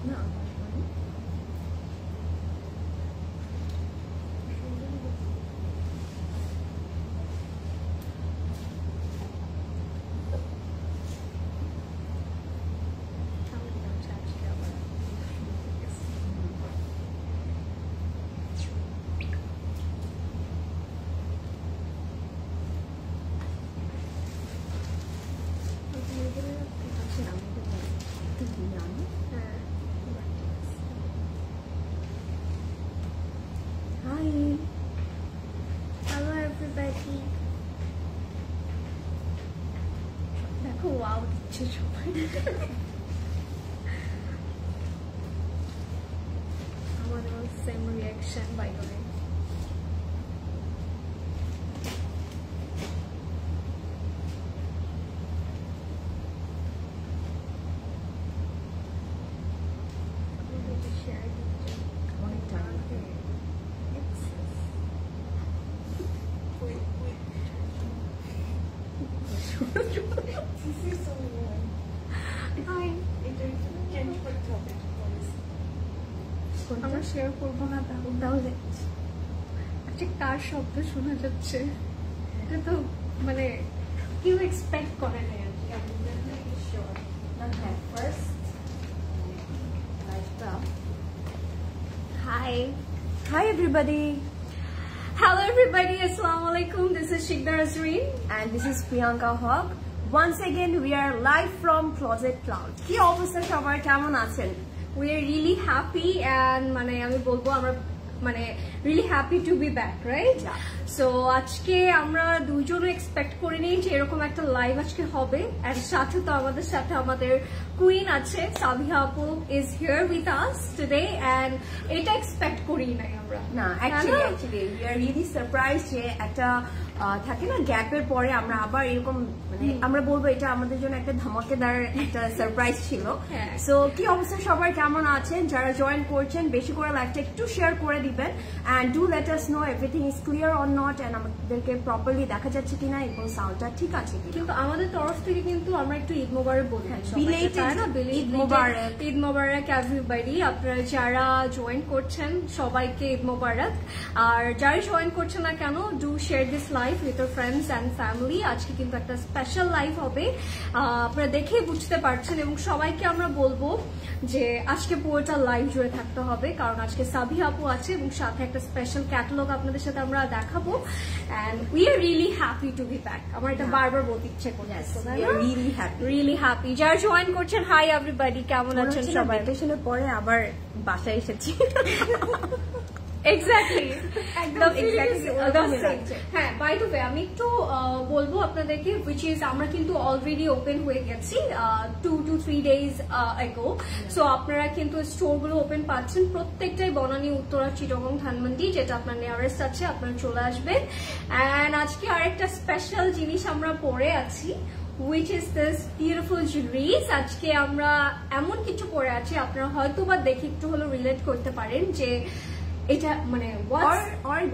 Wow, same reaction by the way. আমরা share করবো না তাহলে একটা কার শব্দ শোনা যাচ্ছে এটা তো মানে কেউ এক্সপেক্ট করে না Hi everybody. Hello everybody, assalamu alaikum. This is Shikdar Azreen and this is Priyanka Hawk. Once again we are live from Closet Cloud. কি অবস্থা সবার, কেমন আছেন? We are really happy and মানে আমি বলবো আমরা মানে really happy to be back, right? Yeah. So আজকে আমরা দুইজনও এক্সপেক্ট করিনি যে এরকম একটা লাইভ আজকে হবে আর সাথে তো আমাদের সাথে আমাদের কুইন আছে সাবিহা আপু is here with us today and এটা এক্সপেক্ট করি নাই আমরা না actually we are really surprised যে একটা থাকে না গ্যাপের পরে আমরা আবার এরকম মানে আমরা বলবো এটা আমাদের জন্য একটা ধামাকেদার একটা সারপ্রাইজ ছিল। সো কি অবস্থা সবার, কেমন আছেন? যারা জয়েন করছেন বেশি করে লাইভটা একটু শেয়ার করে দিবেন and do let us know everything is clear or not and আমাদেরকে প্রপারলি দেখা যাচ্ছে কিনা এবং সাউন্ডটা ঠিক আছে কিনা। কিন্তু আমাদের তরফ থেকে কিন্তু আমরা একটু ঈদ মোবারক বলি, ঈদ মোবারক, ঈদ মোবারক এভরিবডি। আপনারা যারা জয়েন করছেন সবাইকে ঈদ মোবারক, আর যারা জয়েন করছেন না কেন do share this live with your friends and family। আজকে কিন্তু একটা স্পেশাল লাইভ হবে, আপনারা দেখেই বুঝতে পারছেন এবং সবাইকে আমরা বলবো যে আজকে পুরোটা লাইভ জুড়ে থাকতে হবে কারণ আজকে সাবিহা আপু আছে এবং সাথে একটা স্পেশাল ক্যাটালগ আপনাদের সাথে আমরা দেখাবো and we are really happy to be back। আমার এটা বারবার বলতে ইচ্ছে করছে, really happy। যারা জয়েন করছেন হাই এভরিবডি, কেমন আছেন সবাই? ভ্যাকেশনের পরে আবার বাসায় এসেছি। Exactly. হ্যাঁ, বাই দ্য ওয়ে আমি একটু বলবো আপনাদেরকে which is আমরা কিন্তু অলরেডি ওপেন হয়ে গেছি 2 to 3 days ago। সো আপনারা কিন্তু স্টোরগুলো ওপেন পাচ্ছেন প্রত্যেকটাই বনানী, উত্তরা, চিটাগং, ধানমন্ডি, যেটা আপনার নিয়ারেস্ট আছে আপনারা চলে আসবেন। এন্ড আজকে আরেকটা স্পেশাল জিনিস আমরা পরে আছি which is this beautiful jewelries। আজকে আমরা এমন কিছু পরে আছি আপনারা হয়তো বা দেখে একটু হলো রিলেট করতে পারেন যে এটা মানে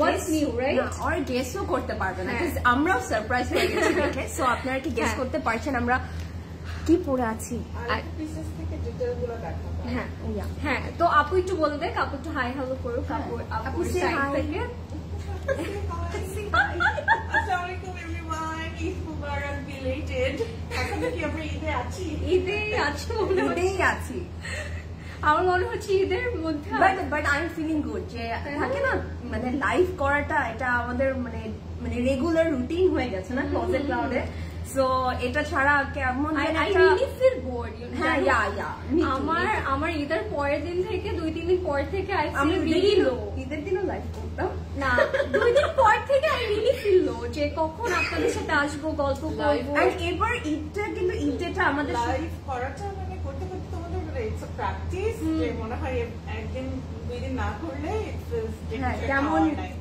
what's new, right? or guessও করতে পারবে না because আমরাও সারপ্রাইজ হয়ে গেছি দেখে। সো আপনারা কি গেস করতে পারছেন আমরা কি পরে আছি? আর পিসেস থেকে ডিটেইলগুলো দেখাবো। হ্যাঁ তো আপু একটু বলে দেখ, আপু একটু হাই হ্যালো করো। আপু সাইড থেকে আসসালামু আলাইকুম এভরিওয়ান, ঈদ মুবারক বিলেটেড। এখন কি আমরা ঈদে আছি? ঈদেই আছি আমার মনে হচ্ছে ঈদের মধ্যে, but I am feeling good যে থাকে না মানে লাইভ করাটা এটা আমাদের মানে মানে রেগুলার রুটিন হয়ে গেছে না ক্লোজেট ক্লাউডে। সো এটা ছাড়া কেমন আমার ঈদের পরের দিন থেকে 2-3 দিন পর থেকে ঈদের দিনও লাইভ করতাম না 2 দিন পর থেকে আই রিয়েলি ফিল লো যে কখন আপনাদের সাথে আসবো, গল্প করবো। এবার ঈদটা কিন্তু ঈদটা আমাদের লাইভ করাটা মানে করতে করতে তোমাদের ইটস আ প্র্যাকটিস যে মনে হয় একদিন 2 দিন না করলে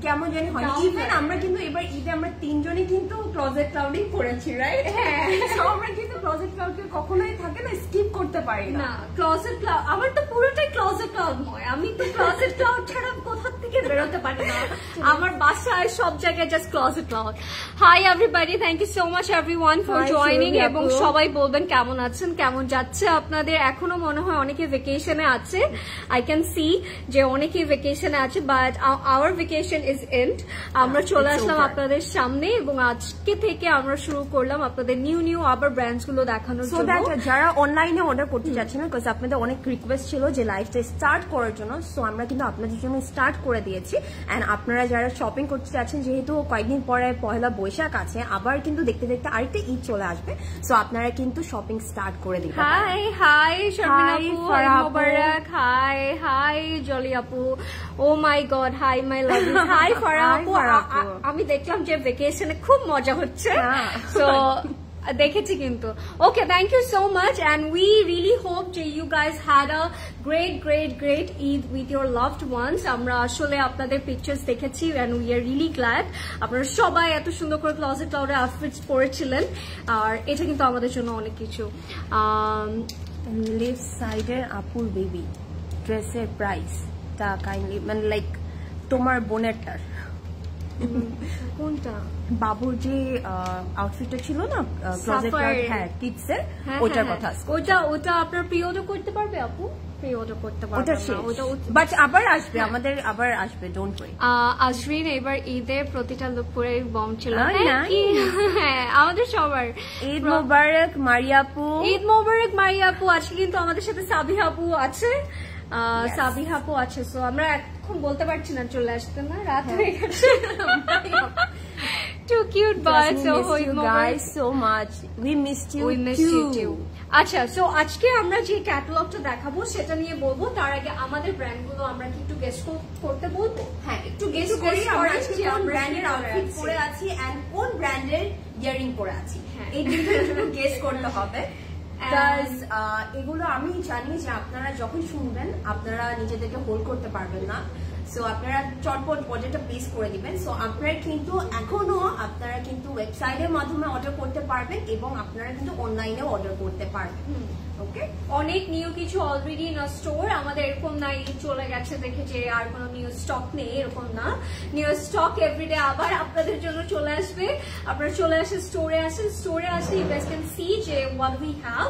কেমন জানি হয়। ইভেন আমরা কিন্তু এবার ঈদে আমরা 3 জনই কিন্তু ক্লোজেট ক্লাউডিং করেছি, রাইট? হ্যাঁ, আমরা কিন্তু ক্লোজেট ক্লাউডকে কখনোই থাকে না স্কিপ করতে পারি না। ক্লোজেট ক্লাউড আমার তো পুরোটাই ক্লোজেট ক্লাউড নয়, আমি তো ক্লোজেট ক্লাউড ছাড়া কোথা থেকে বেরোতে পারি না, আমার বাসায় সব জায়গায় just Closet Cloud. Hi everybody, thank you so much everyone for joining, এবং সবাই বলবেন কেমন আছেন, কেমন যাচ্ছে আপনাদের। এখনো মনে হয় অনেকে ভেকেশনে আছে, আই ক্যান সি যে অনেকে ভেকেশনে আছে, but our vacation is end. আমরা চলে আসলাম আপনাদের সামনে এবং আজকে থেকে আমরা শুরু করলাম আপনাদের নিউ আবার ব্র্যান্ডস গুলো দেখানোর জন্য। যারা অনলাইনে অর্ডার করতে যাচ্ছেন না, বিকজ আপনাদের অনেক রিকোয়েস্ট ছিল যে লাইভটা স্টার্ট করার জন্য, সো আমরা কিন্তু আপনাদের জন্য স্টার্ট করে দিয়েছি। এন্ড আপনারা যারা শপিং করতে যাচ্ছেন, যেহেতু কয়েকদিন পরে পহেলা বৈশাখ আছে, আবার কিন্তু দেখতে দেখতে আরেকটা ঈদ চলে আসবে, সো আপনারা কিন্তু শপিং স্টার্ট করে দিবেন। হাই শারমিন আপু, মোবারক, হাই জলি আপু, oh my god, hi my love you, hi Farah আপু। আমি দেখলাম যে ভেকেশনে খুব মজা হচ্ছে, সো দেখেছি কিন্তু। Okay, thank you so much, and we really hope যে you guys had a great Eid with your loved ones. আমরা আসলে আপনাদের পিকচার্স দেখেছি and we are really glad আপনারা সবাই এত সুন্দর করে ক্লোজেট ক্লাউডের আউটফিটস পরেছিলেন, আর এটা কিন্তু আমাদের জন্য অনেক কিছু। লেফট সাইডের আপুর বেবি ড্রেসের প্রাইসটা কাইন্ডলি, মানে লাইক তোমার বোনেরটার কোনটা? বাবুর যে আউটফিটটা ছিল না ক্লোজেট ক্লাউড, হ্যাঁ কিডস এর, ওটার কথা। ওটা আপনার প্রি অর্ডার করতে পারবে আপু? প্রি অর্ডার করতে পারবে না, বাট আবার আসবে, আমাদের আবার আসবে, ডোন্ট ওয়ারি। আজরিন এবার ঈদে প্রতিটা লুক পরে বম ছিল, হ্যাঁ আমাদের সবার। ঈদ মোবারক মারিয়া আপু, ঈদ মোবারক মারিয়া আপু। আজকে কিন্তু আমাদের সাথে সাবিহা আপু আছে, সাবিহা আপু আছে, সো আমরা এখন বলতে পারছি না চলে আসতে, না রাত হয়ে গেছে। Too cute, but so guys so much. We missed you. We missed you too. আচ্ছা, সো আজকে আমরা যে ক্যাটালগটা দেখাবো সেটা নিয়ে বলবো, তার আগে আমাদের ব্র্যান্ডগুলো আমরা কি একটু গেস করতে বলবো? হ্যাঁ, একটু গেস করি আমরা কোন ব্র্যান্ডের আউটফিট পরে আছি এন্ড কোন ব্র্যান্ডের ইয়ারিং পরে আছি, এই দুটোর জন্য গেস করতে হবে। এগুলো আমি জানি যে আপনারা যখন শুনবেন আপনারা নিজেদেরকে হোল্ড করতে পারবেন না, সো আপনারা চটপট অর্ডারটা প্লেস করে দিবেন। সো আপনারা কিন্তু এখনো আপনারা কিন্তু ওয়েবসাইটের মাধ্যমে অর্ডার করতে পারবেন এবং আপনারা কিন্তু অনলাইনেও অর্ডার করতে পারবেন। ওকে, অনেক নিউ কিছু অলরেডি না স্টোর, আমাদের এরকম না চলে গেছে দেখে যে আর কোনো নিউ স্টক নেই, এরকম না। নিউ স্টক এভরিডে আবার আপনাদের জন্য চলে আসবে। আপনারা চলে আসেন স্টোরে, স্টোরে আসলে ইউ গাইস ক্যান সি যে what we have.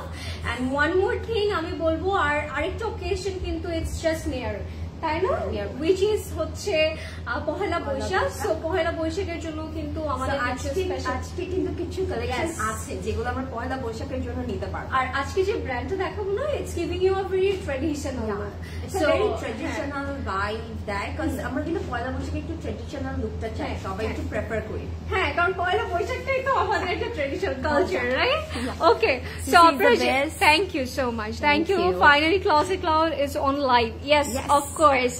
And one more thing আমি বলবো, আর আরেকটা অকেশন কিন্তু ইটস জাস্ট নিয়ার, তাই না, উইচ ইজ হচ্ছে পহেলা বৈশাখ। সো পহেলা বৈশাখের জন্য কিন্তু আমাদের আজকে কিন্তু কিছু কালেকশন আছে যেগুলো আমরা পহেলা বৈশাখের জন্য নিতে পারবো। আর আজকে যে ব্র্যান্ডটা দেখাবো না, it's giving you a very traditional, so traditional vibe দেয়, কারণ আমরা কিন্তু পহেলা বৈশাখে একটু ট্র্যাডিশনাল লুকটা চাই, সবাই একটু প্রেফার করি। হ্যাঁ, কারণ পহেলা বৈশাখটাই তো আমাদের একটা traditional culture, right? Okay, so আপনারা thank you so much, thank you. Finally Closet Cloud is on live. Yes, of course,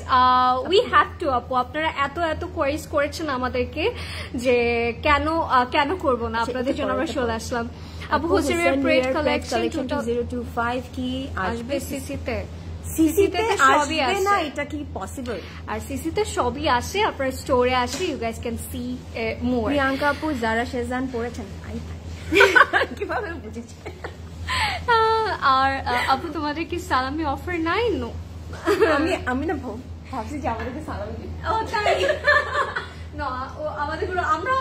we have to. আপু আপনারা এত কোয়েরিজ করেছেন আমাদেরকে যে কেন করবো না, আপনাদের জন্য আমরা চলে আসলাম। আপু হোসেনের প্রেড কালেকশন 2025 কি আসবে সিসিতে? সিসিতে সবই আসে না, এটা কি পসিবল? আর সিসিতে সবই আসে, আপনার স্টোরে আসে, you guys can see more. Priyanka আপু যারা শেজান পড়েছেন, কিভাবে বুঝেছে? আর আপু তোমাদের কি সালামি অফার নাই? নো, আমি না ভাবছি যে আমাদেরকে সালামি দিই। ও তাই না, আমাদের আমরা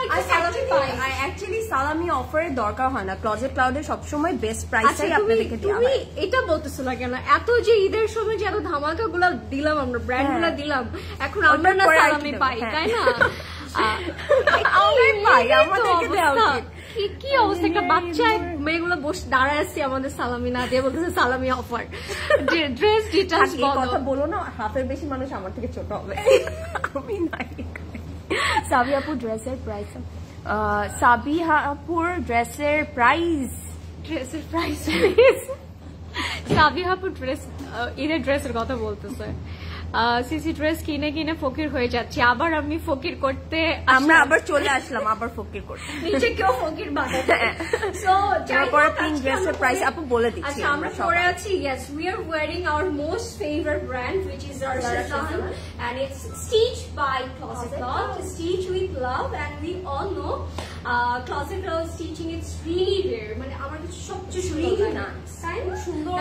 অ্যাকচুয়ালি সালামি অফারের দরকার হয় না, ক্লোজেট ক্লাউডে সবসময় বেস্ট প্রাইসেই আপনাদেরকে দেওয়া হয়। এটা বলতেছো না কেন? এত যে ঈদের সময় যে এত ধামাকা গুলো দিলাম, আমরা ব্র্যান্ড গুলো দিলাম, এখন আমরা না সালামি পাই, তাই না? আমাদেরকে দেওয়া উচিত। কি অবস্থা, একটা বাচ্চা মেয়েগুলো বসে দাঁড়ায় আসছি আমাদের সালামি না দিয়ে, বলতেছে সালামি অফার। ড্রেস ডিটেইলস কথা বলো না, হাফের বেশি মানুষ আমার থেকে ছোট হবে। আমি নাই। সাবিহা আপুর ড্রেসের প্রাইস, সাবিহা আপুর ড্রেসের প্রাইস, সাবিহা আপুর ড্রেস, ঈদের ড্রেসের কথা বলতেছে। সিসি ড্রেস কিনে কিনে ফকির হয়ে যাচ্ছে, আবার আমি ফকির করতে, আমরা আবার চলে আসলাম আবার ফকির করতে, নিচে কেউ ফকির বানাচ্ছে। সো তারপর পিঙ্ক ড্রেসের প্রাইস আপু বলে দিচ্ছি। আচ্ছা, আমরা পরে আছি। Yes, we are wearing our most favorite brand, which is our Shazam, and it's stitched by Closet Cloud, stitched with love, and we all know Closet Cloud stitching, it's really rare, মানে আমার কাছে সবচেয়ে সুন্দর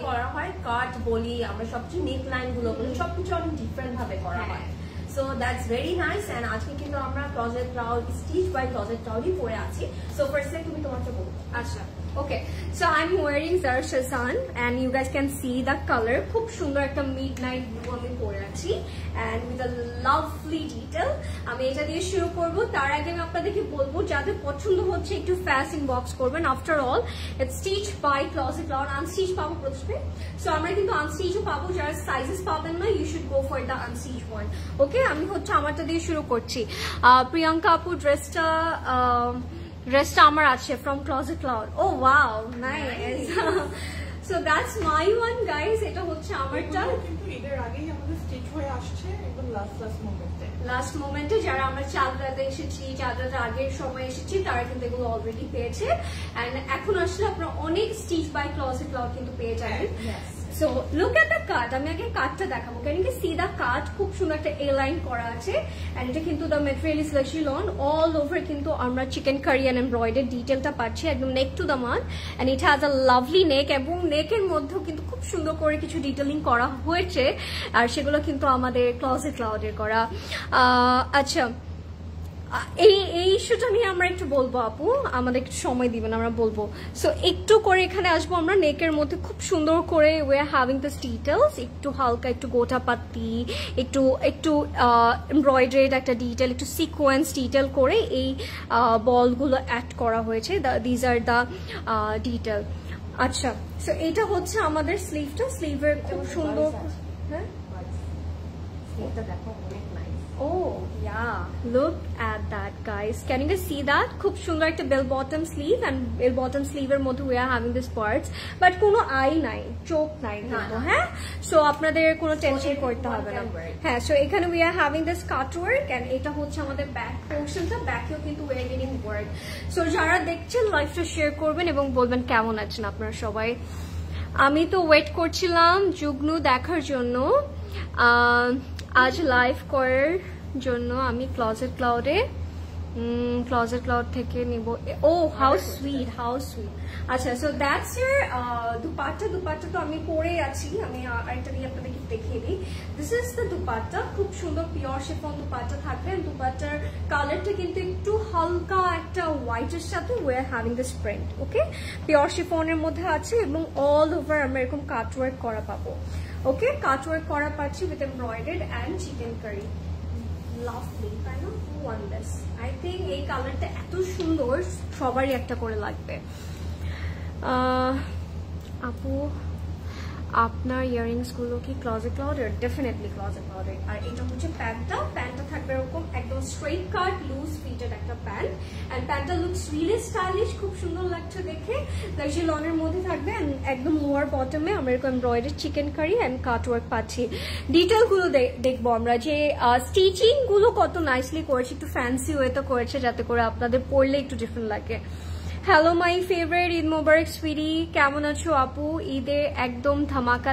করা হয়, কাট বলি আমরা, সবচেয়ে নেক লাইন গুলো সবকিছু অনেক ডিফারেন্ট ভাবে করা হয়। So that's very nice. And আজকে কিন্তু আমরা Closet Cloud Stitch by Closet ক্লাউডই পরে আছি। সো ফার্স্টে তুমি তোমারটা বলো। আচ্ছা, okay, so I'm wearing Zara Shazan and you guys can see the color. খুব সুন্দর একটা midnight blue আমি পরে আছি and with a lovely detail. আমি এটা দিয়ে শুরু করব। তার আগে আমি আপনাদেরকে বলবো যাদের পছন্দ হচ্ছে একটু fast inbox করবেন। After all, it's stitched by Closet Cloud. Unstitched পাবো প্রথমে, so আমরা কিন্তু unstitched পাবো। যারা সাইজেস পাবেন না, you should go for the unstitched one. Okay, আমি হচ্ছে আমারটা দিয়ে শুরু করছি। প্রিয়াঙ্কা আপু ড্রেসটা আমার আছে from Closet Cloud. Oh wow, nice. So that's my one, guys. এটা হচ্ছে আমারটা, কিন্তু এর আগেই আমাদের স্টিচ হয়ে আসছে একদম লাস্ট মোমেন্টে যারা আমরা চাঁদরাতে এসেছি, চাঁদরাতে আগের সময় এসেছি, তারা কিন্তু এগুলো অলরেডি পেয়েছে। এন্ড এখন আসলে আপনারা অনেক স্টিচ বাই Closet Cloud কিন্তু পেয়ে যাবেন। So look at the cut. আমি আগে কাটটা দেখাবো। Can you see the cut? খুব সুন্দর একটা A line করা আছে and এটা কিন্তু the material is luxury lawn all over কিন্তু আমরা chicken curry and embroidered detailটা পাচ্ছি একদম neck to the mat and it has a lovely neck এবং নেকের মধ্যেও কিন্তু খুব সুন্দর করে কিছু ডিটেইলিং করা হয়েছে আর সেগুলো কিন্তু আমাদের Closet Cloud এর করা। আচ্ছা, এই ইস্যুটা নিয়ে আমরা একটু বলবো আপু, আমাদের একটু সময় দিবেন, আমরা বলবো। সো একটু করে এখানে আসবো আমরা। নেকের মধ্যে খুব সুন্দর করে we are having this details, একটু হালকা একটু গোটা পাতি, একটু এমব্রয়ডারিড একটা ডিটেল, একটু সিকোয়েন্স ডিটেল করে এই বলগুলো অ্যাড করা হয়েছে। These are the detail. আচ্ছা, সো এটা হচ্ছে আমাদের স্লিভটা। স্লিভের খুব সুন্দর, হ্যাঁ স্লিভটা দেখো অনেক nice. Oh yeah, look at that, guys. Can you guys see that? খুব সুন্দর একটা bell bottom sleeve and bell bottom sleeve এর মধ্যে we are having this parts, but কোনো আই নাই, চোখ নাই কিন্তু, হ্যাঁ। সো আপনাদের কোনো টেনশন করতে হবে না। হ্যাঁ, সো এখানে we are having this cut work and এটা হচ্ছে আমাদের ব্যাক পোরশনটা। ব্যাকেও কিন্তু we are getting work. So যারা দেখছেন লাইভটা শেয়ার করবেন এবং বলবেন কেমন আছেন আপনারা সবাই। আমি তো ওয়েট করছিলাম যুগ্নু দেখার জন্য। আজ লাইভ করার জন্য আমি Closet Cloud থেকে নিব। ও হাউ সুইট, হাউ সুইট। আচ্ছা, so that's your dupatta. Dupatta তো আমি পরে আছি, আমি আরেকটা দিয়ে আপনাদেরকে দেখিয়ে দিই। This is the dupatta. খুব সুন্দর পিওর শিফন দুপাট্টা থাকবে। দুপাট্টার কালারটা কিন্তু একটু হালকা একটা হোয়াইটের সাথে we are having this print. Okay, pure শিফনের মধ্যে আছে এবং অল ওভার আমরা এরকম কাটওয়ার্ক করা পাবো। ওকে, কাটওয়ার্ক করা পাচ্ছি with embroidered and chikankari. Lovely, তাই না? ওয়ান্ডার্স। আই থিঙ্ক এই কালারটা এত সুন্দর, সবারই একটা করে লাগবে। আপু আপনার ইয়ারিংস গুলো কি Closet Cloud এর? ডেফিনেটলি Closet Cloud এর। আর এটা হচ্ছে প্যান্টটা থাকবে এরকম একদম স্ট্রেট কাট লুজ ফিটেড একটা প্যান্ট এন্ড প্যান্টটা লুকস রিয়েলি স্টাইলিশ, খুব সুন্দর লাগছে দেখে। লাক্সারি লনের মধ্যে থাকবে একদম লোয়ার বটমে আমরা এরকম embroidery chikankari and cut work পাচ্ছি। ডিটেল গুলো দেখবো আমরা যে স্টিচিং গুলো কত নাইসলি করেছে, একটু ফ্যান্সি ওয়েতে করেছে যাতে করে আপনাদের পরলে একটু ডিফারেন্ট লাগে। হ্যালো মাই ফেভারিট, ঈদ মোবারক সুইটি, কেমন আছো আপু? ঈদে একদম ধামাকা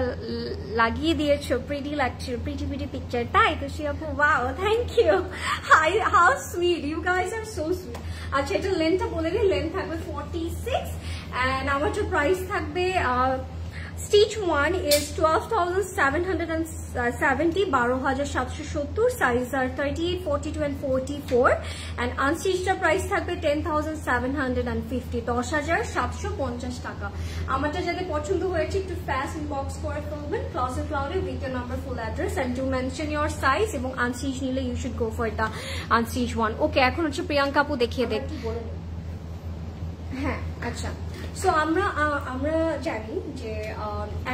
লাগিয়ে দিয়েছো, প্রিটি লাগছে, প্রিটি পিকচার, তাই তো সে আপু? Wow, thank you, how sweet, you guys are so sweet. আচ্ছা, এটা লেন্থটা বলে দিই, লেন্থ থাকবে 46 and আমারটা প্রাইস থাকবে Stitch 1 is 12,770, 12,770, size are 38, 42 and 44 and unstitched price থাকবে 10,750, 10,750 টাকা। আমারটা যাদের পছন্দ হয়েছে একটু ফাস্ট ইনবক্স করে ফেলবেন Closet Cloud A with your number, full address and to mention your size এবং unstitched নিলে you should go for the unstitched one. ওকে, এখন হচ্ছে প্রিয়াঙ্কা আপু দেখিয়ে দেখ। হ্যাঁ, আচ্ছা, সো আমরা জানি যে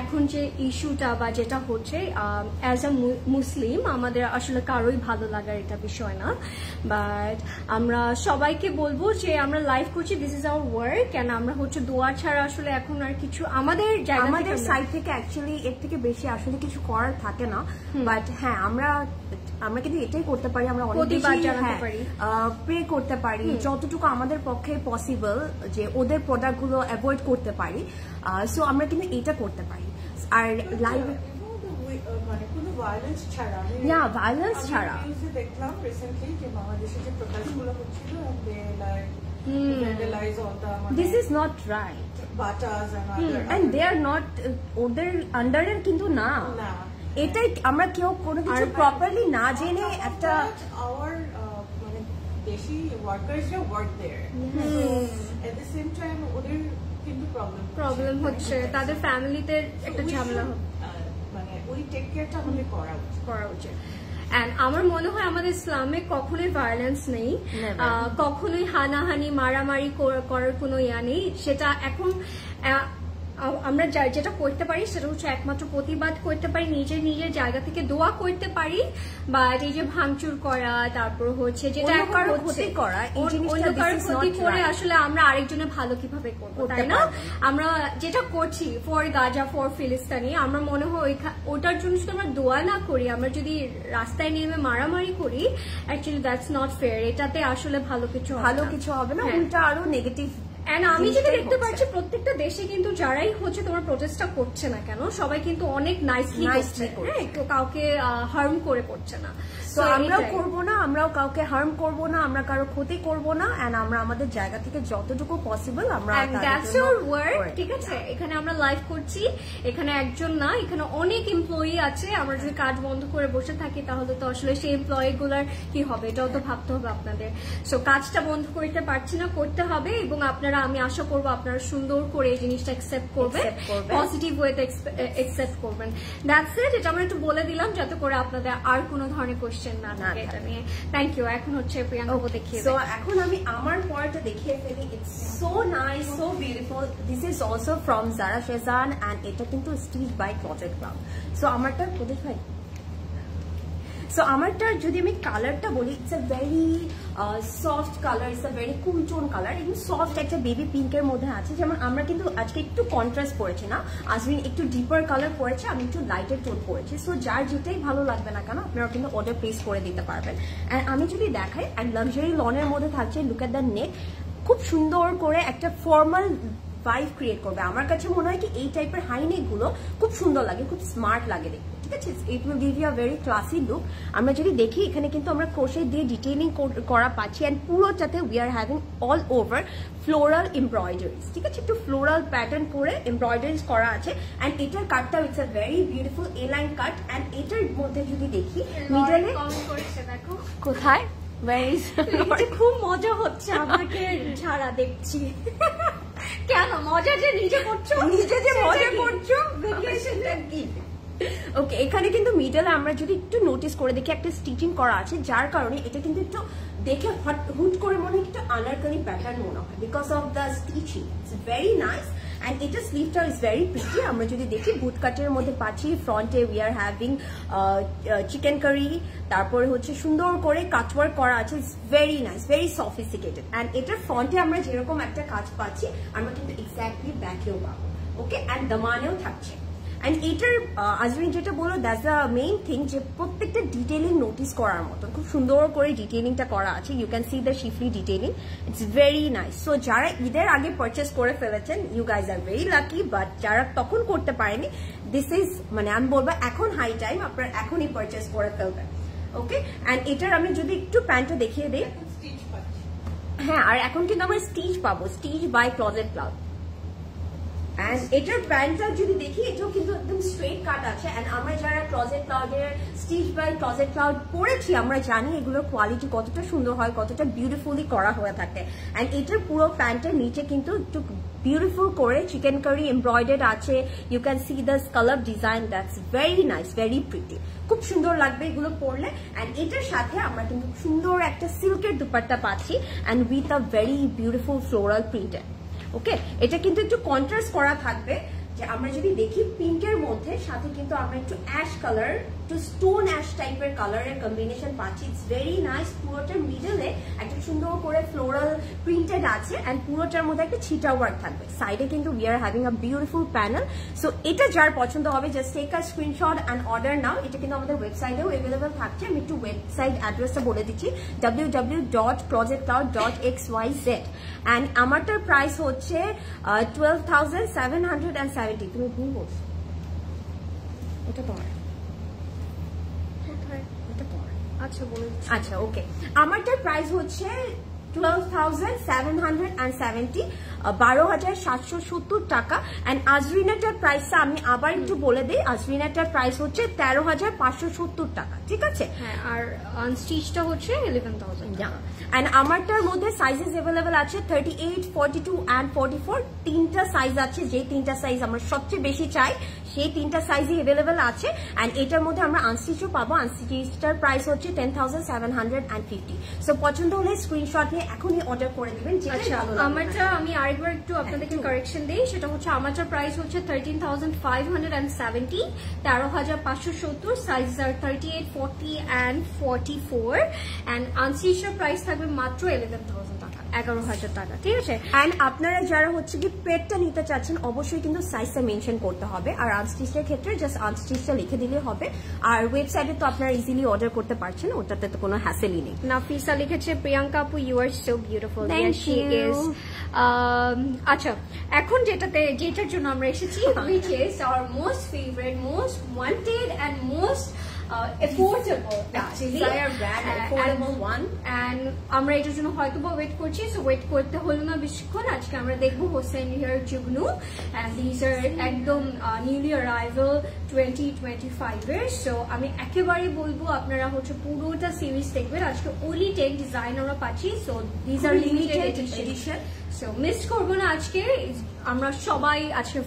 এখন যে ইস্যুটা বা যেটা হচ্ছে অ্যাজ আ মুসলিম আমাদের আসলে কারোই ভালো লাগার এটা বিষয় না, বাট আমরা সবাইকে বলবো যে আমরা লাইভ করছি, this is our work and আমরা হচ্ছে দোয়া ছাড়া আসলে এখন আর কিছু আমাদের সাইড থেকে অ্যাকচুয়ালি এর থেকে বেশি আসলে কিছু করার থাকে না। বাট হ্যাঁ, আমরা কিন্তু এটাই করতে পারি, আমরা অনেক প্রে করতে পারি যতটুকু আমাদের পক্ষে পসিবল যে ওদের প্রোডাক্ট গুলো অ্যাভয়েড করতে পারি। সো আমরা কিন্তু এটা করতে পারি। আর লাইভ মানে কোনো ভায়োলেন্স ছাড়া, ভায়োলেন্স ছাড়া দেখলাম রিসেন্টলি যে বাংলাদেশে যে প্রোটেস্টগুলো হচ্ছিল, this is not right, batas and other and they are not ওদের আন্ডারের কিন্তু না। এটাই আমরা কেউ কোনো কিছু প্রপারলি না জেনে একটা মানে বেশি ওয়ার্কার্সরা work there, at the same time ওদের কিন্তু প্রবলেম হচ্ছে, তাদের ফ্যামিলিতে একটা ঝামেলা মানে ওই টেক কেয়ারটা আমাদের করা উচিত। And আমার মনে হয় আমাদের ইসলামে কখনোই ভায়োলেন্স নেই, কখনোই হানাহানি মারামারি করার কোনো ইয়া নেই। সেটা এখন আমরা যেটা করতে পারি সেটা হচ্ছে একমাত্র প্রতিবাদ করতে পারি, নিজের জায়গা থেকে দোয়া করতে পারি, বা এই যে ভাঙচুর করা, তারপর হচ্ছে যেটা ক্ষতি করা, অন্য কারো ক্ষতি করে আসলে আমরা আরেকজনের ভালো কিভাবে করবো, তাই না? আমরা যেটা করছি ফর গাজা, ফর ফিলিস্তিনি, আমরা মনে হয় ওটার জন্য যদি আমরা দোয়া না করি, আমরা যদি রাস্তায় নেমে মারামারি করি, অ্যাকচুয়ালি দ্যাটস নট ফেয়ার। এটাতে আসলে ভালো কিছু হবে না, উল্টা আরো নেগেটিভ। আমি যেটা দেখতে পাচ্ছি প্রত্যেকটা দেশে কিন্তু যারাই হচ্ছে তোমার প্রচেষ্টা করছে না কেন, সবাই কিন্তু অনেক নাইসলি করছে, কাউকে হার্ম করে করছে না। তো আমরাও করবো না, আমরাও কাউকে হার্ম করবো না, আমরা কারো ক্ষতি করবো না, এন্ড আমরা আমাদের জায়গা থেকে যতটুকু পসিবল আমরা ঠিক আছে। এখানে আমরা লাইভ করছি, এখানে একজন না, এখানে অনেক এমপ্লয়ি আছে। আমরা যদি কাজ বন্ধ করে বসে থাকি তাহলে তো আসলে সেই এমপ্লয়ি গুলার কি হবে, এটাও তো ভাবতে হবে আপনাদের। সো কাজটা বন্ধ করতে পারছি না, করতে হবে। এবং আপনারা, আমি আশা করবো আপনারা সুন্দর করে এই জিনিসটা অ্যাকসেপ্ট করবেন, পজিটিভ ওয়েতে অ্যাকসেপ্ট করবেন। That's it. এটা আমরা একটু বলে দিলাম যাতে করে আপনাদের আর কোনো ধরনের কোশ্চেন না থাকে এটা নিয়ে। Thank you. এখন হচ্ছে প্রিয়াঙ্কা দেখিয়ে, সো এখন আমি আমার পরটা দেখিয়ে ফেলি। It's so nice, so beautiful. This is also from Zara Shezan, and এটা কিন্তু stitch by closet Cloud. So আমারটা প্রদীপ ভাই, সো আমারটার যদি আমি কালারটা বলি, it's a very soft colour, it's a very cool tone colour, একটু সফট একটা বেবি পিঙ্কের মধ্যে আছে। যেমন আমরা কিন্তু আজকে একটু কন্ট্রাস্ট পড়েছি না, আজমিন একটু ডিপার কালার পড়েছে, আমি একটু লাইটের টোন পড়েছি। সো যার যেটাই ভালো লাগবে না কেন আপনারা কিন্তু অর্ডার প্লেস করে দিতে পারবেন। অ্যান্ড আমি যদি দেখাই, অ্যান্ড লাক্সারি লনের মধ্যে থাকছে, লুক এট দ্য নেক, খুব সুন্দর করে একটা ফর্মাল ভাইব ক্রিয়েট করবে। আমার কাছে মনে হয় কি এই টাইপের হাই নেক গুলো খুব সুন্দর লাগে, খুব স্মার্ট লাগে দেখতে, ঠিক আছে? It will give you a very classy look. আমরা যদি দেখি এখানে কিন্তু আমরা ক্রোশে দিয়ে ডিটেইলিং করা পাচ্ছি, অ্যান্ড পুরোটাতে we are having all over floral embroideries, ঠিক আছে? একটু ফ্লোরাল প্যাটার্ন করে এমব্রয়ডারিজ করা আছে। অ্যান্ড এটার কাটটা it's a very beautiful A line cut. And এটার মধ্যে যদি দেখি মিডলে কোথায় খুব মজা হচ্ছে আমাকে ছাড়া দেখছি। কেন মজা যে নিজে করছো, নিজে যে মজা করছো, ভ্যাকেশনটা কি? ওকে, এখানে কিন্তু মিডলে আমরা যদি একটু নোটিস করে দেখি একটা স্টিচিং করা আছে, যার কারণে এটা কিন্তু একটু দেখে হুট করে মনে হয় একটু আনারকলি প্যাটার্ন মনে হয়, because of the stitching. It's very nice. And এটা স্লিভটা ইজ ভেরি প্রিটি। আমরা যদি দেখি বুট কাটের মধ্যে পাচ্ছি, ফ্রন্টে we are having chikankari, তারপরে হচ্ছে সুন্দর করে কাটওয়ার্ক করা আছে। It's very nice, very sophisticated. And এটার ফ্রন্টে আমরা যেরকম একটা কাজ পাচ্ছি, আমরা কিন্তু এক্স্যাক্টলি ব্যাকেও পাবো। ওকে, অ্যান্ড দামানেও থাকছে। অ্যান্ড এটার আজমিন যেটা বললো, দ্যাটস দ্য মেইন থিং, যে প্রত্যেকটা ডিটেইলিং নোটিস করার মতন খুব সুন্দর করে ডিটেইলিংটা করা আছে। You can see the schiffli detailing, it's very nice. So যারা ঈদের আগে পারচেস করে ফেলেছেন, you guys are very lucky. But যারা তখন করতে পারেনি, দিস ইজ, মানে আমি বলবো এখন হাই টাইম, আপনারা এখনই পারচেস করে ফেলবেন। ওকে, অ্যান্ড এটার আমি যদি একটু প্যান্টটা দেখিয়ে দিই, হ্যাঁ, আর এখন কিন্তু আমরা স্টিচ পাবো, stitch by closet Cloud. And এটার প্যান্টটা যদি দেখি, এটাও কিন্তু একদম স্ট্রেট কাট আছে। অ্যান্ড আমরা যারা ক্লজেট ক্লাউডের স্টিচ বাই ক্লজেট ক্লাউড পরেছি, আমরা জানি এগুলোর কোয়ালিটি কতটা সুন্দর হয়, কতটা বিউটিফুলি করা হয়ে থাকে। অ্যান্ড এটার পুরো প্যান্টের নিচে কিন্তু একটু বিউটিফুল করে চিকেন কারি এমব্রয়ডার্ড আছে। You can see the scallop design, that's very nice, very pretty. খুব সুন্দর লাগবে এগুলো পরলে। অ্যান্ড এটার সাথে আমরা কিন্তু সুন্দর একটা সিল্কের দুপাট্টা পাচ্ছি, and with a very beautiful floral printed. Okay, এটা কিন্তু একটু কন্ট্রাস্ট করা থাকবে। যে আমরা যদি দেখি পিঙ্কের মধ্যে সাথে কিন্তু আমরা একটু অ্যাশ কালার, একটু স্টোন অ্যাশ টাইপের কালারের কম্বিনেশন পাচ্ছি। It's very nice. পুরোটার মিডলে একটা সুন্দর করে ফ্লোরাল প্রিন্টেড আছে, অ্যান্ড পুরোটার মধ্যে একটা ছিটা ওয়ার্ক থাকবে। সাইডে কিন্তু we are having a beautiful panel. So এটা যার পছন্দ হবে, just take a screenshot and order now. এটা কিন্তু আমাদের ওয়েবসাইটেও অ্যাভেলেবল থাকছে। আমি একটু ওয়েবসাইট অ্যাড্রেসটা বলে দিচ্ছি, www.projectcloud.xyz। অ্যান্ড আমারটার প্রাইস হচ্ছে 12,770। তুমি ভুল বলছো, এটা তোমার, আচ্ছা ওকে। আমারটার প্রাইস হচ্ছে 12,770। 12,770 টাকা। এন্ড আজরিনাটার প্রাইসটা আমি আবার একটু বলে দিই, আজরিনাটার প্রাইস হচ্ছে 13,570 টাকা, ঠিক আছে? হ্যাঁ, আর আনস্টিচটা হচ্ছে 11,000 টাকা। এন্ড আমারটার মধ্যে সাইজেস अवेलेबल আছে 38, 42 এন্ড 44, তিনটা সাইজ আছে। যে তিনটা সাইজ আমরা সবচেয়ে বেশি চাই সেই তিনটা সাইজই अवेलेबल আছে। এন্ড এটার মধ্যে আমরা আনস্টিচও পাবো। আনস্টিচটার প্রাইস হচ্ছে 10,750। সো পছন্দ হলে স্ক্রিনশট নিয়ে এখনই অর্ডার করে দিবেন। আচ্ছা, আমারটা আমি আরেকবার একটু আপনাদেরকে কারেকশন দেই, সেটা হচ্ছে আমারটার প্রাইস হচ্ছে 13,570, 13,570, সাইজ আর 38, 40 এন্ড 44, এন্ড আনস্টিচের প্রাইস থাকবে মাত্র 11,000 টাকা, 11,000 টাকা, ঠিক আছে? এন্ড আপনারা যারা হচ্ছে কি পেটটা নিতে চাচ্ছেন অবশ্যই কিন্তু সাইজটা মেনশন করতে হবে। আর আনস্টিচের ক্ষেত্রে জাস্ট আনস্টিচটা লিখে দিলে হবে। আর ওয়েবসাইটে তো আপনারা ইজিলি অর্ডার করতে পারছেন, ওটাতে তো কোনো হ্যাসেলই নেই। নাফিসা লিখেছে, প্রিয়াঙ্কা আপু you are so beautiful. Thank you. আচ্ছা, এখন যেটার জন্য আমরা এসেছি, which is our most favorite, most wanted and most affordable actually, affordable one. and আমরা এটার জন্য হয়তো ওয়েট করছি, সো ওয়েট করতে হলো না বেশিক্ষণ। আজকে আমরা দেখবো Hossain hair Jugnu, and these are একদম নিউলি অ্যারাইভাল 2025 এর। সো আমি একেবারে বলবো আপনারা হচ্ছে পুরোটা সিরিজ দেখবেন। আজকে only 10 ডিজাইন আমরা পাচ্ছি, so these are limited edition, so miss করবো না। আজকে আমরা সবাই আজকে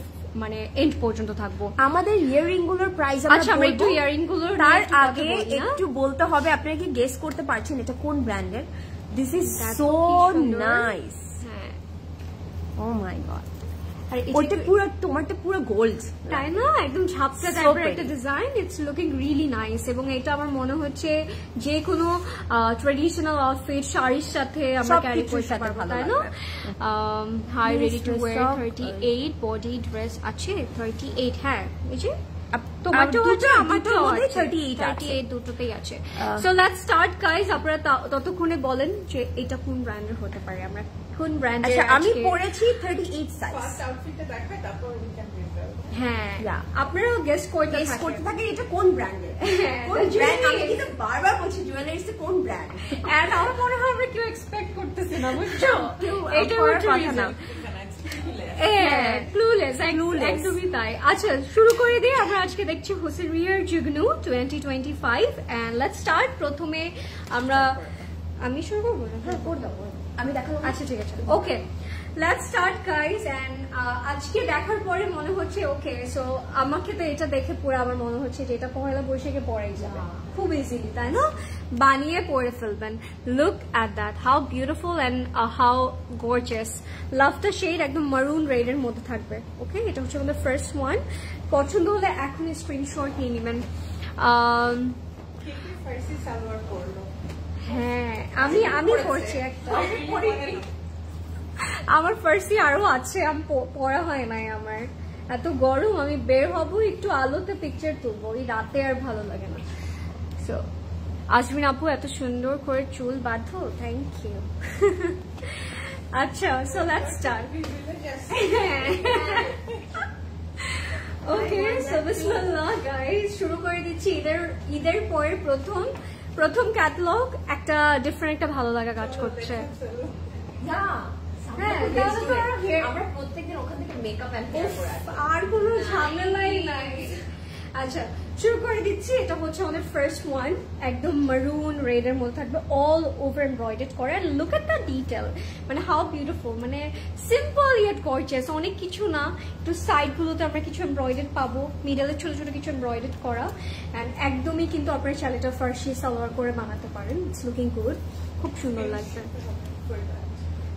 মানে এন্ড পর্যন্ত থাকবো। আমাদের ইয়ারিং গুলোর প্রাইস আমরা একটু ইয়ারিং গুলোর তার আগে একটু বলতে হবে, আপনারা কি গেস করতে পারছেন এটা কোন ব্র্যান্ডের? This is so nice. হ্যাঁ, ও মাই গড, ওটা পুরো তোমারটা পুরো গোল্ড, তাই না? একদম ঝাপসা টাইপের একটা design, it's looking really nice. এবং এটা আমার মনে হচ্ছে যে কোনো ট্রেডিশনাল আউটফিট, শাড়ির সাথে আমরা ক্যারি করতে পারবো, তাই না? Hi ready to wear 38, body dress আছে 38। হ্যাঁ, এই যে দুটোতেই আছে। So let's start guys. আপনারা ততক্ষণে বলেন যে এটা কোন ব্র্যান্ডের হতে পারে, আমরা কোন ব্র্যান্ডের। আমি পরেছি 38 সাইজ। ফার্স্ট আউটফিটটা দেখাই, তারপর উই ক্যান রিভিল। হ্যাঁ, আপনারাও গেস করতে থাকেন এটা কোন ব্র্যান্ডের, কোন ব্র্যান্ড। আমি কিন্তু বারবার বলছি জুয়েলারিজ কোন ব্র্যান্ড, এন্ড আমার মনে হয় আমরা কেউ এক্সপেক্ট করতেছি না, বুঝছো? এটা কথা না, ক্লুলেস, একদমই তাই। আচ্ছা, শুরু করে দিই। আমরা আজকে দেখছি Hossain hair Jugnu 2025, and let's start. প্রথমে আমি শুরু করবো না? হ্যাঁ, করে দাও, আমি দেখাবো। আচ্ছা, ঠিক আছে, ওকে, লেটস স্টার্ট গাইস। এন্ড আজকে দেখার পরে মনে হচ্ছে ওকে, সো আমাকে তো এটা দেখে পরে আমার মনে হচ্ছে যে এটা পহেলা বৈশাখে পরেই যাবে খুব ইজিলি, তাই না? বানিয়ে পরে ফেলবেন। Look at that, how beautiful and how gorgeous. Love the shade, একদম মারুন রেড এর মধ্যে থাকবে। ওকে, এটা হচ্ছে আমাদের ফার্স্ট ওয়ান। পছন্দ হলে এখনই স্ক্রিনশট নিয়ে নেবেন। ফার্সি সালোয়ার পরলো। হ্যাঁ, আমি পরছি একটা। আমার ফার্সি আরো আছে, আমি পড়া হয় নাই আমার। এত গরম, আমি বের হব একটু আলোতে পিকচার তুলবো, এই রাতে আর ভালো লাগে না। সো আজমিন আপু এত সুন্দর করে চুল বাঁধো, থ্যাংক ইউ। আচ্ছা, so let's start. Okay, so বিসমিল্লাহ গাইস, শুরু করে দিচ্ছি। ঈদের পরে প্রথম ক্যাটালগ, একটা ডিফারেন্ট, একটা ভালো লাগা কাজ করছে। আমরা প্রত্যেকদিন ওখান থেকে মেকআপ আর কোনো ঝামেলাই নাই। আচ্ছা, শুরু করে দিচ্ছি। এটা হচ্ছে আমাদের ফার্স্ট ওয়ান, একদম মারুন রেড এর মধ্যে থাকবে, অল ওভার এমব্রয়ডার্ড করে। And look at the detail, মানে হাউ বিউটিফুল, মানে সিম্পল ইয়েট গর্জিয়াস, অনেক কিছু না। একটু সাইড গুলোতে আমরা কিছু এমব্রয়ডার্ড পাবো, মিডলে ছোট ছোট কিছু এমব্রয়ডার্ড করা। এন্ড একদমই কিন্তু আপনার শাড়িটা ফার্সি সালোয়ার করে বানাতে পারেন। ইটস লুকিং গুড, খুব সুন্দর লাগবে।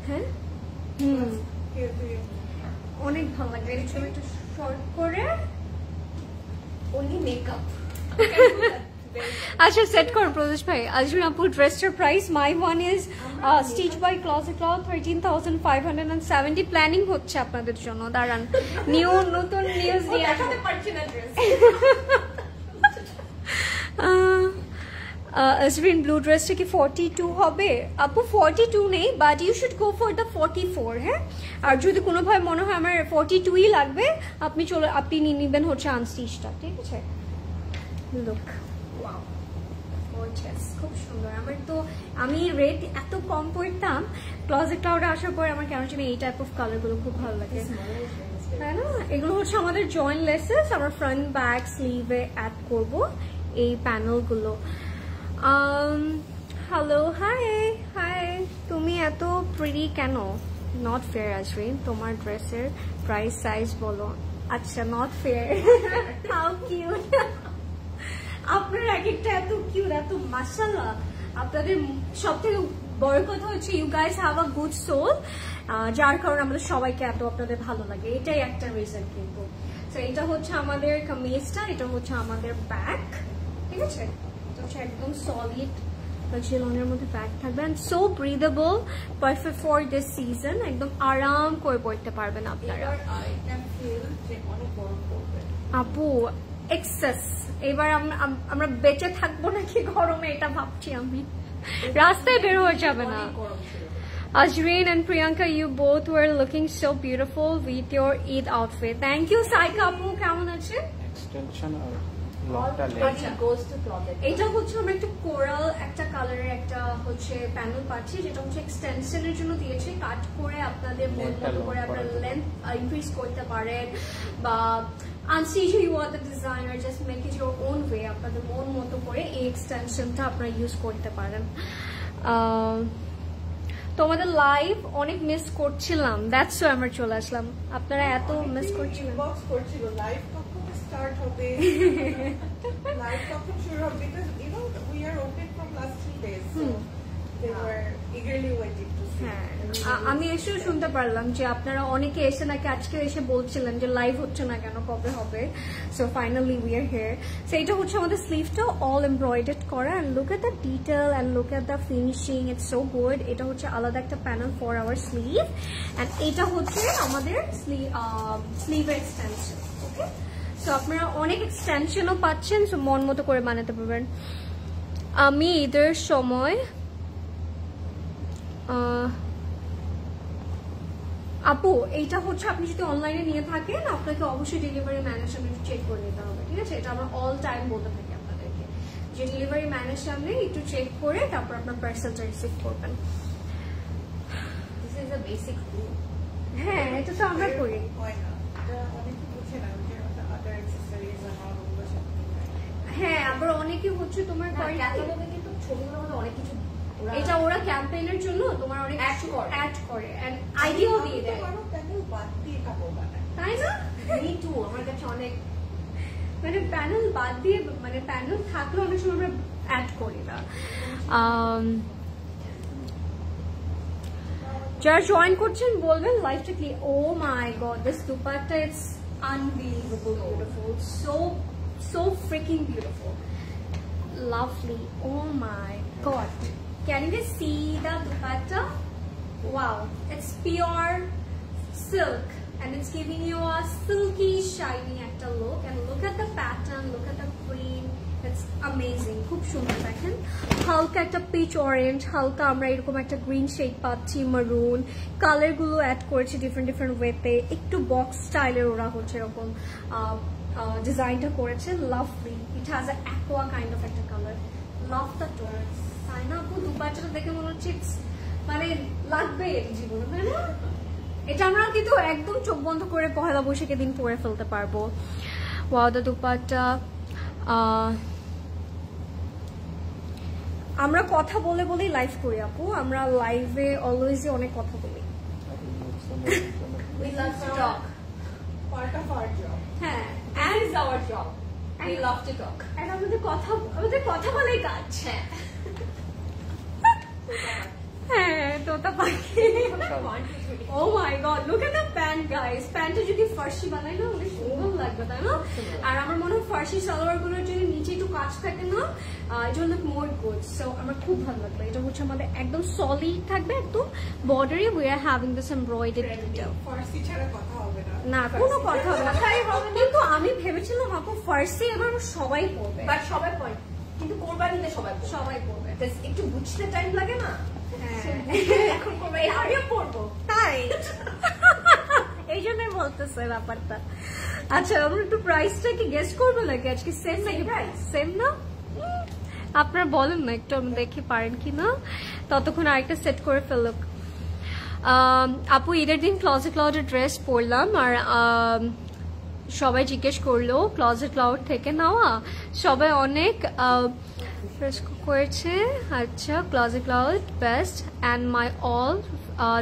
হ্যাঁ, অনেক ভালো লাগবে। এই ছবিটা শর্ট করে only makeup. আচ্ছা, সেট করুন প্রদেশ ভাই। আজমিন আপু ড্রেসটার price, my one is stitch by closet cloth 13,570। Planning হচ্ছে আপনাদের জন্য, দাঁড়ান নতুন নিউজ নিয়ে আসতে পারছি না ড্রেস। আজমিন ব্লু ড্রেসটা কি 42 হবে? আপু 42 নেই, but you should go for the 44। হ্যাঁ, আর যদি কোনোভাবে মনে হয় আমার 42ই লাগবে, আপনি নিয়ে নেবেন হচ্ছে আনস্টিচটা, ঠিক আছে? লুক, গর্জিয়াস, খুব সুন্দর। আমার তো আমি রেড এত কম পড়তাম, ক্লোজেট ক্লাউডে আসার পরে আমার কেন জানি এই টাইপ অফ কালারগুলো খুব ভালো লাগে, তাই না? এগুলো হচ্ছে আমাদের জয়েন্ট লেসেস, আমরা ফ্রন্ট ব্যাক স্লিভে অ্যাড করব এই প্যানেলগুলো। হ্যালো, হাই হাই, তুমি এত প্রিটি কেন? নট ফেয়ার আজরিন, তোমার ড্রেসের প্রাইস সাইজ বলো। আচ্ছা, নট ফেয়ার। হাউ কিউট, আপনার এক একটা এত কিউট, এত মাশাআল্লাহ। আপনাদের সব থেকে বড় কথা হচ্ছে you guys have a good soul, যার কারণে আমাদের সবাইকে এত আপনাদের ভালো লাগে, এটাই একটা রিজন। কিন্তু তো এটা হচ্ছে আমাদের কামিজটা, এটা হচ্ছে আমাদের ব্যাক, ঠিক আছে? এটা হচ্ছে একদম সলিড চিলনের মধ্যে ব্যাগ থাকবে, and so breathable, perfect for this season. একদম আরাম করে পড়তে পারবেন আপনারা। আপু এক্সেস, এবার আমরা বেঁচে থাকবো নাকি গরমে, এটা ভাবছি আমি, রাস্তায় বের হয়ে যাবে না। Ajreen and Priyanka, you both were looking so beautiful with your Eid outfit. Thank you, Saika apu, কেমন আছেন? Extension আর লংটা এটা হচ্ছে আমরা একটু কোরাল একটা কালারের একটা হচ্ছে প্যানেল পাচ্ছি, যেটা হচ্ছে এক্সটেনশনের জন্য দিয়েছে, কাট করে আপনাদের মন মতো করে আপনারা লেন্থ ইনক্রিজ করতে পারেন, বা আনসিজ you are the designer, just make it your own way, আপনাদের মন মতো করে এই এক্সটেনশনটা আপনারা ইউজ করতে পারেন। তোমাদের লাইভ অনেক মিস করছিলাম, দ্যাটস ওয়াই আমরা চলে আসলাম। আপনারা এত মিস করছিলেন। লাইভ কখন স্টার্ট হবে, লাইভ কখন শুরু হবে, because you know we are open from last 3 days, so they were eagerly waiting to see. আমি এসেও শুনতে পারলাম যে আপনারা অনেকে এসে নাকি আজকে এসে বলছিলেন যে লাইভ হচ্ছে না কেন, কবে হবে। So finally we are here. So এটা হচ্ছে আমাদের স্লিভটা অল এমব্রয়ডার্ড করা, and look at the detail and look at the finishing, it's so good. এটা হচ্ছে আলাদা একটা panel for our sleeve, and এটা হচ্ছে আমাদের স্লিভের এক্সটেনশন। ওকে, সো আপনারা অনেক এক্সটেনশনও পাচ্ছেন, সো মন মতো করে বানাতে পারবেন। আমি ঈদের সময় আপু এইটা হচ্ছে আপনি যদি অনলাইনে নিয়ে থাকেন, আপনাকে অবশ্যই ডেলিভারি ম্যানের সামনে চেক করে নিতে হবে, ঠিক আছে? এটা আমরা অল টাইম বলতে থাকি আপনাদেরকে যে ডেলিভারি ম্যানের সামনে একটু চেক করে তারপর আপনার পার্সেলটা রিসিভ করবেন। This is a basic rule. হ্যাঁ, এটা তো আমরা করি। হয় না, এটা অনেকে বুঝে না যে আদার অ্যাকসেসরিজ আর ওগুলো সব। হ্যাঁ, আবার অনেকে হচ্ছে তোমার ক্যাটালগে কিন্তু ছবিগুলোর মধ্যে অনেক কিছু, এটা ওরা ক্যাম্পেইনের জন্য তোমার অনেক অ্যাড করে এন্ড আইডিয়াও দিয়ে দেয়, প্যানেল বাদ দিয়ে কাপড় বানায়, তাই না? মি টু, আমার কাছে অনেক মানে প্যানেল বাদ দিয়ে, মানে প্যানেল থাকলে অনেক সময় আমরা অ্যাড করি না। যারা জয়েন করছেন বলবেন লাইভটা কি। Oh my god, this dupatta it's unbelievable beautiful, so freaking beautiful, lovely. Oh my god, can you guys see the dupatta? Wow, it's pure silk and it's giving you a silky shiny একটা look, and look at the pattern, look at the print, it's amazing. খুব সুন্দর। দেখেন হালকা একটা pitch orange, হালকা আমরা এরকম একটা গ্রিন শেড পাচ্ছি, মারুন কালার গুলো অ্যাড করেছি ডিফারেন্ট ডিফারেন্ট ওয়েতে, একটু বক্স স্টাইলের ওরা হচ্ছে এরকম ডিজাইনটা করেছে। Lovely, it has a aqua kind of একটা কালার, লাভ দ্য টোন, তাই না আপু? দুপাট্টাটা দেখে মনে হচ্ছে মানে লাগবে জীবনে, তাই না? এটা আমরা কিন্তু একদম চোখ বন্ধ করে পহেলা বৈশাখের দিন পরে ফেলতে পারবো। Wow, the dupatta. আমরা কথা বলে বলেই লাইভ করি আপু, আমরা লাইভে অলওয়েজই অনেক কথা বলি। we love to talk, part of our job. হ্যাঁ, and it's our job, we love to talk. and আমাদের কথা বলেই কাজ। হ্যাঁ, তোতা পাখি। Oh my god, look at the pant guys, প্যান্টটা যদি ফার্সি বানাই না অনেক সুন্দর লাগবে, তাই না? আর আমার মনে হয় ফার্সি সালোয়ার গুলোর যদি নিচে একটু কাজ থাকে না, it will look more good, so আমার খুব ভালো লাগবে। এটা হচ্ছে আমাদের একদম সলিড থাকবে, একদম বর্ডারে we are having this embroidered detail। ফার্সি ছাড়া কথা হবে না, না কোনো কথা হবে না, কিন্তু আমি ভেবেছিলাম আপু ফার্সি এবার সবাই পড়বে, বাট সবাই পড়ে, কিন্তু কোরবানিতে সবাই পড়বে, একটু বুঝতে টাইম লাগে না? এখন কোরবানি আমিও পড়বো, তাই এই জন্যই বলতেছে ব্যাপারটা। আচ্ছা, আমরা একটু প্রাইসটা কি গেস করবো নাকি আজকে? সেম নাকি প্রাইস? সেম না? আপনারা বলেন না একটু আমি দেখি পারেন কিনা, ততক্ষণ আরেকটা সেট করে ফেলুক। আপু ঈদের দিন ক্লজেট ক্লাউডের ড্রেস পরলাম, আর সবাই জিজ্ঞেস করলো ক্লজেট ক্লাউড থেকে নেওয়া, সবাই অনেক করেছে। আচ্ছা, closet cloud best and my all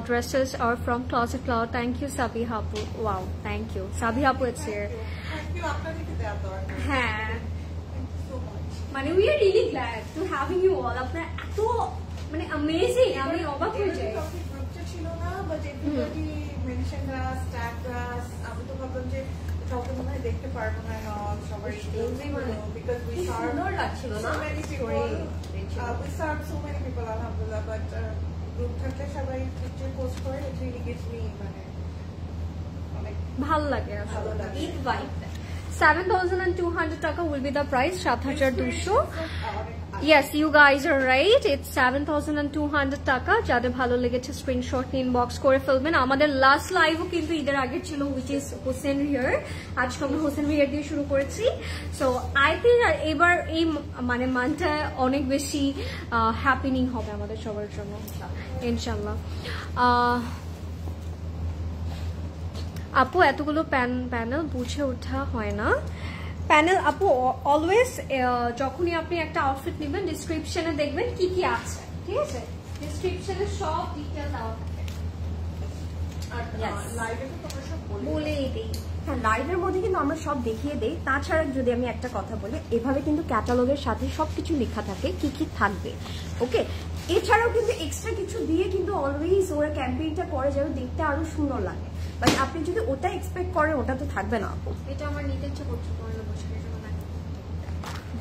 dresses are from Closet Cloud. Thank you, Sabiha Apu. Wow, thank you. Sabiha Apu is here. Thank you, আপনাদেরকে দেওয়ার দরকার। হ্যাঁ, Thank you so much. মানে we are really glad to having you all. আপনার এত মানে amazing, আমি অবাক হয়ে যাই। গ্রুপটা ছিল না, but everybody mention us, tag us, আমি তো ভাবলাম যে কাউকে মনে হয় দেখতে পারবো না, সবাই because we serve সুন্দর লাগছিল so না many people, we serve so many people, alhamdulillah, but group থাকলে সবাই পিকচার পোস্ট করে, it really gives me মানে অনেক ভালো লাগে ভালো লাগে। ঈদ ভাইব। 7,200 টাকা will be the price, 7,200। Yes, you guys are right. It's 7,200 টাকা। যাদের ভালো লেগেছে স্ক্রিনশট নিয়ে ইনবক্স করে ফেলবেন। আমাদের লাস্ট লাইভও কিন্তু ঈদের আগে ছিল, which is হোসেন রিয়ার। আজকে আমরা হোসেন রিয়ার দিয়ে শুরু করেছি। সো আই থিঙ্ক এবার এই মানে মানটা অনেক বেশি হ্যাপিনিং হবে আমাদের সবার জন্য ইনশাল্লাহ। আপু এতগুলো প্যানেল বুঝে ওঠা হয় না। প্যানেল আপু অলওয়েজ যখনই আপনি একটা আউটফিট নেবেন ডিসক্রিপশনে দেখবেন কি কি আছে, ঠিক আছে? ডিসক্রিপশনে সব ডিটেইল দেওয়া থাকে। আর লাইভে তো তোমরা সব বলেই দিই। হ্যাঁ, লাইভের মধ্যে কিন্তু আমরা সব দেখিয়ে দেই। তাছাড়া যদি আমি একটা কথা বলি, এভাবে কিন্তু ক্যাটালগের সাথে সবকিছু লেখা থাকে কি কি থাকবে, ওকে? এছাড়াও কিন্তু এক্সট্রা কিছু দিয়ে কিন্তু অলওয়েজ ওরা ক্যাম্পেইনটা করে যেন দেখতে আরো সুন্দর লাগে। বাট আপনি যদি ওটা এক্সপেক্ট করেন, ওটা তো থাকবে না আপু। এটা আমার নিতে ইচ্ছে করছে, পরে বসে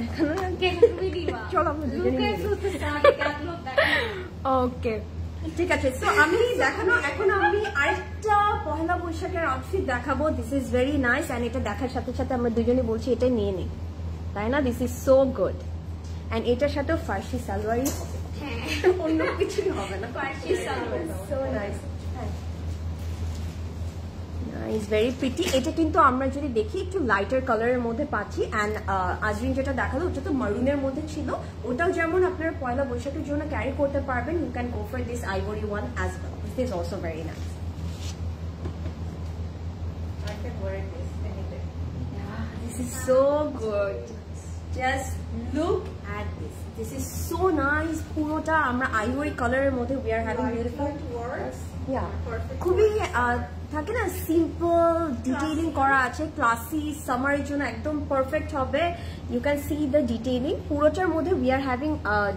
দেখানো চলো আমরা ওকে, ঠিক আছে। সো আমি দেখানো, এখন আমি আরেকটা পহেলা বৈশাখের আউটফিট দেখাবো। This is very nice, and এটা দেখার সাথে সাথে আমরা দুজনে বলছি এটা নিয়ে নিই, তাই না? This is so good, and এটার সাথেও ফার্সি সালোয়ারই হবে, অন্য কিছুই হবে না। Farsi salwar, so nice, is very pretty. এটা কিন্তু আমরা যদি দেখি একটু লাইটার কালারের মধ্যে পাচ্ছি, অ্যান্ড আজরিন যেটা দেখালো ওটা তো মারুনের মধ্যে ছিল, ওটাও যেমন আপনারা পয়লা বৈশাখের জন্য ক্যারি করতে পারবেন। You can go for this ivory one as well. This is also very nice. I can wear this any day. This is so good. Just look at this. This is so nice. পুরোটা আমরা ivory কালারের মধ্যে we are having beautiful words. Yeah. Perfect. খুবই থাকে না, simple detailing করা আছে, classy, সামারের জন্য একদম পারফেক্ট হবে। You can see the detailing. পুরোটার মধ্যে we are having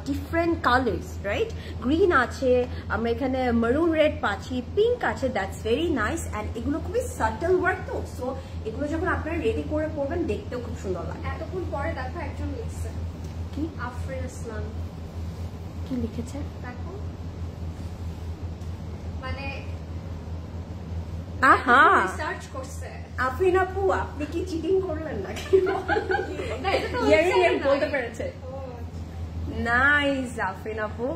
different colours, right? Green আছে, আমরা এখানে মেরুন রেড পাচ্ছি, পিঙ্ক আছে, দ্যাটস ভেরি নাইস। অ্যান্ড এগুলো খুবই সাটল ওয়ার্ক, তো সো এগুলো যখন আপনারা রেডি করে পরবেন দেখতেও খুব সুন্দর লাগে। এতক্ষণ পরে দেখো একজন লিখছে, কি আফরিন ইসলাম কি লিখেছে দেখো, মানে আহা, সার্চ করছে। আফরিন আপু আপনি কি চিটিং করলেন নাকি? না, এটা তো বলতে পেরেছে। নাইস আফরিন আপু,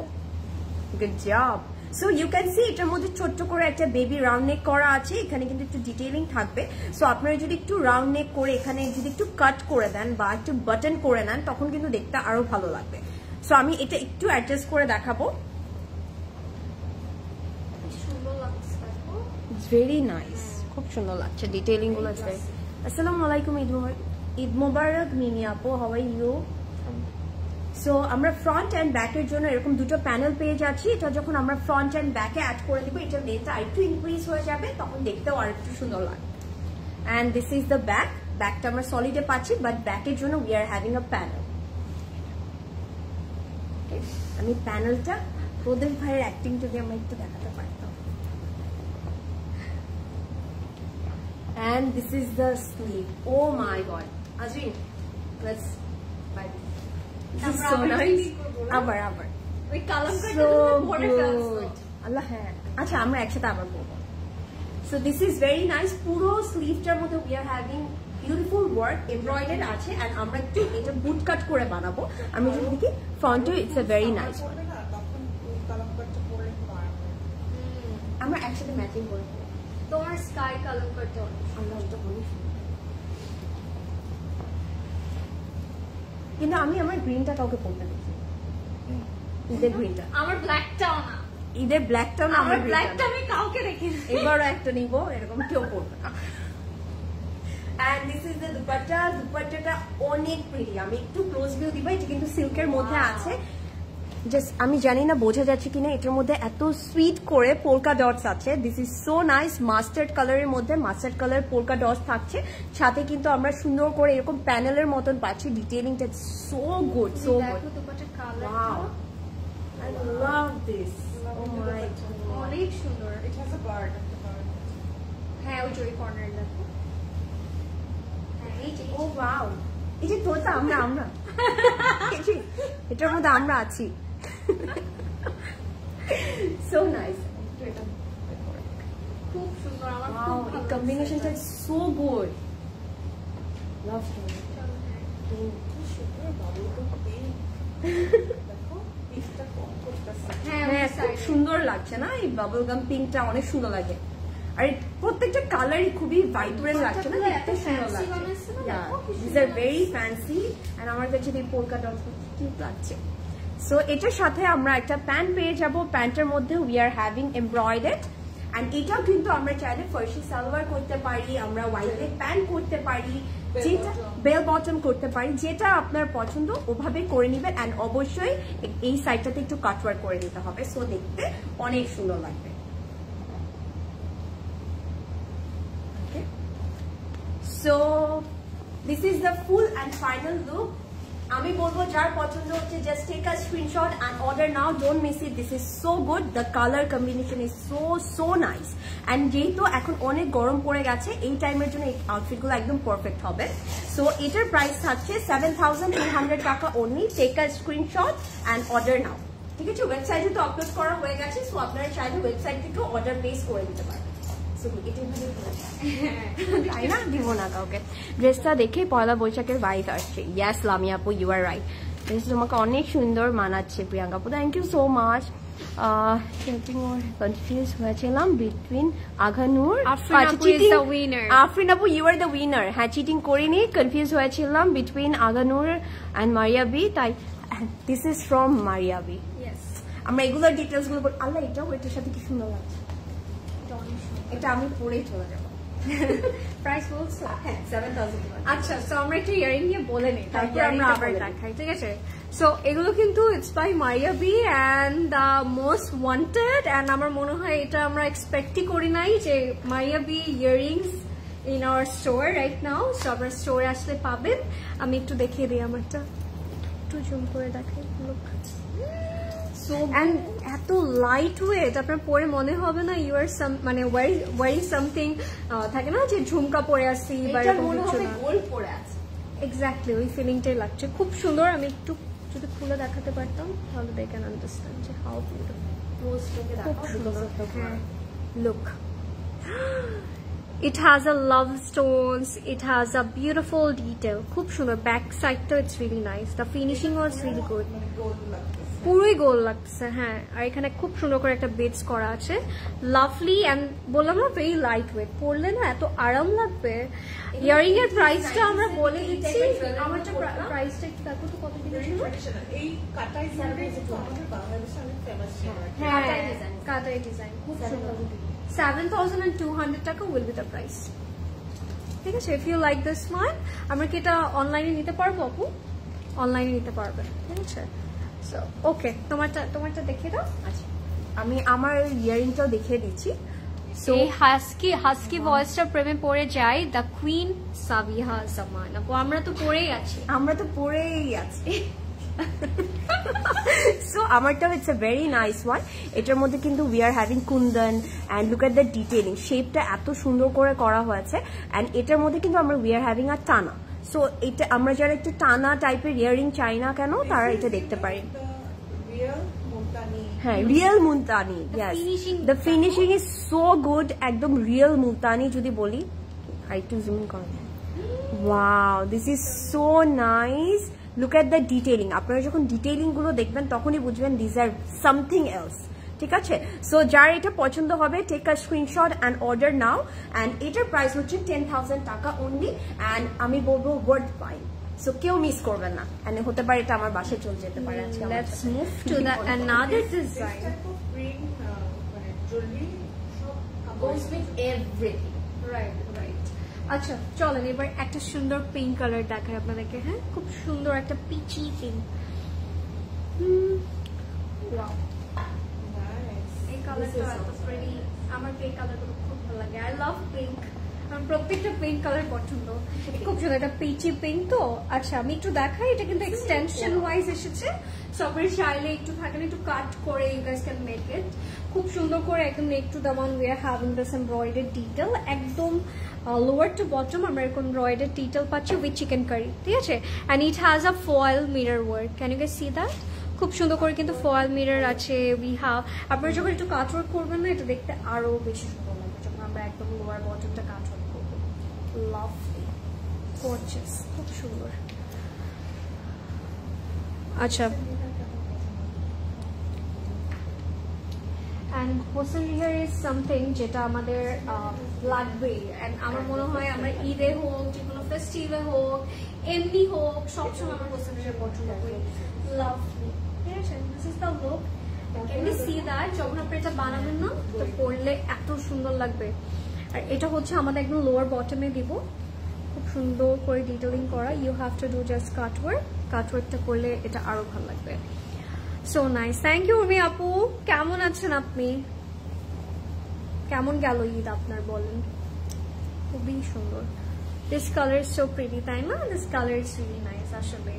good job. So you can see এটার মধ্যে ছোট্ট করে একটা বেবি রাউন্ড নেক করা আছে, এখানে কিন্তু একটু ডিটেইলিং থাকবে। সো আপনারা যদি একটু রাউন্ড নেক করে এখানে যদি একটু কাট করে দেন বা একটু বাটন করে নেন, তখন কিন্তু দেখতে আরো ভালো লাগবে। সো আমি এটা একটু অ্যাডজাস্ট করে দেখাবো। সুন্দর লাগছে দেখো, ইটস ভেরি নাইস, খুব সুন্দর লাগছে ডিটেইলিং গুলো। আসসালামু আলাইকুম, ঈদ মোবারক মিমি আপু, হাউ আর ইউ? সো আমরা ফ্রন্ট অ্যান্ড ব্যাকের জন্য এরকম দুটো প্যানেল পেয়ে যাচ্ছি। এটা যখন আমরা ফ্রন্ট অ্যান্ড ব্যাকে অ্যাড করে দিব, এটা লেন্থটা আরেকটু ইনক্রিজ হয়ে যাবে, তখন দেখতেও আরেকটু সুন্দর লাগবে। And this is the back. ব্যাকটা আমরা সলিডে পাচ্ছি, বাট ব্যাকের জন্য we are having a panel. আমি প্যানেলটা প্রদেশ ভাইয়ের অ্যাক্টিং যদি আমরা একটু দেখাতে পারতাম। And this is the sleeve. Oh my god. Azreen, let's buy this. This is so nice. আবার ওই কালামকারটা so তুমি পরে ফেলছো। good. আল্লাহ, হ্যাঁ আচ্ছা আমরা একসাথে আবার করবো। So this is very nice. পুরো স্লিভটার মধ্যে we are having beautiful work embroidered আছে, and আমরা একটু এটা বুট কাট করে বানাবো। আমি যদি দেখি ফ্রন্টে it's a very nice one. তখন ওই কালামকারটা পরে আমরা একসাথে ম্যাচিং করে দেবো। তোমার স্কাই কালামকারটা আল্লাহ, এটা বলি কিন্তু আমি আমার গ্রিনটা কাউকে পরতে দেখি, ঈদের গ্রিনটা। আমার ব্ল্যাকটাও না, ঈদের ব্ল্যাকটাও না, আমার ব্ল্যাকটা আমি কাউকে দেখি। এবারও একটা নিব, এরকম কেউ পরবে না। And this is the dupatta. দুপাট্টাটা অনেক প্রিটি। আমি একটু ক্লোজ ভিউ দিব। এটা কিন্তু সিল্কের মধ্যে আছে। জাস্ট আমি জানি না বোঝা যাচ্ছে কিনা, এটার মধ্যে এত সুইট করে পোলকা ডটস আছে। This is so nice. Mustard কালারের মধ্যে মাস্টার্ড কালার পোলকা ডটস থাকছে, সাথে কিন্তু আমরা সুন্দর করে এরকম প্যানেলের মতন পাচ্ছি। ডিটেইলিংটা সো গুড, সো গুড। দুপাট্টার colour wow, I love this. Oh my god, অনেক সুন্দর। It has a bird. হ্যাঁ, ওই যে কর্নার দেখো। হ্যাঁ, এই যে ও ওয়াও, এই যে তোতা আমরা এটার মধ্যে আমরা আছি। So nice. খুব সুন্দর। আমার ওয়াও, খুব এই ভালো কম্বিনেশনটা সো গুড। লাভ লাগছে। হ্যাঁ, হ্যাঁ, খুব সুন্দর লাগছে না? এই বাবল গাম পিঙ্কটা অনেক সুন্দর লাগে। আর প্রত্যেকটা কালারই খুবই ভাইব্রেন্ট লাগছে না? এত সুন্দর লাগছে। This are very fancy. And আমার কাছে এই পোলকা ডটস কিউট লাগছে। সো এটার সাথে আমরা একটা প্যান্ট পেয়ে যাব। প্যান্টের মধ্যে we are having embroidered. And এটাও কিন্তু আমরা চাইলে ফার্সি সালোয়ার করতে পারি, আমরা হোয়াইট লেগ প্যান্ট করতে পারি, যেটা বেল বটম করতে পারি, যেটা আপনার পছন্দ ওভাবে করে নেবেন। এন্ড অবশ্যই এই সাইডটাতে একটু কাটওয়ার্ক করে নিতে হবে, সো দেখতে অনেক সুন্দর লাগবে। So this is the full and final look. আমি বলবো যার পছন্দ হচ্ছে just take a screenshot and order now, don't miss it. This is so good, the color combination is so nice. And যেহেতু এখন অনেক গরম পড়ে গেছে, এই টাইমের জন্য এই আউটফিটগুলো একদম পারফেক্ট হবে। সো এটার প্রাইস থাকছে 7,200 টাকা only. Take a screenshot and order now. ঠিক আছে, ওয়েবসাইটে তো আপলোড করা হয়ে গেছে, সো আপনারা চাইলে ওয়েবসাইট থেকে অর্ডার প্লেস করে দিতে পারেন। তাই না, দিব না কাউকে। ড্রেসটা দেখে পয়লা বৈশাখের ভাইব আসছে। ইয়াস লামিয়া আপু, ইউ আর রাইট। ড্রেসটা তোমাকে অনেক সুন্দর মানাচ্ছে প্রিয়াঙ্কা আপু, thank you so much. Confuse হয়েছিলাম বিটুইন আঘানুর আফরিন আপু, ইউ আর দ্য উইনার। হ্যাঁ, চিটিং করিনি, কনফিউজ হয়েছিলাম বিটুইন আঘানুর অ্যান্ড মারিয়া বি, তাই this is from Maria B. আমরা এগুলোর ডিটেলস গুলো বল। আল্লাহ, এটাও এটার সাথে কি সুন্দর লাগছে। এটা আমি পরেই চলে যাবো। প্রাইস বলছো? হ্যাঁ, 7,000। আচ্ছা, সো আমরা একটু ইয়ারিং নিয়ে বলে নিই, তারপর আমরা আবার দেখাই, ঠিক আছে? সো এগুলো কিন্তু it's by Maria B and the most wanted. And আমার মনে হয় এটা আমরা এক্সপেক্টই করি নাই যে Maria B earrings in our store right now. So আপনার স্টোরে আসলে পাবেন। আমি একটু দেখিয়ে দিই, আমারটা একটু জুম করে দেখাই। লুক, and এত লাইট ওয়েট, আপনার পরে মনে হবে না ইউ আর সাম মানে ওয়ারিং সামথিং থাকে না যে ঝুমকা পরে আসছি বা গোল্ড পরে আছে। এক্স্যাক্টলি ওই ফিলিংটাই লাগছে। খুব সুন্দর। আমি একটু যদি খুলে দেখাতে পারতাম তাহলে দে ক্যান আন্ডারস্ট্যান্ড যে হাউ বিউটিফুল। খুব সুন্দর। হ্যাঁ, look, it has a love stones, it has a beautiful detail. খুব সুন্দর। ব্যাক সাইডটা it's really nice, the finishing was really good. পুরোই গোল লাগছে। হ্যাঁ, আর এখানে খুব সুন্দর করে একটা বেডস করা আছে, লাভলি। এন্ড বললাম না, ভেরি লাইট ওয়েট, পরলে না এত আরাম লাগবে। ইয়ারিং এর প্রাইসটা আমরা বলে দিচ্ছি। আমারটা প্রাইসটা একটু দেখো তো কত দিন ছিল। এই কাটাই আমাদের বাংলাদেশে অনেক ফেমাস ছিল। হ্যাঁ, কাটাই ডিজাইন খুব সুন্দর। 7,200 টাকা উইল বি দ্য প্রাইস। ঠিক আছে, if you like this one. আমরা কি এটা অনলাইনে নিতে পারবো আপু? অনলাইনে নিতে পারবে, ঠিক আছে? সো ওকে, তোমারটা দেখিয়ে দাও। আচ্ছা, আমি আমার ইয়ারিংটাও দেখিয়ে দিচ্ছি। সো হাস্কি ভয়েসটা প্রেমে পড়ে যায়, দ্য কুইন সাবিহা জামান। আপু, আমরা তো পড়েই আছি। সো আমারটাও it's a very nice one. এটার মধ্যে কিন্তু we are having kundan and look at the detailing, শেপটা এত সুন্দর করে করা হয়েছে। অ্যান্ড এটার মধ্যে কিন্তু আমরা উই আর হ্যাভিং আ টানা। সো এটা আমরা যারা একটু টানা টাইপের ইয়ারিং চাই না কেন, তারা এটা দেখতে পারি। হ্যাঁ, real Multani. The finishing is so good, একদম রিয়েল মুলতানি যদি বলি। আর একটু জুম ইন করেন। Wow, this is so nice. Look at the detailing. আপনারা যখন ডিটেইলিং গুলো দেখবেন তখনই বুঝবেন দিস আর সামথিং এলস। ঠিক আছে, সো যার এটা পছন্দ হবে take a screenshot and order now. And এটার প্রাইস হচ্ছে 10,000 টাকা অনলি। অ্যান্ড আমি বলবো ওয়ার্থ বাই। সো কেউ মিস করবেন না, এন্ড হতে পারে এটা আমার বাসায় চলে যেতে পারে আজকে। Let's move to the another design. goes with everything. Right. আচ্ছা চলেন এবার একটা সুন্দর পিঙ্ক কালার দেখাই আপনাদেরকে। হ্যাঁ, খুব সুন্দর একটা পিচি পিঙ্ক। ওয়াও, এই কালারটা এত প্রিটি। আমার এই কালারগুলো খুব ভালো লাগে। আই লাভ পিঙ্ক, আমার প্রত্যেকটা পিঙ্ক কালার পছন্দ। খুব সুন্দর একটা পিচি পিঙ্ক। তো আচ্ছা আমি একটু দেখাই, এটা কিন্তু এক্সটেনশন ওয়াইজ এসেছে। সবাই চাইলে একটু থাকেন একটু কাট করে you guys can make it খুব সুন্দর করে। একদম neck to the one we are having this embroidery detail, একদম লোয়ার টু বটম আমরা এরকম এমব্রয়ডারি ডিটেল পাচ্ছি উইথ চিকেন কারি, ঠিক আছে। And it has a foil mirror work, can you guys see that? খুব সুন্দর করে কিন্তু ফয়েল মিরর আছে। উই হ্যাভ, আপনারা যখন একটু কাট ওয়ার্ক করবেন না, এটা দেখতে আরো বেশি সুন্দর লাগবে যখন আমরা একদম লোয়ার বটমটা কাট ওয়ার্ক করবো। লাভলি, গর্জিয়াস, খুব সুন্দর। আচ্ছা, and Hossain hair is something যেটা আমাদের লাগবে। এন্ড আমার মনে হয় আমরা ঈদে হোক, যে কোনো ফেস্টিভে হোক, এমনি হোক, সবসময় আমরা হোসেন হেয়ার পছন্দ করি। লাভলি, ঠিক আছে। This is the look. Can you see that? যখন আপনি এটা বানাবেন না, তো পরলে এত সুন্দর লাগবে। আর এটা হচ্ছে আমাদের একদম লোয়ার বটমে দিব, খুব সুন্দর করে ডিটেলিং করা। You have to do just cutwork. কাটওয়ার্কটা করলে এটা আরো ভালো লাগবে। So nice, thank you Urmi আপু। কেমন আছেন আপনি? কেমন গেল ঈদ আপনার বলেন? খুবই সুন্দর। This colour is so pretty, তাই না? This colour is really nice আসলে।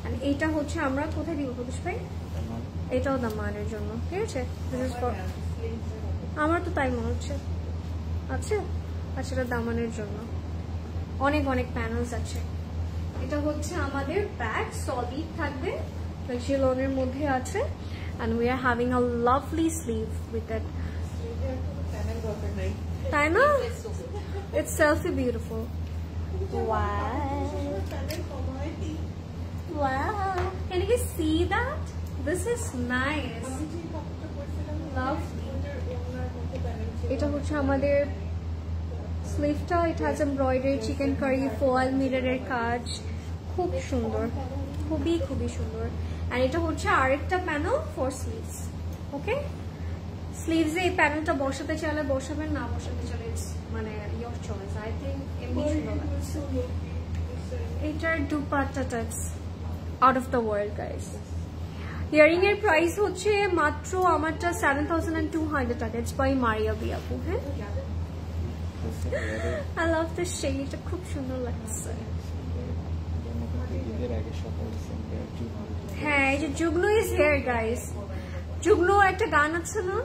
এন্ড এইটা হচ্ছে আমরা কোথায় দিব প্রদীপ ভাই? এটাও দামানের জন্য, ঠিক আছে। আমার তো তাই মনে হচ্ছে। আচ্ছা আচ্ছা, এটা দামানের জন্য। অনেক অনেক প্যানেলস আছে। এটা হচ্ছে আমাদের ব্যাক, সলিড থাকবে, জিলনের মধ্যে আছে। and we are having a lovely sleeve with it, তাই না? It's selfie beautiful. Wow, can you guys see that? This is nice. Lovely. এটা হচ্ছে আমাদের স্লিভটা। it has embroidered chicken curry foil মিররের কাজ, খুব সুন্দর, খুবই খুবই সুন্দর। আর এটা হচ্ছে আরেকটা প্যানেল ফর স্লিভস। ওকে, স্লিভসে এই প্যানেলটা বসাতে চাইলে বসাবেন, না বসাতে চাইলে মানে ইয়োর চয়েস। আই থিঙ্ক এমনি সুন্দর লাগছে। এটার দুপাট্টাটা out of the world guys. Earring এর প্রাইস হচ্ছে মাত্র আমারটা 7,200 টাকা। ইটস বাই মারিয়া বি আপু। হ্যাঁ, আই লাভ দ্য শেড, এটা খুব সুন্দর লাগছে। হ্যাঁ, এই যে Jugnu is here guys. Jugnu একটা গান আছে না?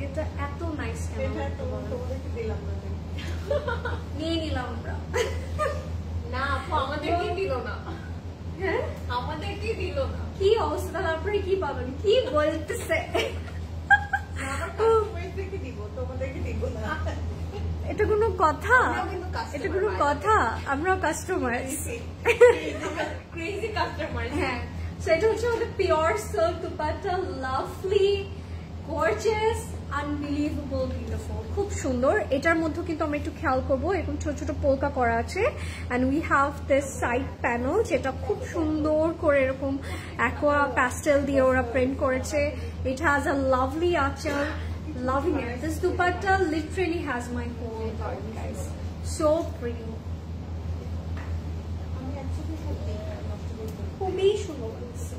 এটা এত নাইস। নিয়ে নিলাম আমরা। না আপু, আমাদেরকে দিল না। হ্যাঁ, আমাদেরকে দিল না। কি অবস্থা? তাহলে আপনারা কি পাবেন? কি বলতেছে? এটা কোনো কথা? এটা কোনো কথা? আমরাও কাস্টমার। হ্যাঁ, সেটা হচ্ছে আমাদের pure silk dupatta. Lovely, gorgeous, unbelievable beautiful, খুব সুন্দর। এটার মধ্যে কিন্তু আমরা একটু খেয়াল করবো, এরকম ছোট ছোট পোলকা করা আছে। And we have this side panel, যেটা খুব সুন্দর করে এরকম অ্যাকোয়া প্যাস্টেল দিয়ে ওরা প্রিন্ট করেছে। ইট হ্যাজ আ লাভলি আঁচল। Loving it. This dupatta literally has my whole heart, guys. So pretty. খুবই সুন্দর লাগছে।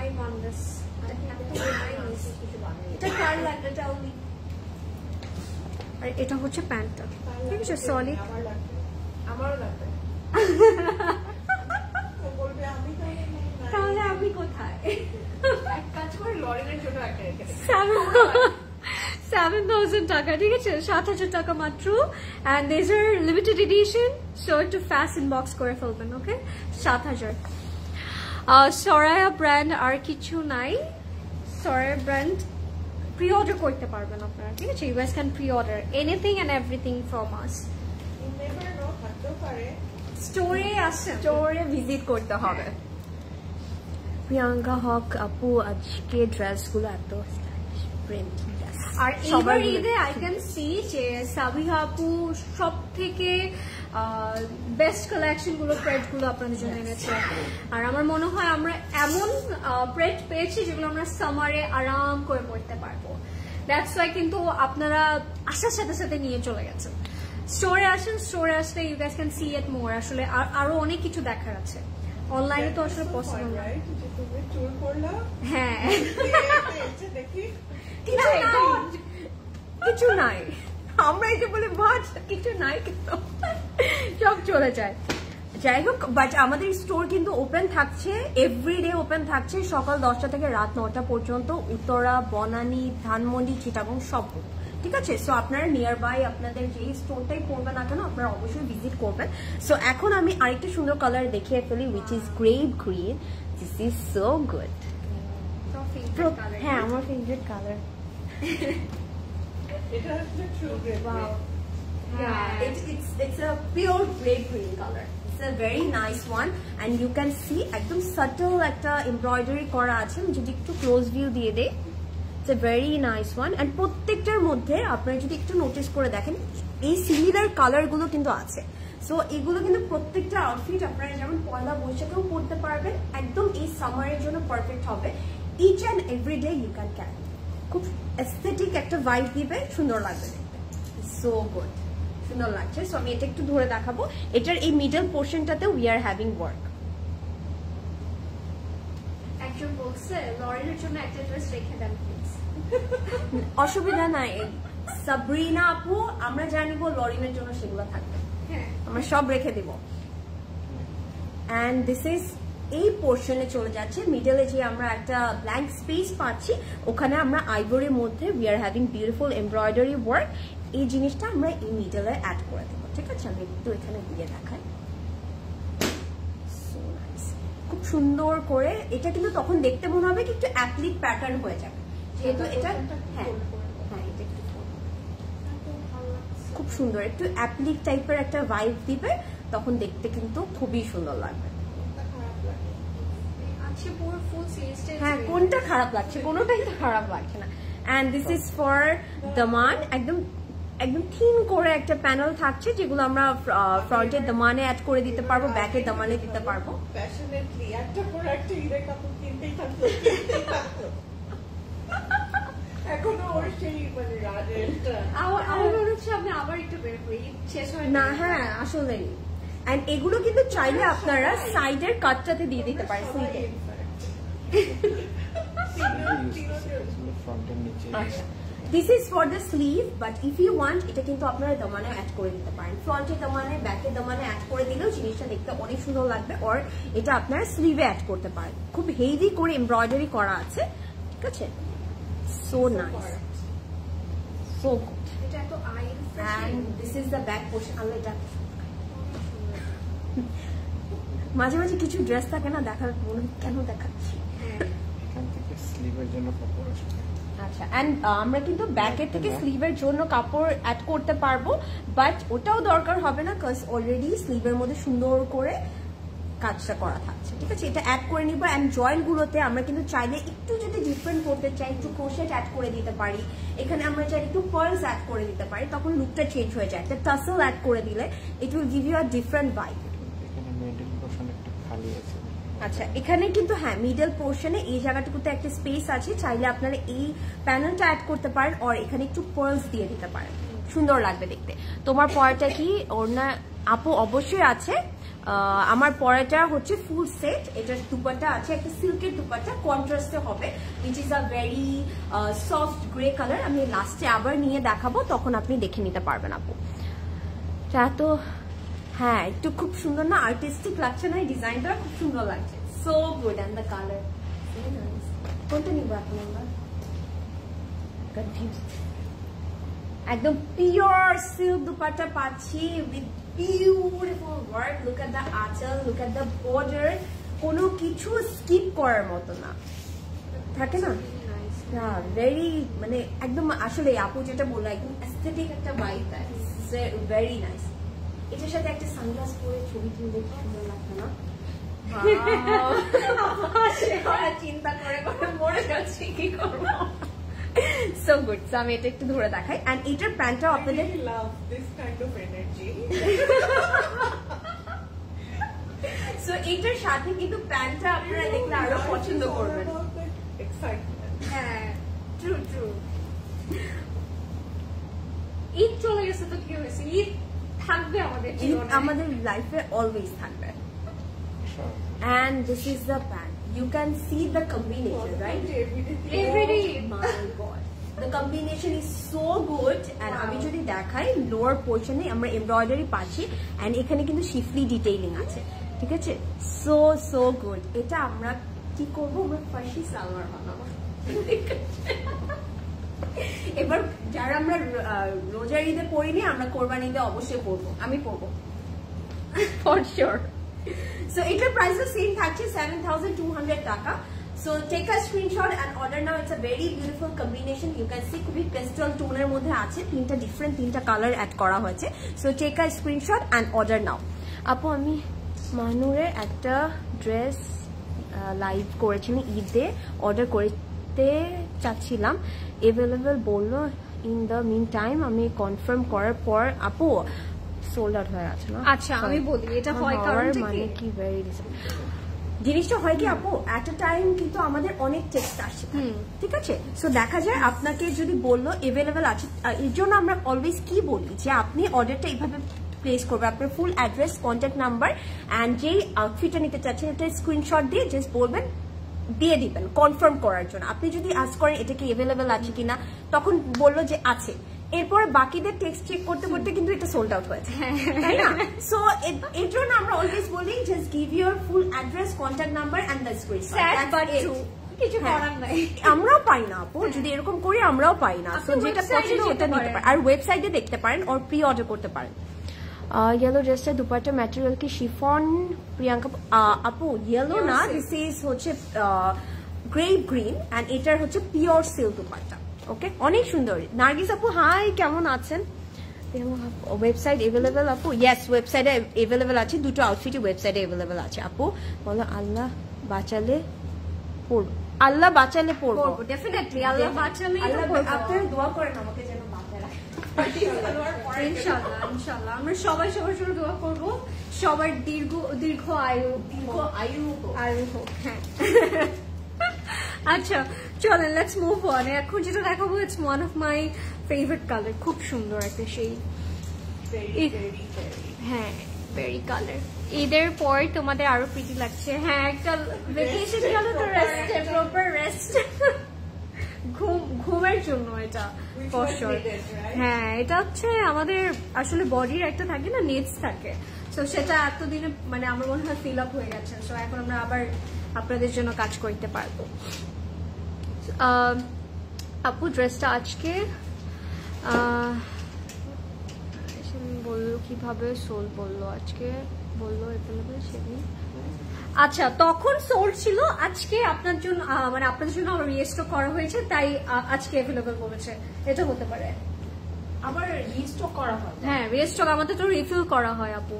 I want this. এটা কার লাগবে? Tell me. আর এটা হচ্ছে প্যান্টটা, ঠিক আছে, সলিড। আমারও লাগবে। তাহলে আমি কোথায়? এক কাজ করে লরেনের জন্য একটা রেখে 7,000 টাকা, ঠিক আছে, 7,000 টাকা মাত্র। and these are limited edition, so একটু ফাস্ট ইনবক্স করে ফেলবেন। ওকে, 7,000। সরায়া ব্র্যান্ড আর কিছু নাই। সরায়া ব্র্যান্ড প্রি অর্ডার করতে পারবেন আপনারা, ঠিক আছে। You guys can pre order anything and everything from us. স্টোরে আসেন, স্টোরে ভিজিট করতে হবে। প্রিয়াঙ্কা হক আপু, আজকে ড্রেসগুলো এত প্রিন্ট আর এইবার ঈদে আই ক্যান সি যে সাবিহা আপু সব থেকে বেস্ট কালেকশন গুলো প্রেট গুলো আপনাদের জন্য এনেছে। আর আমার মনে হয় আমরা এমন প্রেট পেয়েছি যেগুলো আমরা সামারে আরাম করে পড়তে পারবো। দ্যাটস ওয়াই কিন্তু আপনারা আসার সাথে সাথে নিয়ে চলে গেছেন। স্টোরে আসেন, স্টোরে আসলে ইউ গাইস ক্যান সি ইট মোর। আসলে আরো অনেক কিছু দেখার আছে, অনলাইনে তো আসলে পসিবল না। হ্যাঁ কিছু নাই, আমরা এই যে বলে বাট কিছু নাই কিন্তু সব চলে যায়। যাই হোক, বাট আমাদের স্টোর কিন্তু ওপেন থাকছে, এভরিডে ওপেন থাকছে সকাল 10টা থেকে রাত 9টা পর্যন্ত, উত্তরা, বনানী, ধানমন্ডি, চিটাগং সব। ঠিক আছে, সো আপনারা নিয়ার বাই আপনাদের যেই স্টোরটাই করবেন না কেন আপনারা অবশ্যই ভিজিট করবেন। সো এখন আমি আরেকটা সুন্দর কালার দেখিয়ে ফেলি, which is grape green. This is so good. হ্যাঁ, আমার favourite colour. It's a pure grape green color. It's a very nice one, and you can see একদম subtle একটা এমব্রয়ডারি করা আছে। যদি একটু ক্লোজ ভিউ দিয়ে দেই, it's a very nice one, and প্রত্যেকটার মধ্যে আপনারা যদি একটু নোটিস করে দেখেন এই সিমিলার কালার গুলো কিন্তু আছে। সো এগুলো কিন্তু প্রত্যেকটা আউটফিট আপনারা যেমন পয়লা বৈশাখেও পরতে পারবেন, একদম এই সামারের জন্য পারফেক্ট হবে। Each and every day you can carry, খুব এস্থেটিক একটা ভাইব দিবে, সুন্দর লাগবে দেখতে। সো গুড, সুন্দর লাগছে। সো আমি এটা একটু ধরে দেখাবো। এটার এই মিডল পোর্শনটাতে উই আর হ্যাভিং ওয়ার্ক। একজন বলছে লরেনের জন্য একটা ড্রেস রেখে দেন প্লিজ। অসুবিধা নাই, সাবরিনা আপু আমরা জানিব লরিনের জন্য সেগুলো থাকবে, আমরা সব রেখে দিব। এন্ড দিস ইজ এই পোর্শনে চলে যাচ্ছে মিডলে যে আমরা একটা ব্ল্যাঙ্ক স্পেস পাচ্ছি, ওখানে আমরা আইভরির মধ্যে we are having beautiful embroidery work. এই জিনিসটা আমরা এই মিডলে অ্যাড করে দেবো। ঠিক আছে, আমি একটু এখানে দিয়ে দেখাই। খুব সুন্দর করে এটা কিন্তু তখন দেখতে মনে হবে কি একটু অ্যাপ্লিক প্যাটার্ন হয়ে যাবে, যেহেতু এটা হ্যাঁ এটা একটু খুব সুন্দর একটু অ্যাপ্লিক টাইপের একটা ভাইব দিবে, তখন দেখতে কিন্তু খুবই সুন্দর লাগবে। হ্যাঁ, কোনটা খারাপ লাগছে? কোনোটাই তো খারাপ লাগছে না। এন্ড দিস ইজ ফর দামান, একদম একদম থিন করে একটা প্যানেল থাকছে, যেগুলো আমরা ফ্রন্টের দামানে অ্যাড করে দিতে পারবো, ব্যাকের দামানে দিতে পারবো। না হ্যাঁ আসলে, এন্ড এগুলো কিন্তু চাইলে আপনারা সাইডের কাটটাতে দিয়ে দিতে পারেন। This is for the sleeve, but if you want এটা কিন্তু আপনারা দামানে অ্যাড করে দিতে পারেন। ফ্রন্টের দামানে, ব্যাকের দামানে অ্যাড করে দিলেও জিনিসটা দেখতে অনেক সুন্দর লাগবে। আর এটা আপনারা স্লিভে অ্যাড করতে পারেন, খুব হেভি করে এমব্রয়ডারি করা আছে। ঠিক আছে, so nice, so good. And this is the back portion. Allah, এটা মাঝে মাঝে কিছু ড্রেস থাকে না, দেখার মনে কেন দেখাচ্ছি। এখান থেকে স্লিভের জন্য কাপড় আসবে। আচ্ছা, এন্ড আমরা কিন্তু ব্যাকের থেকে স্লিভের জন্য কাপড় অ্যাড করতে পারবো, বাট ওটাও দরকার হবে না, কজ অলরেডি স্লিভের মধ্যে সুন্দর করে কাজটা করা থাকছে। ঠিক আছে, এটা অ্যাড করে নিব। এন্ড জয়েন্ট গুলোতে আমরা কিন্তু চাইলে একটু যদি ডিফারেন্ট করতে চাই, একটু ক্রোশেট অ্যাড করে দিতে পারি। এখানে আমরা চাইলে একটু পার্লস অ্যাড করে দিতে পারি, তখন লুকটা চেঞ্জ হয়ে যায়। একটা টাসেল অ্যাড করে দিলে it will give you a different vibe. এখানে মিডল পোরশন একটু খালি আছে। আচ্ছা, এখানে কিন্তু হ্যাঁ মিডল পোর্শনে এই জায়গাটুকুতে একটা স্পেস আছে, চাইলে আপনারা এই প্যানেলটা অ্যাড করতে পারেন, আর এখানে একটু পার্লস দিয়ে দিতে পারেন, সুন্দর লাগবে দেখতে। তোমার পরাটা কি ওড়না আপু? অবশ্যই আছে। আমার পরাটা হচ্ছে ফুল সেট, এটার দুপাট্টা আছে একটা সিল্কের দুপাট্টা, কন্ট্রাস্টে হবে, which is a very soft grey colour. আমি লাস্টে আবার নিয়ে দেখাবো, তখন আপনি দেখে নিতে পারবেন আপু। তা তো হ্যাঁ, একটু খুব সুন্দর না, আর্টিস্টিক লাগছে না? এই ডিজাইনটা খুব সুন্দর লাগছে, so good. And the colour, কোনটা নিব এখন আমরা? একদম পিওর সিল্ক দুপাট্টা পাচ্ছি with beautiful work. Look at the anchal, look at the border, কোনো কিছু স্কিপ করার মতো না, থাকে না? হ্যাঁ, ভেরি মানে একদম আসলে আপু যেটা বললো, একদম এস্থেটিক একটা ভাইব দেয়, ভেরি নাইস। এটার সাথে একটা সানগ্লাস পরে ছবি তুললে সুন্দর লাগবে না? চিন্তা করে করে মরে যাচ্ছি, কি করবো? So good. সো আমি এটা একটু ধরে দেখাই। এন্ড এটার প্যান্টটা আপনাদের I really love this kind of energy. So এটার সাথে কিন্তু প্যান্টটা আপনারা দেখলে আরো পছন্দ করবেন। Excitement. হ্যাঁ ট্রু ট্রু। ঈদ চলে গেছে তো কি হয়েছে, ঈদ থাকবে আমাদের জীবনে, আমাদের লাইফে অলওয়েজ থাকবে। And this is the pant. You can see the combination, right? Every day. Oh my god. The combination is so good. And আমি যদি দেখাই লোয়ার পোর্শনে আমরা এমব্রয়ডারি পাচ্ছি and এখানে কিন্তু শিফলি ডিটেইলিং আছে, ঠিক আছে? So good. এটা আমরা কি করব, আমরা ফার্সি সালোয়ার বানাবো। এবার যারা আমরা রোজার ঈদে পরিনি, আমরা কোরবানি ঈদে অবশ্যই পরবো, আমি পরবো ফর শিওর। So এটার প্রাইস সেম থাকছে 7,200 টাকা। So take a screenshot and order now. It's a very beautiful combination. You can see খুবই পেস্টেল টোনের মধ্যে আছে, তিনটা কালার অ্যাড করা হয়েছে। So take a screenshot and order now. আপু আমি মানুরের একটা ড্রেস লাইভ করেছিলাম ঈদে, অর্ডার করতে চাচ্ছিলাম, অ্যাভেলেবল বললো। ইন দ্য মিন টাইম আমি কনফার্ম করার পর আপু সোল্ড আউট হয়ে আছে না। আচ্ছা আমি বলি এটা হয় কারণটা মানে কি ভেরি জিনিসটা হয় কি আপু, এট আ টাইম কিন্তু আমাদের অনেক টেক্সট আসছে, ঠিক আছে? সো দেখা যায় আপনাকে যদি বললো এভেলেবেল আছে, এর জন্য আমরা অলওয়েজ কি বলি যে আপনি অর্ডারটা এইভাবে প্লেস করবে, আপনার ফুল অ্যাড্রেস, কন্ট্যাক্ট নাম্বার অ্যান্ড যেই আউটফিটটা নিতে চাচ্ছেন এটা স্ক্রিনশট দিয়ে জাস্ট বলবেন, দিয়ে দিবেন কনফার্ম করার জন্য। আপনি যদি আস্ক করেন এটা কি এভেলেবেল আছে কিনা, তখন বললো যে আছে, এরপর বাকিদের টেক্সট চেক করতে করতে কিন্তু এটা সোল্ড আউট হয়েছে, তাই না? সো এর জন্য আমরা অলওয়েজ বলি just give your full address, contact number and the screenshot. কিছু করার নাই, আমরাও পাই না আপু, যদি এরকম করি আমরাও পাই না। সো যেটা পছন্দ ওটা নিতে পারেন, আর ওয়েবসাইটে দেখতে পারেন আর প্রি অর্ডার করতে পারেন। येलो ड्रेसটা দুপাট্টা ম্যাটেরিয়াল কি শিফন? প্রিয়াঙ্কা আপু ইয়েলো না, দিস ইজ হচ্ছে গ্রেপ গ্রিন এন্ড এটার হচ্ছে পিওর সিল্ক দুপাট্টা। ওকে, অনেক সুন্দর। নার্গিস আপু হাই, কেমন আছেন? ওয়েবসাইট এভেলেবেল আপু? ইয়েস, ওয়েবসাইটে এভেলেবেল আছে, দুটো আউটফিটই ওয়েবসাইটে এভেলেবেল আছে। আপু বলো আল্লাহ বাঁচালে পড়বো, আল্লাহ বাঁচালে পড়বো, ডেফিনেটলি আল্লাহ বাঁচালে। আপনারা দোয়া করেন আমাকে যেন বাঁচায় রাখে। ইনশাআল্লাহ ইনশাআল্লাহ আমরা সবাই সবার জন্য দোয়া করব, সবার দীর্ঘ আয়ু হোক। হ্যাঁ আচ্ছা চলেন লেটস মুভ অন। এখন যেটা দেখাবো it's one of my favourite colour, খুব সুন্দর একটা শেড। হ্যাঁ বেরি কালার। ঈদের পর তোমাদের আরো প্রিটি লাগছে। হ্যাঁ একটা ভ্যাকেশন গেল তো রেস্ট, প্রপার রেস্ট, ঘুমের জন্য এটা ফর শিওর। হ্যাঁ এটা হচ্ছে আমাদের আসলে বডির একটা থাকে না, নিডস থাকে, সো সেটা এতদিনে মানে আমার মনে হয় ফিল আপ হয়ে গেছে। সো এখন আমরা আবার আপনাদের জন্য কাজ করতে পারবো। আপু ড্রেসটা আজকে বললো কিভাবে সোল, বললো আজকে বললো অ্যাভেলেবল সেদিন। আচ্ছা তখন সোল্ড ছিল, আজকে আপনার জন্য মানে আপনাদের জন্য আমার রিস্টক করা হয়েছে, তাই আজকে অ্যাভেলেবল বলেছে, এটা হতে পারে। আবার রিস্টক করা হয়? হ্যাঁ রিস্টক আমাদের তো রিফিল করা হয় আপু।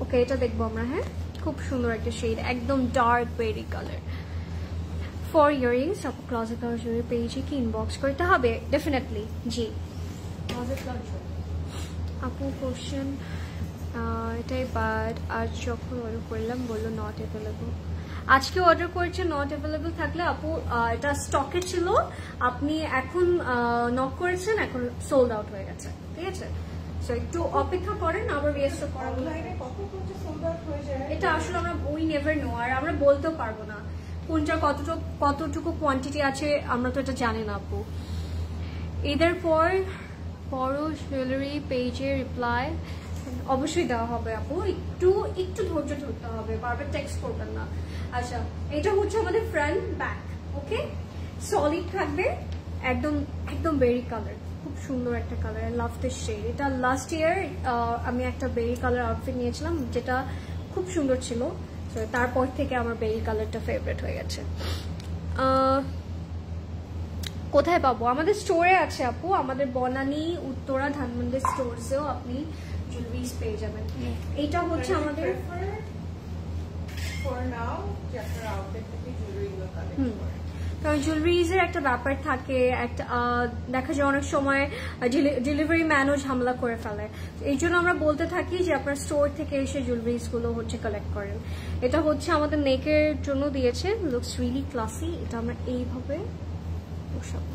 ওকে এটা দেখবো আমরা। হ্যাঁ খুব সুন্দর একটা শেড, একদম dark berry colour. For earrings আপু ক্লোজেট লঞ্জের পেজে কি ইনবক্স করতে হবে? ডেফিনেটলি জি। ক্লোজেট লঞ্জ আপু কোশ্চেন এটাই, বাট আজ যখন অর্ডার করলাম বললো নট অ্যাভেলেবল। আজকে অর্ডার করেছে, নট অ্যাভেলেবল থাকলে আপু এটা স্টকে ছিল, আপনি এখন নক করেছেন, এখন সোল্ড আউট হয়ে গেছে, ঠিক আছে? সো একটু অপেক্ষা করেন, আবার রিস্টক করা হবে। এটা আসলে আমরা উই নেভার নো, আর আমরা বলতেও পারবো না কোনটা কতটুকু কোয়ান্টিটি আছে, আমরা তো এটা জানি না আপু। ঈদের পর বড় জুয়েলারি পেজে রিপ্লাই অবশ্যই দেওয়া হবে আপু, একটু ধৈর্য ধরতে হবে, বারবার টেক্সট করবেন না। আচ্ছা এটা হচ্ছে আমাদের ফ্রন্ট ব্যাক, ওকে সলিড থাকবে, একদম বেরি কালার, খুব সুন্দর একটা colour, I love this shade. এটা লাস্ট ইয়ার আমি একটা বেরি কালার আউটফিট নিয়েছিলাম যেটা খুব সুন্দর ছিল, তো তারপর থেকে আমার বেরি কালারটা ফেভারিট হয়ে গেছে। কোথায় পাবো? আমাদের স্টোরে আছে আপু, আমাদের বনানী উত্তরা ধানমন্ডি স্টোরসেও আপনি জুয়েলারিজ পেয়ে যাবেন। এটা হচ্ছে আমাদের কারণ জুয়েলারিজের একটা ব্যাপার থাকে, একটা দেখা যায় অনেক সময় ডেলিভারি ম্যানও ঝামেলা করে ফেলে। এই জন্য আমরা বলতে থাকি যে আপনার স্টোর থেকে এসে জুয়েলারিজ গুলো হচ্ছে কালেক্ট করেন। এটা হচ্ছে আমাদের নেকের জন্য দিয়েছে, লুকস রিয়েলি ক্লাসি। এটা আমরা এইভাবে বসাবো।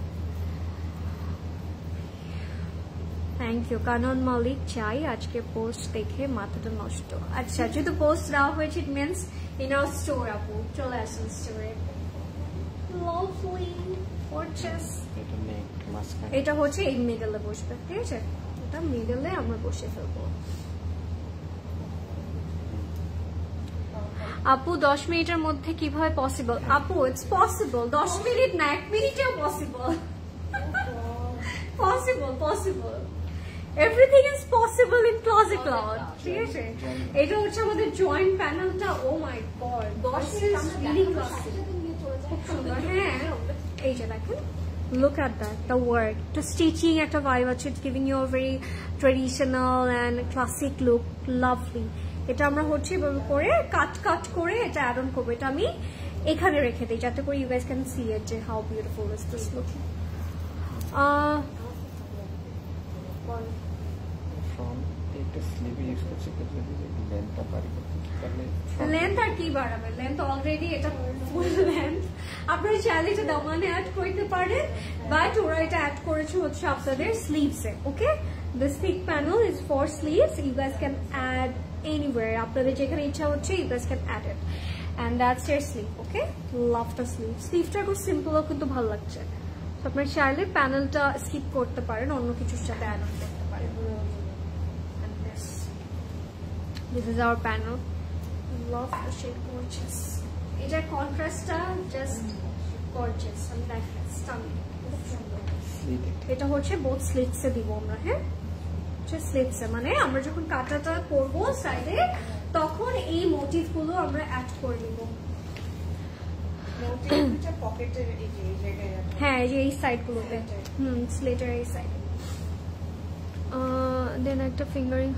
থ্যাংক ইউ কানন মালিক চাই আজকে পোস্ট দেখে মাথাটা নষ্ট। আচ্ছা, যেহেতু পোস্ট দেওয়া হয়েছে it means in our store. আপু চলে আসুন স্টোরে। এটা হচ্ছে এই মিডলে বসবে, ঠিক আছে? এটা মিডলে আমরা বসে ফেলবো। আপু 10 মিনিটের মধ্যে কিভাবে পসিবল? আপু ইটস পসিবল, 10 মিনিট না 1 মিনিটেও possible. Possible everything is possible in Closet Cloud, ঠিক আছে? এটা হচ্ছে আমাদের জয়েন্ট প্যানেলটা। Oh my god, 10 minute classic. হ্যাঁ, এই যে দেখেন, look at that, the work, the stitching একটা vibe আছে, it's giving you a very traditional and classic look, lovely. এটা আমরা হচ্ছে এভাবে করে কাট করে এটা অ্যাড অন করবো। এটা আমি এখানে রেখে দিই যাতে করে you guys can see it, যে how beautiful is this look. Length আর কি বাড়াবে, লেন্থ অলরেডি এটা ফুল লেন্থ। আপনারা চাইলে এটা দামানে অ্যাড করতে পারেন, বাট ওরা এটা অ্যাড করেছে হচ্ছে আপনাদের স্লিভসে। Okay, this thick panel is for sleeves, you guys can add anywhere, আপনাদের যেখানে ইচ্ছা হচ্ছে you guys can add it, and that's your sleeve. Okay, love the sleeve. স্লিভটা খুব সিম্পলও কিন্তু ভালো লাগছে। আপনারা চাইলে প্যানেলটা স্কিপ করতে পারেন, অন্য কিছুর সাথে অ্যাড অন করতে পারেন। This is our panel. Love the shade, gorgeous. Etar contrastটা just gorgeous and like stunning. এটা হচ্ছে both slits এ দিব আমরা, হ্যাঁ? just slits এ, মানে আমরা যখন কাটাটা করব সাইডে তখন এই মোটিভ গুলো আমরা অ্যাড করে দিব। মোটিভটা পকেটের এই জায়গায়, হ্যাঁ, এই যে এই সাইড গুলোতে, স্লিটের এই সাইড। দেন একটা ফিঙ্গারিং।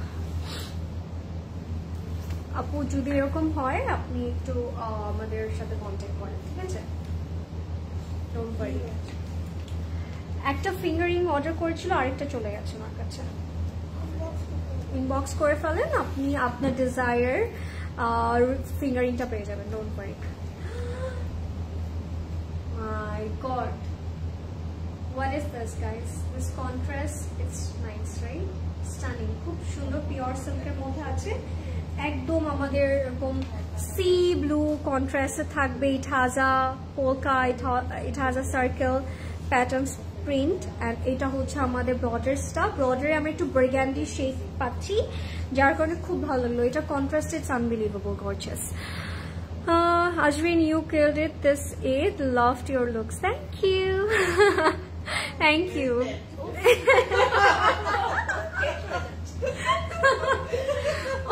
আপু যদি এরকম হয় আপনি একটু আমাদের সাথে কন্ট্যাক্ট করেন, ঠিক আছে? Don't worry. একটা ফিঙ্গারিং অর্ডার করেছিল, আরেকটা চলে গেছে আমার কাছে। ইনবক্স করে ফেলেন, আপনি আপনার ডিজায়ার ফিঙ্গারিংটা পেয়ে যাবেন, don't worry. My god, what is this guys? This contrast, it's nice, right? Stunning, খুব সুন্দর পিওর সিল্কের মধ্যে আছে, একদম আমাদের এরকম সি ব্লু কন্ট্রাস্টে থাকবে। ইট has a polka, it has a circle pattern print, and এটা হচ্ছে আমাদের ব্রডার্সটা। ব্রডারে আমরা একটু বার্গান্ডি শেড পাচ্ছি, যার কারণে খুব ভালো লাগলো। এটা contrast, it's unbelievable gorgeous. Ashwin, you killed it this Eid. Loved your looks. Thank you. Thank you.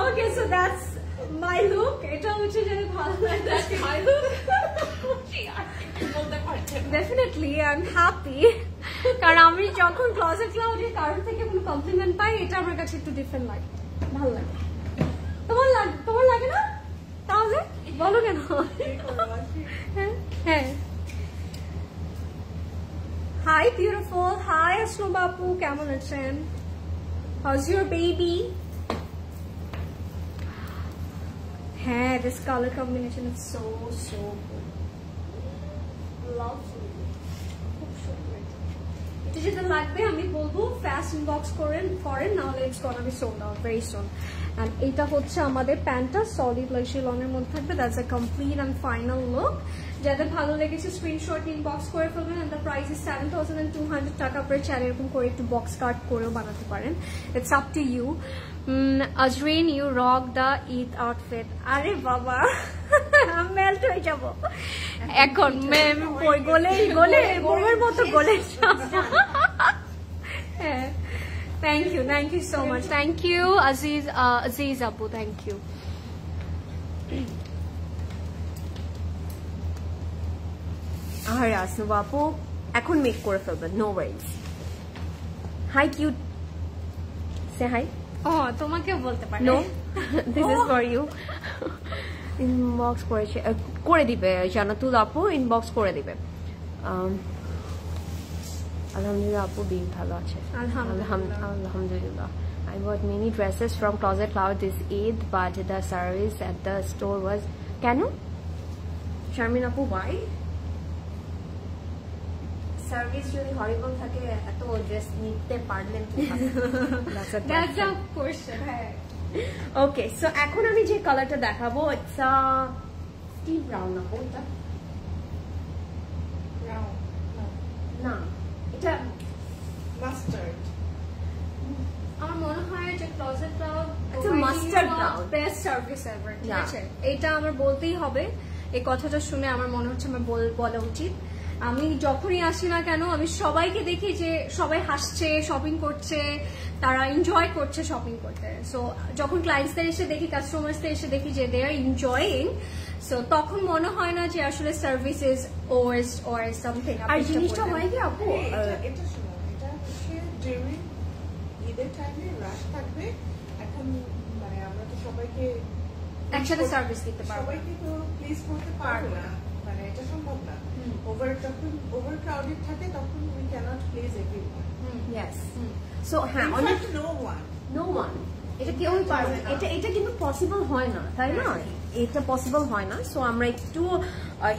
Okay, so that's my look. এটা হচ্ছে যেন ভালো লাগে। That's my look. Definitely, I'm happy. কারণ আমি যখন ক্লোজেট ক্লাউডের কারণ থেকে কোনো কমপ্লিমেন্ট পাই, এটা আমার কাছে একটু ডিফারেন্ট লাগে, ভালো লাগে। তোমার লাগে না? তাহলে বলো কেন? হ্যাঁ। হাই বিউটিফুল, হাই আসনু বাপু, কেমন আছেন? How's your baby? হ্যাঁ, this color combination is so good. Lovely. খুব সুন্দর। এটা যেটা লাগবে আমি বলবো ফাস্ট ইনবক্স করেন, নাহলে it's gonna be sold out very soon. And এটা হচ্ছে আমাদের প্যান্টটা, সলিড লাক্সারি লনের মধ্যে থাকবে। That's a complete and final look. যাদের ভালো লেগেছে স্ক্রিনশট ইনবক্স করে ফেলবেন। এন্ড দ্য প্রাইস ইজ 7200 টাকা। আপনারা চাইলে এরকম করে একটু বক্স কাট করেও বানাতে পারেন, it's up to you. Azreen, you rock the Eid outfit. আরে বাবা, মেল্ট হয়ে যাব এখন, গলে বউয়ের মতো গলে। হ্যাঁ, thank you so much. Thank you Aziz আপু, থ্যাংক ইউ। আর আসনু আপু এখন মেক করে ফেলবেন, no worries. Hi cute, say hi. তোমাকেও বলতে পারে। No, this is for you. Inbox করে দিবে জান্নাতুল আপু, ইনবক্স করে দিবে। Alhamdulillah, Apu being bhalo ache. Alhamdulillah. I bought many dresses from Closet Cloud this Eid, but the service at the store was... Kano? Sharmin Apu, why? Service really horrible thake eto dress nitte parlen ki That's a question. Okay, so এখন আমি যে কালারটা দেখাবো it's a steel brown না ওটা Brown. No. না এটা Mustard. আমার মনে হয় যে closet cloud It's a mustard brown. Best service ever, ঠিক Yeah. আছে? এটা আমার বলতেই হবে, এই কথাটা শুনে আমার মনে হচ্ছে আমার বলা উচিত। আমি যখনই আসি না কেন আমি সবাইকে দেখি যে সবাই হাসছে, শপিং করছে, তারা এনজয় করছে শপিং করতে। সো যখন ক্লায়েন্টসদের এসে দেখি, কাস্টমার্সদের এসে দেখি যে দে আর এনজয়িং, সো তখন মনে হয় না যে আসলে service is worst or something. আর জিনিসটা হয় কি আপু এটা শোনো, এটা হচ্ছে ডিউরিং ঈদের টাইমে রাশ থাকবে। এখন মানে আমরা তো সবাইকে একসাথে সার্ভিস দিতে পারবো। সবাইকে তো প্লিজ করতে পারবো না, মানে এটা সম্ভব না। যখন ওভার ক্রাউডেড থাকে তখন we cannot please everyone. yes so হ্যাঁ অনেক নো ওয়ান এটা কেউই পারবে না, এটা কিন্তু পসিবল হয় না, তাই না? এটা পসিবল হয় না। সো আমরা একটু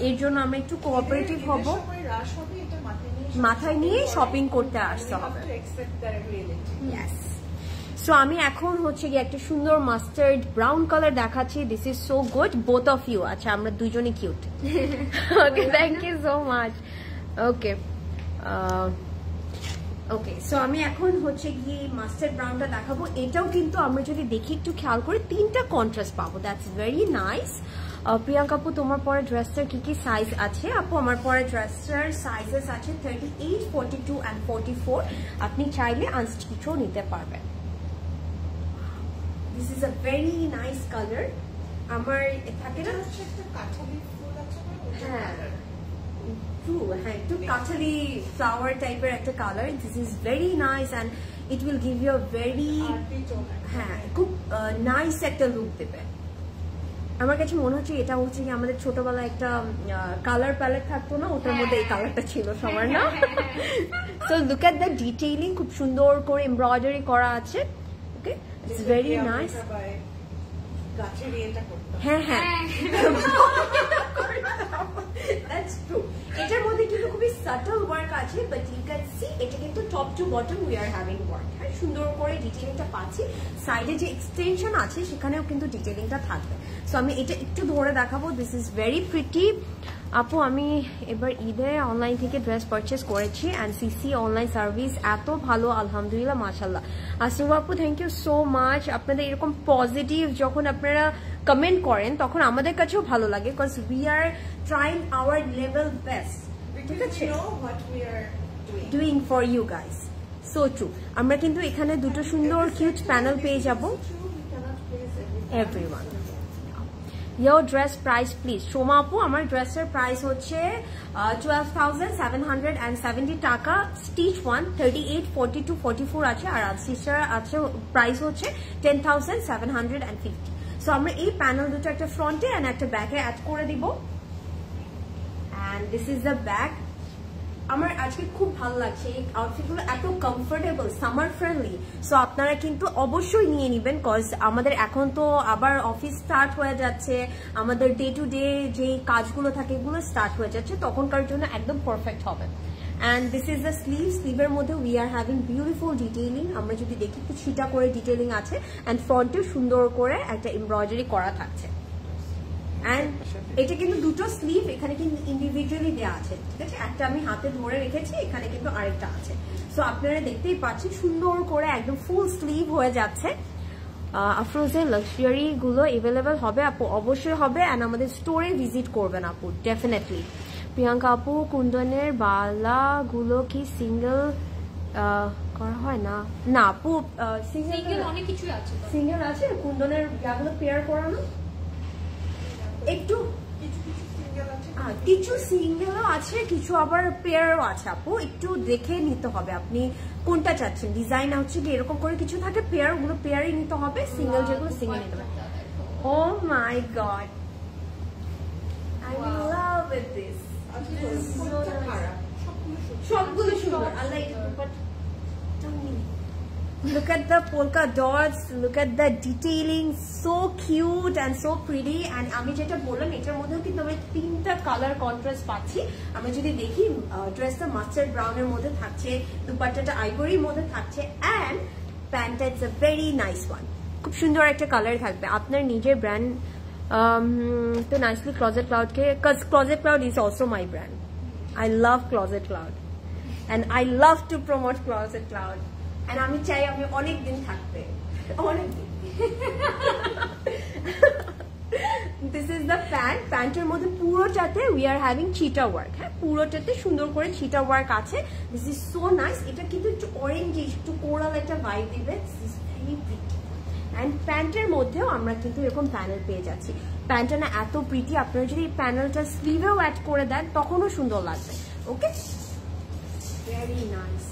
এর জন্য আমরা একটু কোঅপারেটিভ হব, রাশ হবে, এটা মাথায় নিয়ে শপিং করতে আসতে হবে। Yes. সো আমি এখন হচ্ছে কি একটা সুন্দর মাস্টার্ড ব্রাউন কালার দেখাচ্ছি। This is so good, both of you. আচ্ছা, আমরা দুজনে cute. Okay, thank you so much. Okay okay, so আমি এখন হচ্ছে গিয়ে মাস্টার্ড ব্রাউনটা দেখাবো। এটাও কিন্তু আমরা যদি দেখি একটু খেয়াল করে তিনটা কন্ট্রাস্ট পাবো, দ্যাটস ভেরি নাইস। প্রিয়াঙ্কা আপু, তোমার পরে ড্রেসটার কি কি সাইজ আছে? আপু, আমার পরে ড্রেসটার সাইজেস আছে 38, 42 and 44। আপনি চাইলে আনস্টিচও নিতে পারবেন। This is a very nice colour. আমার থাকে না হ্যাঁ হ্যাঁ একটু কাঠালি ফ্লাওয়ার টাইপের একটা colour. This is very nice and it will give you very হ্যাঁ খুব নাইস একটা লুক দেবে। আমার কাছে মনে হচ্ছে এটা হচ্ছে কি আমাদের ছোটবেলায় একটা কালার প্যালেট থাকতো না, ওটার মধ্যে এই কালারটা ছিল সবার, না? So look at the detailing, খুব সুন্দর করে এমব্রয়ডারি করা আছে। ওকে, ইটস ভেরি নাইস। হ্যাঁ হ্যাঁ দ্যাটস ট্রু। এটার মধ্যে কিন্তু খুবই সাটল ওয়ার্ক আছে, বাট ইউ ক্যান সি এটা কিন্তু top to bottom we are having work. হ্যাঁ, সুন্দর করে ডিটেইলিংটা পাচ্ছি। সাইডে যে এক্সটেনশন আছে সেখানেও কিন্তু ডিটেইলিংটা থাকবে। সো আমি এটা একটু ধরে দেখাবো। This is very pretty. আপু, আমি এবার ঈদে অনলাইন থেকে ড্রেস পারচেস করেছি অ্যান্ড সিসি অনলাইন সার্ভিস এত ভালো, আলহামদুলিল্লাহ, মাশাল্লাহ। আসিফ আপু, থ্যাংক ইউ সো মাচ। আপনাদের এরকম পজিটিভ যখন আপনারা কমেন্ট করেন তখন আমাদের কাছেও ভালো লাগে, because we are trying our level best, ঠিক আছে, doing for you guys. So true. আমরা কিন্তু এখানে দুটো সুন্দর কিউট প্যানেল পেয়ে যাব। Everyone, your dress price please? Soma আপু, আমার ড্রেসের প্রাইস হচ্ছে 12,770 টাকা। স্টিচ 1 38, 42, 44 আছে, আর সিস্টার আছে প্রাইস হচ্ছে 10,750। সো আমরা এই প্যানেল দুটো একটা ফ্রন্টে এন্ড একটা ব্যাকে অ্যাড করে দিব। And this is the back. আমার আজকে খুব ভালো লাগছে, এই আউটফিটগুলো এত কমফোর্টেবল, সামার ফ্রেন্ডলি। সো আপনারা কিন্তু অবশ্যই নিয়ে নেবেন, কজ আমাদের এখন তো আবার অফিস স্টার্ট হয়ে যাচ্ছে, আমাদের ডে টু ডে যে কাজগুলো থাকে এগুলো স্টার্ট হয়ে যাচ্ছে, তখনকার জন্য একদম পারফেক্ট হবে। And this is the sleeve. স্লিভের মধ্যে we are having beautiful detailing. আমরা যদি দেখি একটু ছিটা করে ডিটেইলিং আছে, অ্যান্ড ফ্রন্টেও সুন্দর করে একটা এমব্রয়ডারি করা থাকছে। অ্যান্ড এটা কিন্তু দুটো স্লিভ এখানে কিন্তু ইন্ডিভিজুয়ালি দেওয়া আছে, ঠিক আছে? একটা আমি হাতে ধরে রেখেছি, এখানে কিন্তু আরেকটা আছে। সো আপনারা দেখতেই পাচ্ছেন সুন্দর করে একদম ফুল স্লিভ হয়ে যাচ্ছে। আফরোজের লাক্সারি গুলো এভেলেবেল হবে আপু? অবশ্যই হবে, অ্যান্ড আমাদের স্টোরে ভিজিট করবেন আপু, ডেফিনেটলি। প্রিয়াঙ্কা আপু, কুন্দনের বালাগুলো কি সিঙ্গেল করা হয় না? না আপু, সিঙ্গেল অনেক কিছু আছে, সিঙ্গেল আছে। কুন্দনের গাগুলো পেয়ার করানো একটু কিছু সিঙ্গেলও আছে, কিছু আবার পেয়ারও আছে আপু, একটু দেখে নিতে হবে আপনি কোনটা চাচ্ছেন। ডিজাইন হচ্ছে কি এরকম করে কিছু থাকে, পেয়ার ওগুলো পেয়ারই নিতে হবে, সিঙ্গেল যেগুলো সিঙ্গেল নিতে হবে। Oh my god, I love it this. সবগুলো সুন্দর আল্লাহ Look at the polka dots, look at the detailing, so cute and so pretty. And আমি যেটা বললাম এটার মধ্যেও কিন্তু আমরা তিনটা কালার কন্ট্রাস্ট পাচ্ছি। আমরা যদি দেখি ড্রেসটা মাস্টার্ড ব্রাউনের মধ্যে থাকছে, দুপাট্টাটা আইভরির মধ্যে থাকছে, and প্যান্টটা it's a very nice one. খুব সুন্দর একটা কালার থাকবে। আপনার নিজের ব্র্যান্ড তো নাইসলি ক্লোজেট ক্লাউডকে, cuz Closet Cloud is also my brand. I love Closet Cloud and I love to promote Closet Cloud. And আমি চাই আমি অনেক দিন থাকতে, অনেক দিন। This is the pant. প্যান্টের মধ্যে পুরোটাতে we are having cheetah work. হ্যাঁ, পুরোটাতে সুন্দর করে cheetah work আছে। This is so nice. এটা কিন্তু একটু অরেঞ্জিশ, একটু কোরাল একটা ভাইব দিবে। This is very pretty. And প্যান্টের মধ্যেও আমরা কিন্তু এরকম প্যানেল পেয়ে যাচ্ছি। প্যান্টটা না এত প্রিটি, আপনারা যদি এই প্যানেলটা স্লিভেও অ্যাড করে দেন তখনও সুন্দর লাগবে। ওকে, ভেরি নাইস।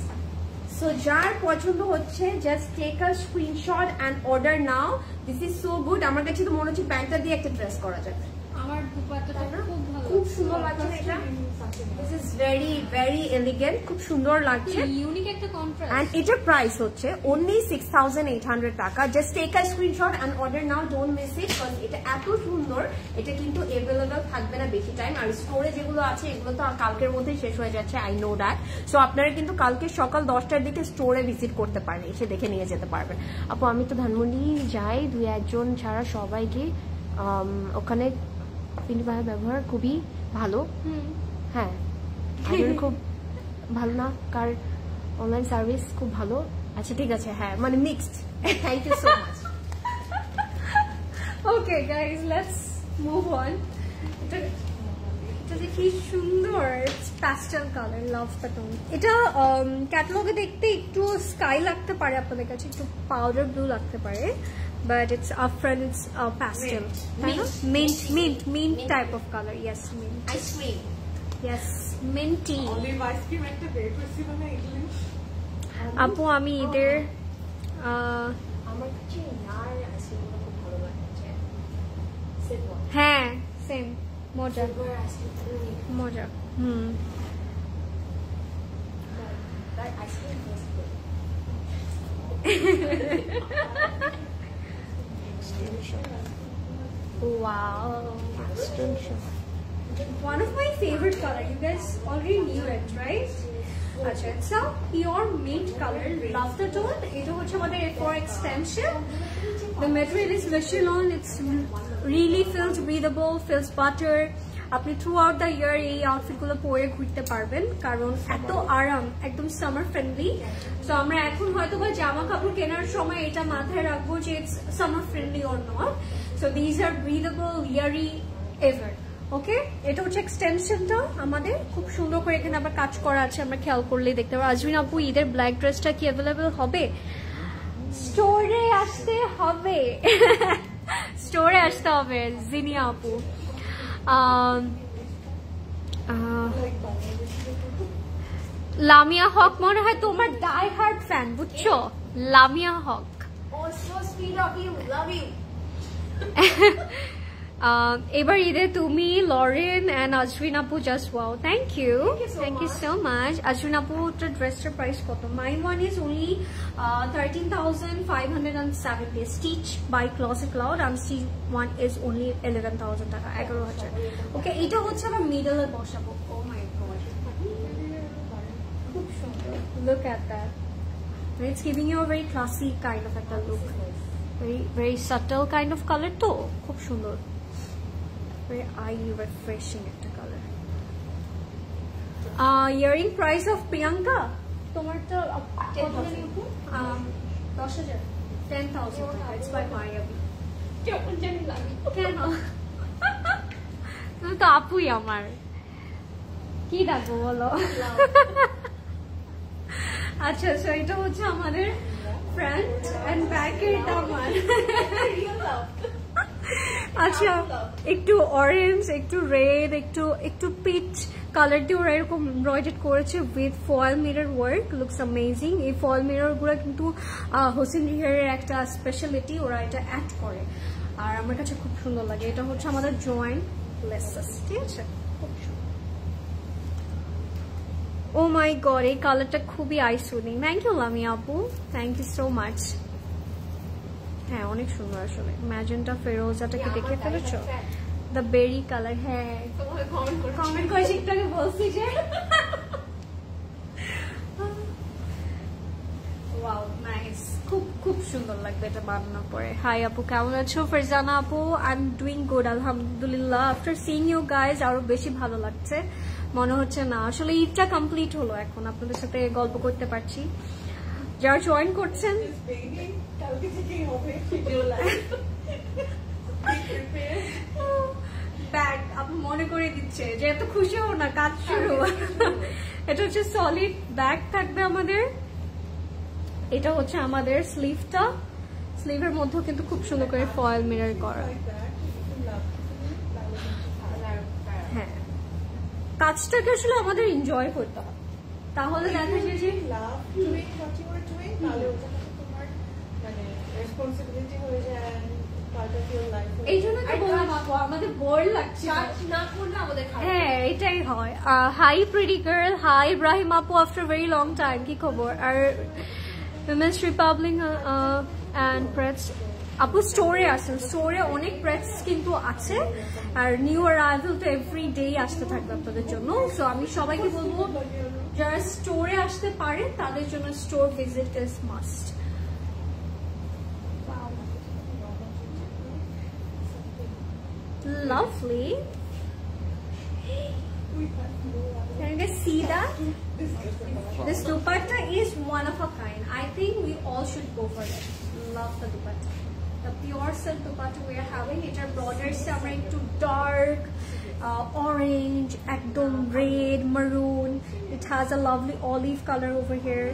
So যার পছন্দ হচ্ছে just take a screenshot and order now. This is so good. আমার কাছে তো মনে হচ্ছে প্যান্টটা দিয়ে একটা ড্রেস করা যাবে। আমার দুপাট্টাটা খুব ভালো, খুব সুন্দর লাগছে এটা। This is very very elegant, খুব সুন্দর লাগছে, ইউনিক একটা কন্ট্রাস্ট। এন্ড এটার প্রাইস হচ্ছে only 6800 taka. Just take a screenshot and order now, don't miss it, কারণ এটা এত সুন্দর। এটা কিন্তু अवेलेबल থাকবে না বেশি টাইম, আর স্টোরে যেগুলো আছে এগুলো তো কালকের মধ্যেই শেষ হয়ে যাচ্ছে, আই নো দ্যাট। সো আপনারা কিন্তু কালকে সকাল 10টার দিকে স্টোরে ভিজিট করতে পারেন, এসে দেখে নিয়ে যেতে পারবেন। আপু আমি তো ধানমন্ডি যাই, 2-1 ছাড়া সবাইকে ওখানে পিন্টু ভাইয়ের ব্যবহার খুবই ভালো। হ্যাঁ, খুব ভালো না, কার অনলাইন সার্ভিস খুব ভালো। আচ্ছা ঠিক আছে, হ্যাঁ মানে mixed. Thank you so much. Okay guys, let's move on. এটা যে কি সুন্দর pastel colour, love the tone. এটা ক্যাটালগে দেখতে একটু স্কাই লাগতে পারে আপনাদের কাছে, একটু পাউডার ব্লু লাগতে পারে, but it's upfront, it's pastel, mint type of color. Yes, mint ice cream. Yes, minty. Olive ice cream একটা বের করছি মানে এগুলো আপু আমি ঈদের আমার কাছে আর আইসক্রিমগুলো খুব ভালো লাগছে। হ্যাঁ সেম, মজা মজা। That ice cream was good. Wow, Extension. one of my favorite color. You guys already knew it, right? Acha, it's a pure mint color. Love the tone. It is আমাদের for extension. The material is Vishilon. It's really feels breathable, feels butter. আপনি through out the year এই আউটফিটগুলো পরে ঘুরতে পারবেন, কারণ এত আরাম, একদম সামার ফ্রেন্ডলি। সো আমরা এখন হয়তো বা জামা কাপড় কেনার সময় এটা মাথায় রাখবো যে it's summer friendly or not. So these are breathable, airy, ever. Okay, এটা হচ্ছে এক্সটেনশনটা আমাদের, খুব সুন্দর করে এখানে আবার কাজ করা আছে, আমরা খেয়াল করলেই দেখতে পাবো। আজমিন আপু, ঈদের ব্ল্যাক ড্রেসটা কি অ্যাভেলেবেল হবে? স্টোরে আসতে হবে, স্টোরে আসতে হবে জিনিয়া আপু। লামিয়া হক মনে হয় তোমার ডাই হার্ড ফ্যান, বুঝছো? লামিয়া হক। Oh, so sweet of you. Love you. এবার ঈদে তুমি, লরেন এন্ড আজরিন আপু, just wow, thank you so much. Azreen আপু, ড্রেসটার প্রাইস কত? My one is only 13,570 stitch by closet cloud, and stitch one is only 11,000 taka, 11,000। ওকে, এটা হচ্ছে আমার মিডলে বসাবো। ও মাই গড, খুব সুন্দর। Look at that, it's giving you a very classy kind of একটা look, very subtle kind of color তো, খুব সুন্দর, very eye refreshing একটা কালার। ইয়ারিং প্রাইস অফ প্রিয়াঙ্কা তোমারটা 10,000, 10,000 টাকা। It's by Mayabi. কেমন জানি লাগে, কেন? তুমি তো আপুই আমার, কি ডাকবো বলো? আচ্ছা, সো এটা হচ্ছে আমাদের ফ্রন্ট এন্ড ব্যাক এর আমার। আচ্ছা, একটু অরেঞ্জ, একটু রেড, একটু পিচ কালার দিয়ে ওরা এরকম এমব্রয়ডারি করেছে with foil mirror work, looks amazing. এই ফয়েল মিরর গুলো কিন্তু হোসেন রিহারের একটা স্পেশালিটি, ওরা এটা অ্যাড করে, আর আমার কাছে খুব সুন্দর লাগে। এটা হচ্ছে আমাদের জয়েন্ট লেসেস, ঠিক আছে, খুব সুন্দর। ও মাই গড, এই কালারটা খুবই আইসুনিং। থ্যাংক ইউ লামিয়া আপু, থ্যাংক ইউ সো মাচ। হ্যাঁ অনেক সুন্দর আসলে। ম্যাজেন্টা ফেরোজাটাকে দেখে ফেলেছো? The berry colour. হ্যাঁ কমেন্ট করে একটু আগে বলছি যে ওয়াও নাইস, খুব খুব সুন্দর লাগবে এটা বানানোর পরে। হাই আপু, কেমন আছো? ফারজানা আপু, আই এম ডুইং গুড আলহামদুলিল্লাহ। আফটার সিইং ইউ গাইজ আরো বেশি ভালো লাগছে। মনে হচ্ছে না আসলে ঈদটা কমপ্লিট হলো, এখন আপনাদের সাথে গল্প করতে পারছি। যারা জয়েন করছেন ব্যাগ আপনি মনে করে দিচ্ছে যে এত খুশি হও না, কাজ শুরু। এটা হচ্ছে সলিড ব্যাগ থাকবে আমাদের। এটা হচ্ছে আমাদের স্লিভটা, স্লিভের মধ্যেও কিন্তু খুব সুন্দর করে ফয়েল মিরর করা। হ্যাঁ কাজটাকে আসলে আমাদের এনজয় করতে হবে, তাহলে দেখা যায় যে এই জন্য তো বললাম আপু আমাদের বোর লাগছে না করলে আমাদের। হ্যাঁ এটাই হয়। Hi pretty girl, hi Ibrahim আপু, আফটার ভেরি লং টাইম, কি খবর? আর উইমেন্স রিপাবলিক অ্যান্ড প্রেস আপু স্টোরে আসেন, স্টোরে অনেক প্রেস কিন্তু আছে, আর নিউ অ্যারাইভাল তো এভরি ডে আসতে থাকবে আপনাদের জন্য। সো আমি সবাইকে বলবো যারা স্টোরে আসতে পারে তাদের জন্য store visit is must. Lovely. Can you guys see that? This dupatta is one of a kind. I think we all should go for it. Love the dupatta. The pure silk dupatta we are having. It are borders are into dark orange, ekdom red, maroon. It has a lovely olive color over here.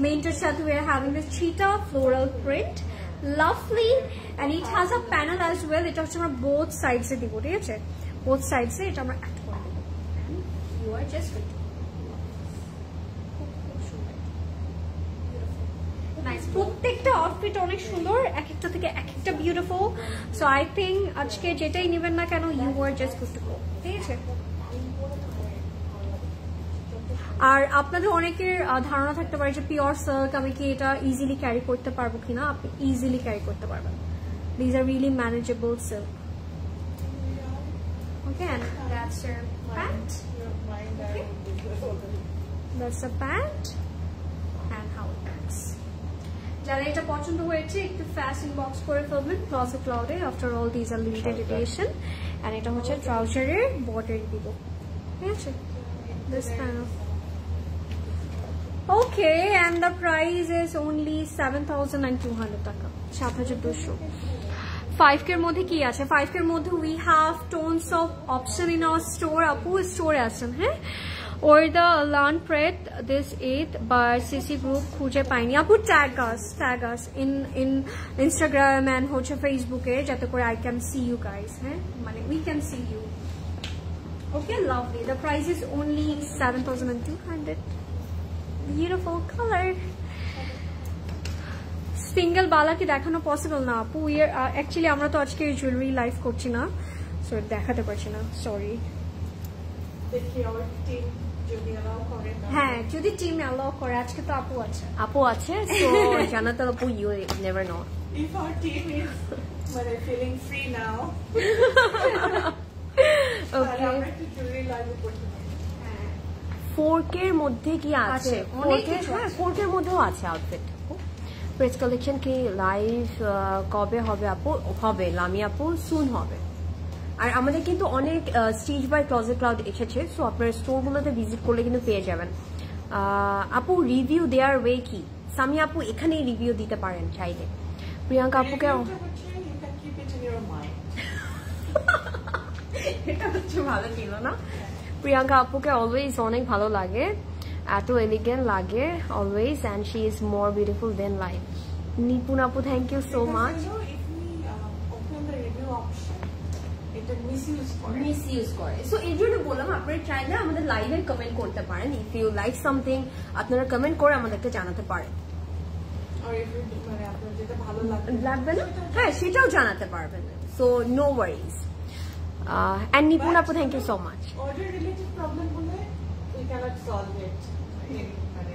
Main to সাথে we are having this cheetah floral print. Lovely, and it has a panel as well. এটা হচ্ছে আমরা both sides এ দিব, ঠিক আছে? Both sides এ এটা আমরা add করে দেব। You are just good. Nice. প্রত্যেকটা আউটফিট অনেক সুন্দর, এক একটা থেকে এক একটা বিউটিফুল। সো আই থিঙ্ক আজকে যেটাই নেবেন না কেন you are just good to go, ঠিক আছে? আর আপনাদের অনেকের ধারণা থাকতে পারে যে পিওর সিল্ক আমি কি এটা ইজিলি ক্যারি করতে পারবো কিনা। আপনি ইজিলি ক্যারি করতে পারবেন। These are really manageable silk. Okay, and that's your pant. Okay. That's the pant and how it looks. যারা এটা পছন্দ হয়েছে একটু ফাস্ট ইনবক্স করে ফেলবেন ক্লজেট ক্লাউডে। After all these are limited edition. And এটা হচ্ছে ট্রাউজারের বর্ডার দিব, ঠিক আছে? This kind of okay, and the price is only 7,200 টাকা, 7,200। 5K এর মধ্যে কি আছে? 5K এর মধ্যে we have tons of option in our store. আপু স্টোরে আছেন, হ্যাঁ? or the lawn pret this 8 but CC group খুঁজে পাইনি। আপু tag us in Instagram and হচ্ছে Facebook এ, যাতে করে I can see you guys, হ্যাঁ, মানে we can see you. Okay, lovely. The price is only 7,200. Beautiful color. Single bala ki dekhano possible na apu. We are actually amra to ajke jewelry live korchi na, so dekhate parchi na, sorry. দেখি our team যদি allow করে না। হ্যাঁ যদি team allow করে, আজকে তো আপু আছে so জানাতে আপু you never know if our team is মানে feeling free now. Okay. আমরা একটু jewelry live করতে পারি। 4K এর মধ্যে কি আছে? 4K, হ্যাঁ 4K এর মধ্যেও আছে আউটফিট। প্রেস কালেকশন কি লাইভ কবে হবে আপু? হবে লামি আপু, সুন হবে। আর আমাদের কিন্তু অনেক স্টিচ বাই ক্লজেট ক্লাউড এসেছে, সো আপনার স্টোরগুলোতে ভিজিট করলে কিন্তু পেয়ে যাবেন। আপু রিভিউ দেওয়ার ওয়ে কি? সামি আপু এখানেই রিভিউ দিতে পারেন চাইলে। প্রিয়াঙ্কা আপুকে এটা হচ্ছে ভালো ছিল না? প্রিয়াঙ্কা আপুকে অলওয়েজ অনেক ভালো লাগে, এত এলিগেন্ট লাগে always, and she is more beautiful than life. Nipun আপু thank you so much. Misuse করে, সো এই জন্য বললাম আপনারা চাইলে আমাদের লাইভে কমেন্ট করতে পারেন। ইফ ইউ লাইক সামথিং আপনারা কমেন্ট করে আমাদেরকে জানাতে পারেন। লাগবে না, হ্যাঁ সেটাও জানাতে পারবেন। So no worries. And Nipun Apu, thank you so much. Order related problem hole we cannot solve it.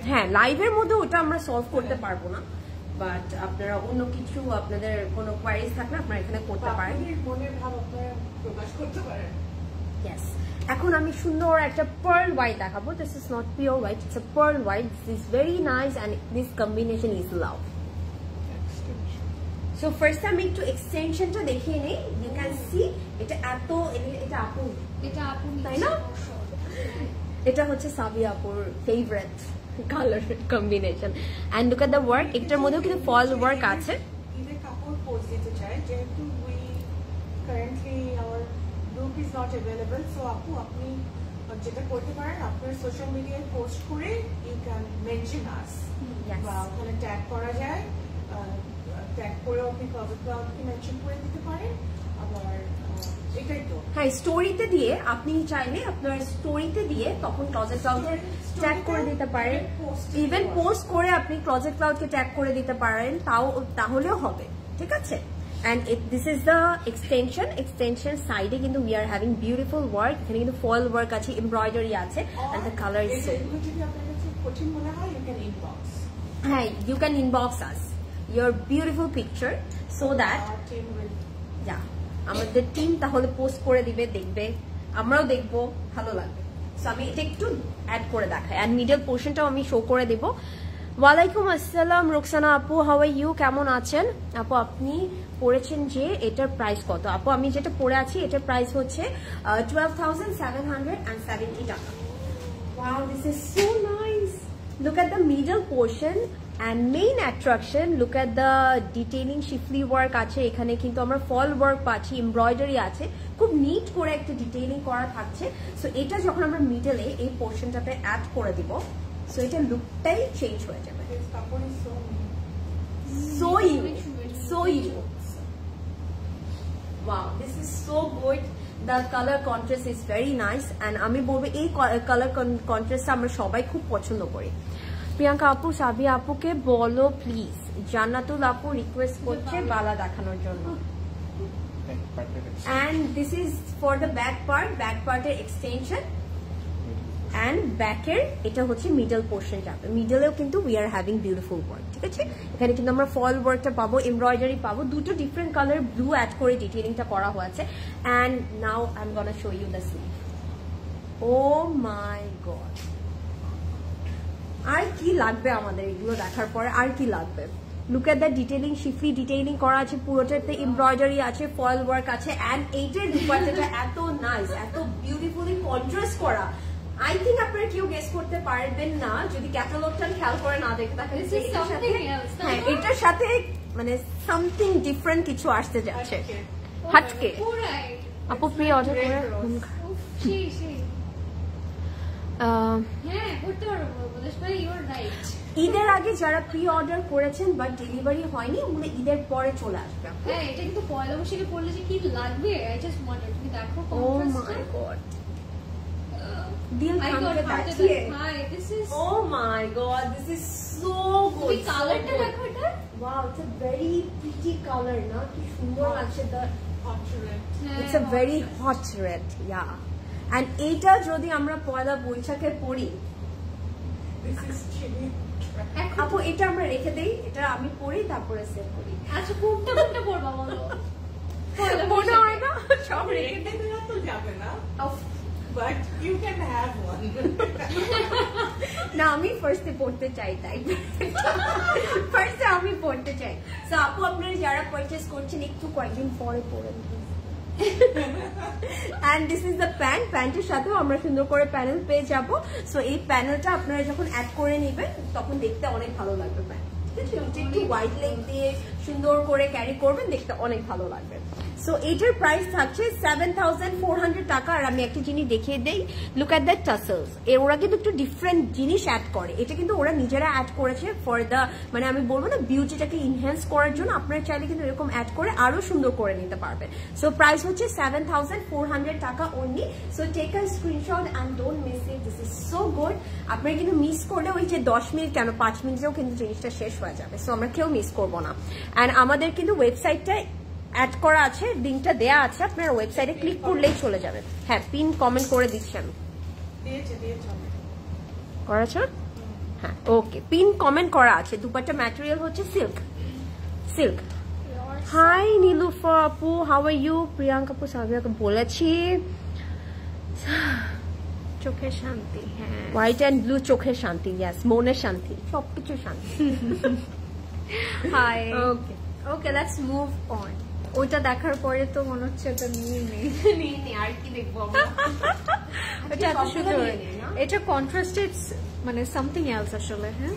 হ্যাঁ লাইভের মধ্যে ওটা আমরা সলভ করতে পারবো না, বাট আপনারা অন্য কিছু আপনাদের কোনো কোয়ারিজ থাকলে আপনারা এখানে করতে পারেন, মনের ভাব আপনারা প্রকাশ করতে পারেন। ইয়েস। এখন আমি সুন্দর একটা পার্ল হোয়াইট দেখাবো। This is not pure white, it's a pearl white. This is very nice and this combination is love. So first আমি একটু এক্সটেনশনটা দেখিয়ে নেই। ইউ ক্যান সি এটা এত, এটা আপু, তাই না? এটা হচ্ছে সাবিয়া আপুর favourite colour combination and look at the work. এটার মধ্যেও কিন্তু ফল ওয়ার্ক আছে। ঈদের কাপড় পোস্ট দিতে চাই, যেহেতু we currently hour group is not available, so আপু আপনি যেটা করতে পারেন আপনার সোশ্যাল মিডিয়ায় পোস্ট করে ইউ ক্যান মেনশন আস, বা ওখানে ট্যাগ করা যায়, ট্যাগ করে আপনি ক্লোজেট ক্লাউডকে মেনশন করে দিতে পারেন। আবার এটাই তো, হ্যাঁ স্টোরিতে দিয়ে আপনি চাইলে আপনার স্টোরিতে দিয়ে তখন ক্লোজেট ক্লাউডকে ট্যাগ করে দিতে পারেন, ইভেন পোস্ট করে আপনি ক্লোজেট ক্লাউডকে ট্যাগ করে দিতে পারেন, তাহলেও হবে, ঠিক আছে? And this is the extension side e kintu we are having beautiful work, ekhane kintu foil work ache, embroidery ache, and the color is so এগুলো যদি আপনার কাছে কঠিন মনে হয় you can inbox. Hey, you can inbox us your beautiful picture so that Our team will yeah আমাদের team তাহলে post করে দিবে, দেখবে, আমরাও দেখবো, ভালো লাগবে। সো আমি এটা একটু অ্যাড করে দেখাই এন্ড মিডল পোর্শনটাও আমি শো করে দেব। ওয়ালাইকুম আসসালাম রুকসানা আপু, হাউ আর ইউ, কেমন আছেন আপু? আপনি পড়েছেন যে এটার প্রাইস কত? আপু আমি যেটা পরে আছি এটার প্রাইস হচ্ছে 12,770 টাকা। Wow, this is so nice. Look at the middle portion and main attraction. Look at the detailing shifly work আছে, এখানে কিন্তু আমরা ফল ওয়ার্ক পাচ্ছি, এমব্রয়ডারি আছে, খুব নিট করে একটা ডিটেইলিং করা থাকছে। সো এটা যখন আমরা মিডলে এই পোর্শনটাতে অ্যাড করে দিব, সো এটা লুকটাই চেঞ্জ হয়ে যাবে। this কাপড় is So unique, so unique. Wow, this is so good. The color contrast is very nice and আমি বলবো এই কালার কন্ট্রাস্ট আমরা সবাই খুব পছন্দ করি। প্রিয়াঙ্কা আপু সাবিয়া আপুকে বলো প্লিজ, জান্নাতুল আপু রিকোয়েস্ট করছে বালা দেখানোর জন্য। And this is for the back part এর extension and back এর এটা হচ্ছে মিডল পোর্শন যাবে। মিডলেও কিন্তু we are having beautiful work, ঠিক আছে? এখানে কিন্তু আমরা ফল ওয়ার্কটা পাবো, এমব্রয়ডারি পাবো, দুটো ডিফারেন্ট কালার ব্লু অ্যাড করে ডিটেইলিংটা করা হয়েছে। and now I'm gonna show you the sleeve. Oh my god, আর কি লাগবে আমাদের এগুলো দেখার পরে? আর কি লাগবে? Look at the detailing, শিফলি detailing করা আছে, পুরোটাতে এমব্রয়ডারি আছে, ফয়েল ওয়ার্ক আছে, এন্ড এইটার দুপাট্টাটা এত নাইস, এত বিউটিফুলি কন্ট্রাস্ট করা। আই থিঙ্ক আপনারা কেউ গেস করতে পারবেন না যদি ক্যাটালগটা খেয়াল করে না দেখে থাকেন। হ্যাঁ এটার সাথে মানে সামথিং ডিফারেন্ট কিছু আসতে যাচ্ছে, হাটকে। আপু প্রি অর্ডার করে ঈদের আগে যারা প্রি অর্ডার করেছেন বাট ডেলিভারি হয়নি, ওগুলো ঈদের পরে চলে আসবে। হ্যাঁ এটা কিন্তু পয়লা বৈশাখে পড়লে যে কি লাগবে, আই জাস্ট ওয়ান্টেড, তুমি দেখো Oh my god, দিল I কামকে got hearted দেখিয়ে। like, hi, this is Oh my god, this is so good. the colorটা দেখো এটা। Wow, it's a very pretty color, না? কি সুন্দর লাগছে। hot red. It's a very hot red, yeah. And এইটা যদি আমরা পয়লা বৈশাখে পরি, This is chili. আপু এটা আমরা রেখে দেই, এটা আমি পরি তারপরে সেভ করি। আচ্ছা কোনটা পড়বা বলো? মনে হয় না সব রেখে রেখে দেওয়া তো যাবে না, Of but you can have one. না আমি ফার্স্টে পড়তে চাই, তাই ফার্স্টে আমি পড়তে চাই। সো আপু আপনারা যারা পারচেজ করছেন একটু কয়েকদিন পরে পড়েন। and this is the প্যান্টের সাথেও আমরা সুন্দর করে প্যানেল পেয়ে যাব। সো এই প্যানেলটা আপনারা যখন অ্যাড করে নেবেন তখন দেখতে অনেক ভালো লাগবে প্যান্ট, ঠিক আছে? একটু হোয়াইট লেগ দিয়ে সুন্দর করে ক্যারি করবেন, দেখতে অনেক ভালো লাগবে। সো এইটার প্রাইস থাকছে 7,400 টাকা। আর আমি একটা জিনিস দেখিয়ে দেই, লুক এট দ্য টাসেলস। ওরা কিন্তু একটু ডিফারেন্ট জিনিস অ্যাড করে, এটা কিন্তু ওরা নিজেরা অ্যাড করেছে ফর দ্য, মানে আমি বলবো না বিউটিটাকে ইনহ্যান্স করার জন্য। আপনারা চাইলে কিন্তু এরকম অ্যাড করে আরো সুন্দর করে নিতে পারবেন। সো প্রাইস হচ্ছে 7,400 taka only. So take a screenshot and don't miss it, this is so good. আপনারা কিন্তু মিস করলে ওই যে 10 মিনিট কেন 5 মিনিটেও কিন্তু জিনিসটা শেষ হয়ে যাবে। সো আমরা কেউ মিস করবো না। অ্যান্ড আমাদের কিন্তু ওয়েবসাইটটা অ্যাড করা আছে, লিঙ্কটা দেয়া আছে, আপনারা ওয়েবসাইটে ক্লিক করলেই চলে যাবে। হ্যাঁ পিন কমেন্ট করে দিচ্ছি আমি। দিয়েছে করেছে হ্যাঁ ওকে, পিন কমেন্ট করা আছে। দুপাট্টা ম্যাটেরিয়াল হচ্ছে সিল্ক। সিল্ক। হাই নীলুফার আপু, হাউ আর ইউ? প্রিয়াঙ্কা আপু সাবিয়াকে বলেছি চোখের শান্তি। হ্যাঁ, হোয়াইট অ্যান্ড ব্লু চোখের শান্তি, ইয়াস, মনের শান্তি, সবকিছু শান্তি। Hi, okay okay, let's move on. ওইটা দেখার পরে তো মনে হচ্ছে এটা নিয়ে নেই। আর কি দেখবো আমরা? এটা এত সুন্দর, এটা কন্ট্রাস্টেড, মানে সামথিং এলস আসলে। হ্যাঁ,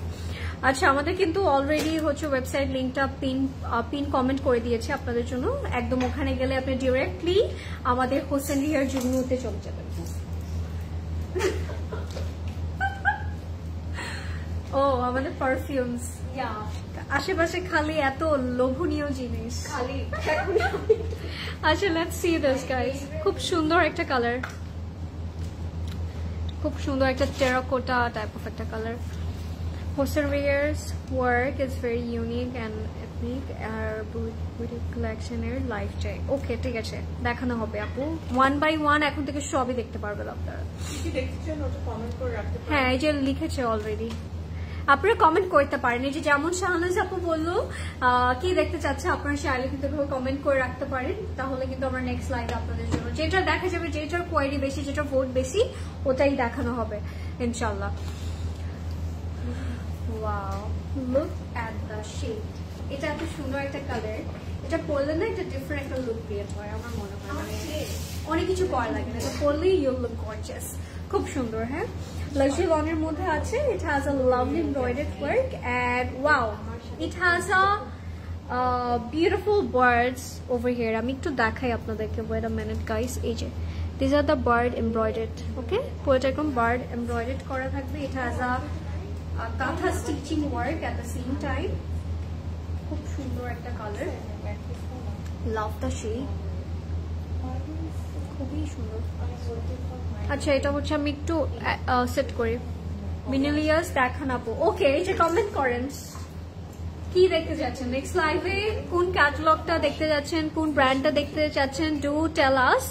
আচ্ছা, আমাদের কিন্তু অলরেডি হচ্ছে ওয়েবসাইট লিঙ্কটা পিন কমেন্ট করে দিয়েছে আপনাদের জন্য। একদম ওখানে গেলে আপনি ডিরেক্টলি আমাদের হোসেন রিহার জুগনুতে চলে যাবেন। ও, আমাদের পারফিউমস, আশেপাশে খালি এত লোভনীয় জিনিস খালি। আচ্ছা, লেটস সি দিস গাইস। খুব সুন্দর একটা কালার, খুব সুন্দর একটা টেরাকোটা টাইপ অফ একটা কালার। হোসেন রিহার's work is very unique and ethnic. আর বুটিক কালেকশনের লাইফ চাই। ওকে, ঠিক আছে, দেখানো হবে আপু, 1 by 1 এখন থেকে সবই দেখতে পারবেন আপনারা। কি দেখছেন ওটা কমেন্ট করে রাখতে পারেন। হ্যাঁ, এই যে লিখেছে অলরেডি, আপনারা কমেন্ট করতে পারেন। এই যে যেমন শাহনাজ আপু বললো কি দেখতে চাচ্ছে, আপনারা চাইলে কিন্তু কমেন্ট করে রাখতে পারেন। তাহলে কিন্তু আমরা নেক্সট লাইভ আপনাদের জন্য যেটা দেখা যাবে, যেটার কোয়ারি বেশি, যেটা ভোট বেশি, ওটাই দেখানো হবে ইনশাল্লাহ। Wow, look at the shade. এটা এত সুন্দর একটা কালার, এটা পরলে না একটা ডিফারেন্ট একটা লুক ক্রিয়েট হয় আমার মনে হয়। মানে অনেক কিছু করা লাগে না, এটা পরলেই ইউ লুক গর্জিয়াস। খুব সুন্দর। হ্যাঁ, লাক্সারি লনের মধ্যে আছে। It has a lovely embroidered work and wow, it has a beautiful birds over here. আমি একটু দেখাই আপনাদেরকে, ওয়েট আ মিনিট গাইস। এই যে this are the bird embroidered. Okay, পুরোটা এরকম বার্ড এমব্রয়ডার্ড করা থাকবে। ইট হ্যাজ আ কাঁথা stitching work at the same time. খুব সুন্দর একটা কালার, লাভ দ্য শেড, খুবই সুন্দর। আচ্ছা, এটা হচ্ছে, আমি একটু সেট করি। মিনিলিয়াস দেখান আপু। ওকে, এই যে কমেন্ট করেন কি দেখতে যাচ্ছেন নেক্সট লাইভে, কোন ক্যাটালগটা দেখতে যাচ্ছেন, কোন ব্র্যান্ডটা দেখতে যাচ্ছেন, ডু টেল আস,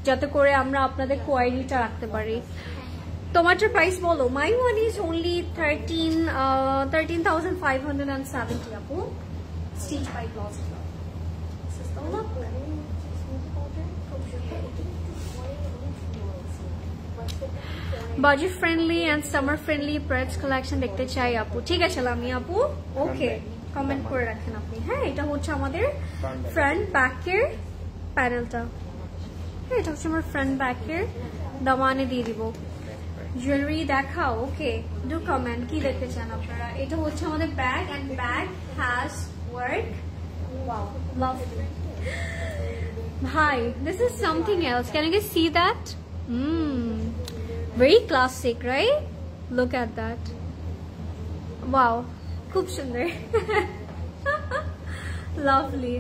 যাতে করে আমরা আপনাদের কোয়ারিটা রাখতে পারি। তোমারটার প্রাইস বলো। মাই ওয়ান ইজ অনলি 13,570 আপু, stitch by cloth. Budget friendly and summer friendly price collection দেখতে চাই আপু। ঠিক আছে লামিয়া আপু, ওকে, কমেন্ট করে রাখেন আপনি। হ্যাঁ, এটা হচ্ছে আমাদের ফ্রন্ট ব্যাকের প্যানেলটা। হ্যাঁ, এটা হচ্ছে আমার ফ্রন্ট ব্যাকের, দামানে দিয়ে দিব। জুয়েলারি দেখাও। ওকে, ডু কমেন্ট কি দেখতে চান আপনারা। এটা হচ্ছে আমাদের bag and bag has work. Wow, lovely ভাই, this is something else. Can you see that? Very classic, right? Look at that. Wow, খুব সুন্দর। Lovely.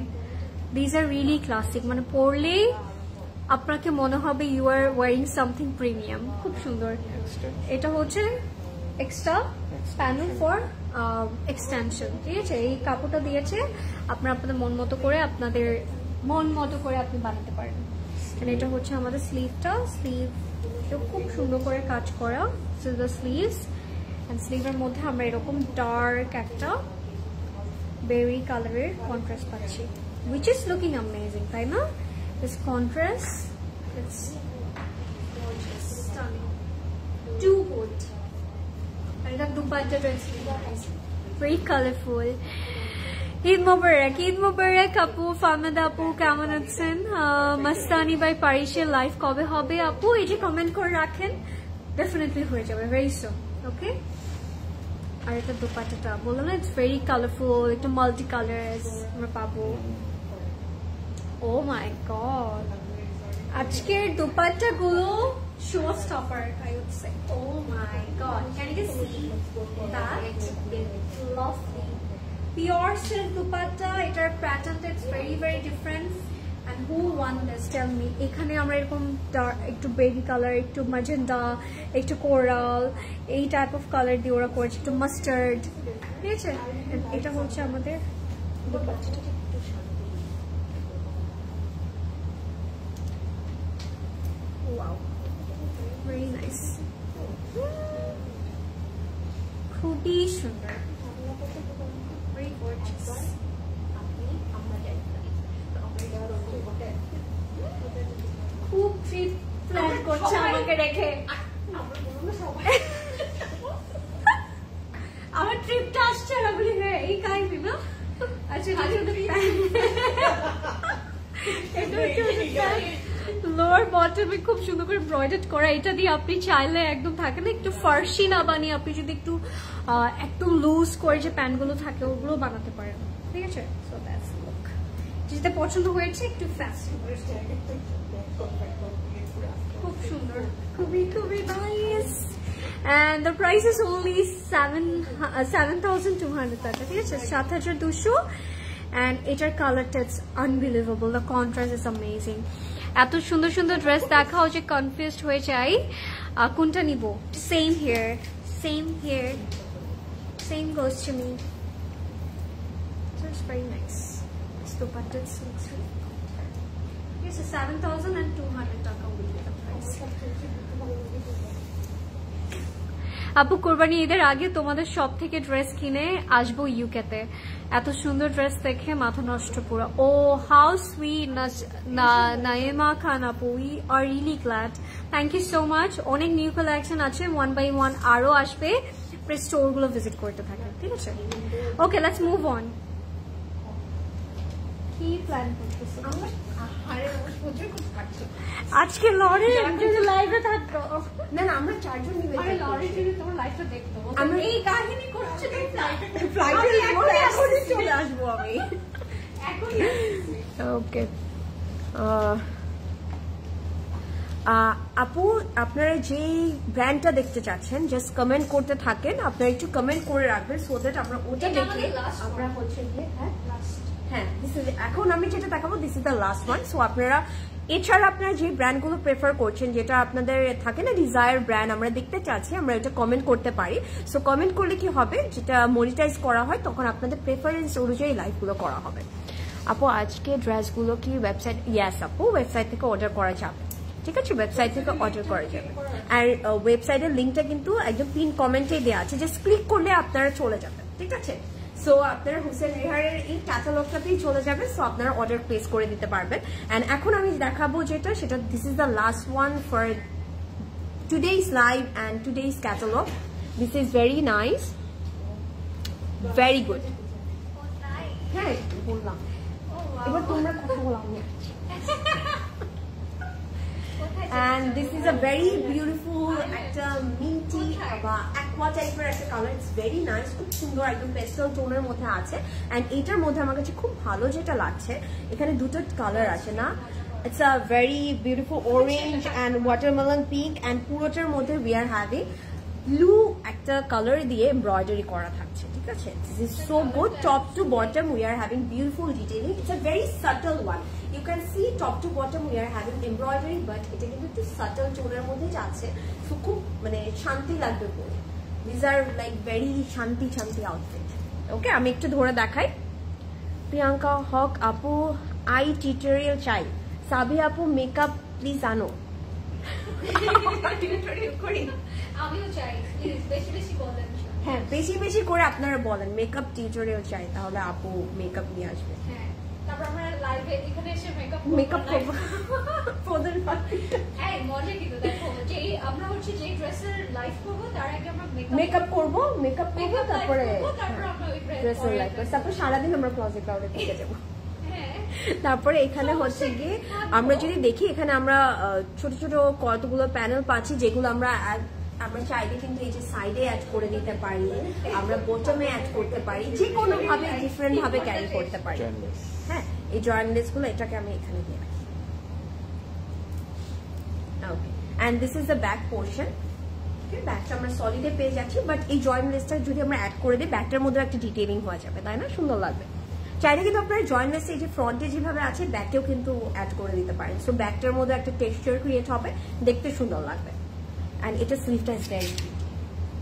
These are really classic. মানে পরলে আপনাকে মনে হবে you are wearing something premium. খুব সুন্দর। এটা হচ্ছে এক্সট্রা প্যানেল ফর এক্সটেনশন। ঠিক আছে, এই কাপড়টা দিয়েছে, আপনারা আপনাদের মন মতো করে আপনি বানাতে পারেন। এটা হচ্ছে আমাদের স্লিভটা। স্লিভ খুব সুন্দর করে কাজ করা, সিলভার স্লিভস, এন্ড স্লিভের মধ্যে আমরা এরকম ডার্ক একটা বেরি কালারের কন্ট্রাস্ট পাচ্ছি, which is looking amazing, তাই না? This contrast, it's gorgeous, stunning, too good. আর এটা দুপাট্টাটা very colorful. ঈদ মোবারক, ঈদ মোবারক আপু। ফাহমেদা আপু কেমন আছেন? মাস্তানি বাই পারিসের লাইভ কবে হবে আপু? এই যে কমেন্ট করে রাখেন, ডেফিনেটলি হয়ে যাবে ভেরি সুন। ওকে, আর এটা দুপাট্টাটা বললো না, ইটস ভেরি কালারফুল, একটু মাল্টি কালার্স আমরা পাবো। ও মাই গড, আজকের দুপাট্টা গুলো show stopper, I would say. Oh my god, can you see that? Lovely pure silk dupatta. এটার প্যাটার্নটা it's very very different. And who want this, tell me. এখানে আমরা এরকম একটু বেবি কালার, একটু magenta, একটু কোরাল, এই টাইপ অফ কালার দিয়ে ওরা করেছে, একটু মাস্টার্ড। ঠিক আছে, এটা হচ্ছে আমাদের দুপাট্টা। ওয়াও, ভেরি নাইস, খুবই আমাকে রেখে আমার ট্রিপটা আসছে না বলি হ্যাঁ এই কাহিনী না আচ্ছা লোয়ার বটমে খুব সুন্দর করে এমব্রয়ডারি করা এটা দিয়ে আপনি চাইলে একদম থাকে না একটু ফার্সি না বানিয়ে আপনি যদি একটু লুজ করে যে প্যান্টগুলো থাকে ওগুলো বানাতে পারেন ঠিক আছে সো দ্যাটস লুক যেটা পছন্দ হয়েছে একটু ফাস্ট খুব সুন্দর খুবই খুবই nice and the price is only 7,200 টাকা ঠিক আছে 7,200 and এটার কালারটা it's unbelievable the contrast is amazing এত সুন্দর সুন্দর ড্রেস দেখাও যে কনফিউজড হয়ে যাই কোনটা নিব same here same goes to me so it's very nice this dupatta looks really good yes 7,200 টাকা will be the price আপু কোরবানি ঈদের আগে তোমাদের সব থেকে ড্রেস কিনে আসবো ইউকেতে এত সুন্দর ড্রেস দেখে মাথা নষ্ট পুরো oh how sweet Naima Khan আপু we are really glad thank you so much অনেক নিউ কালেকশন আছে 1 by 1 আরো আসবে প্লিজ স্টোরগুলো ভিজিট করতে থাকেন ঠিক আছে ওকে লেটস মুভ অন কি প্ল্যান করতেছ আজকে লরি লাইভে থাকতো না আমরা চারজন নিবে আরে লরি যদি তোমার লাইভটা দেখতো আমরা এই কাহিনী করছি ফ্লাইটে এখনই চলে আসবো আমি এখনই ওকে আপু আপনারা যে ব্র্যান্ডটা দেখতে চাচ্ছেন জাস্ট কমেন্ট করতে থাকেন আপনারা একটু কমেন্ট করে রাখবেন সো দ্যাট আমরা ওটা দেখে আমরা হচ্ছে গিয়ে হ্যাঁ এখন আমি যেটা দেখাবো this is the last one so আপনারা এছাড়া আপনারা যে ব্র্যান্ডগুলো প্রেফার করছেন যেটা আপনাদের থাকে না ডিজায়ার ব্র্যান্ড আমরা দেখতে চাচ্ছি আমরা এটা কমেন্ট করতে পারি সো কমেন্ট করলে কি হবে যেটা মনিটাইজ করা হয় তখন আপনাদের প্রেফারেন্স অনুযায়ী লাইভগুলো করা হবে আপু আজকে ড্রেসগুলো কি ওয়েবসাইট ইয়াস আপু ওয়েবসাইট থেকে অর্ডার করা যাবে ঠিক আছে ওয়েবসাইট থেকে অর্ডার করা যাবে আর ওয়েবসাইটের লিঙ্কটা কিন্তু একদম পিন কমেন্টে দেওয়া আছে জাস্ট ক্লিক করলে আপনারা চলে যাবেন ঠিক আছে সো আপনারা হুসেন রিহারের এই ক্যাটালগটাতেই চলে যাবেন সো আপনারা অর্ডার প্লেস করে দিতে পারবেন এন্ড এখন আমি দেখাবো যেটা সেটা this is the last one for today's live and today's catalogue this is very nice very good হ্যাঁ বললাম এবার তোমরা কথা বলাম and this is a very beautiful একটা minty aqua টাইপের একটা কালার ইটস ভেরি নাইস খুব সুন্দর একদম পেস্টেল টোনের মধ্যে আছে and এটার মধ্যে আমার কাছে খুব ভালো যেটা লাগছে এখানে দুটো কালার আছে না it's a very beautiful orange and watermelon pink and পুরোটার মধ্যে we are having ব্লু একটা কালার দিয়ে এমব্রয়ডারি করা থাকছে ঠিক আছে this is so good top to bottom we are having beautiful detailing it's a very subtle one you can see top to bottom we are having embroidery but এটা কিন্তু একটু subtle টোনের মধ্যে যাচ্ছে সো খুব মানে শান্তি লাগবে পরে these are like very শান্তি আউটফিট ওকে আমি একটু ধরে দেখাই প্রিয়াঙ্কা হক আপু আই টিউটোরিয়াল চাই সাবি আপু মেকআপ প্লিজ আনো টিউটোরিয়াল করি আমিও চাই প্লিজ বেশি বলেন হ্যাঁ বেশি করে আপনারা বলেন মেকআপ টিউটোরিয়াল চাই তাহলে আপু মেকআপ নিয়ে আসবে হ্যাঁ তারপর আমরা লাইভে এখানে এসে মেকআপ করব ফোদের এই মজা কিন্তু দেখো যে আমরা হচ্ছে যে ড্রেসের লাইভ করব তার আগে আমরা মেকআপ করব তারপরে আমরা ওই ড্রেসের লাইভ করব তারপর সারা দিন আমরা ক্লোজেট ক্রাউডে থেকে যাব তারপরে এখানে হচ্ছে গিয়ে আমরা যদি দেখি এখানে আমরা ছোট ছোট কতগুলো প্যানেল পাচ্ছি যেগুলো আমরা চাইলে কিন্তু এই যে সাইডে অ্যাড করে দিতে পারি আমরা বটমে অ্যাড করতে পারি যে কোনো ভাবে ডিফারেন্ট ভাবে ক্যারি করতে পারি হ্যাঁ এই জয়েন্টলেস গুলো এটাকে আমি এখানে দিয়ে রাখি okay and this is the back portion ব্যাকটা আমরা সলিডে পেয়ে যাচ্ছি বাট এই জয়েন্টলেসটা যদি আমরা অ্যাড করে দিই ব্যাকটার মধ্যে একটা ডিটেইলিং হয়ে যাবে তাই না সুন্দর লাগবে চাইলে কিন্তু আপনার জয়েন্টলেস এই যে ফ্রন্টে যেভাবে আছে ব্যাকেও কিন্তু অ্যাড করে দিতে পারেন সো ব্যাকটার মধ্যে একটা টেক্সচার ক্রিয়েট হবে দেখতে সুন্দর লাগবে and এটা স্লিভটা ইজ ভেরি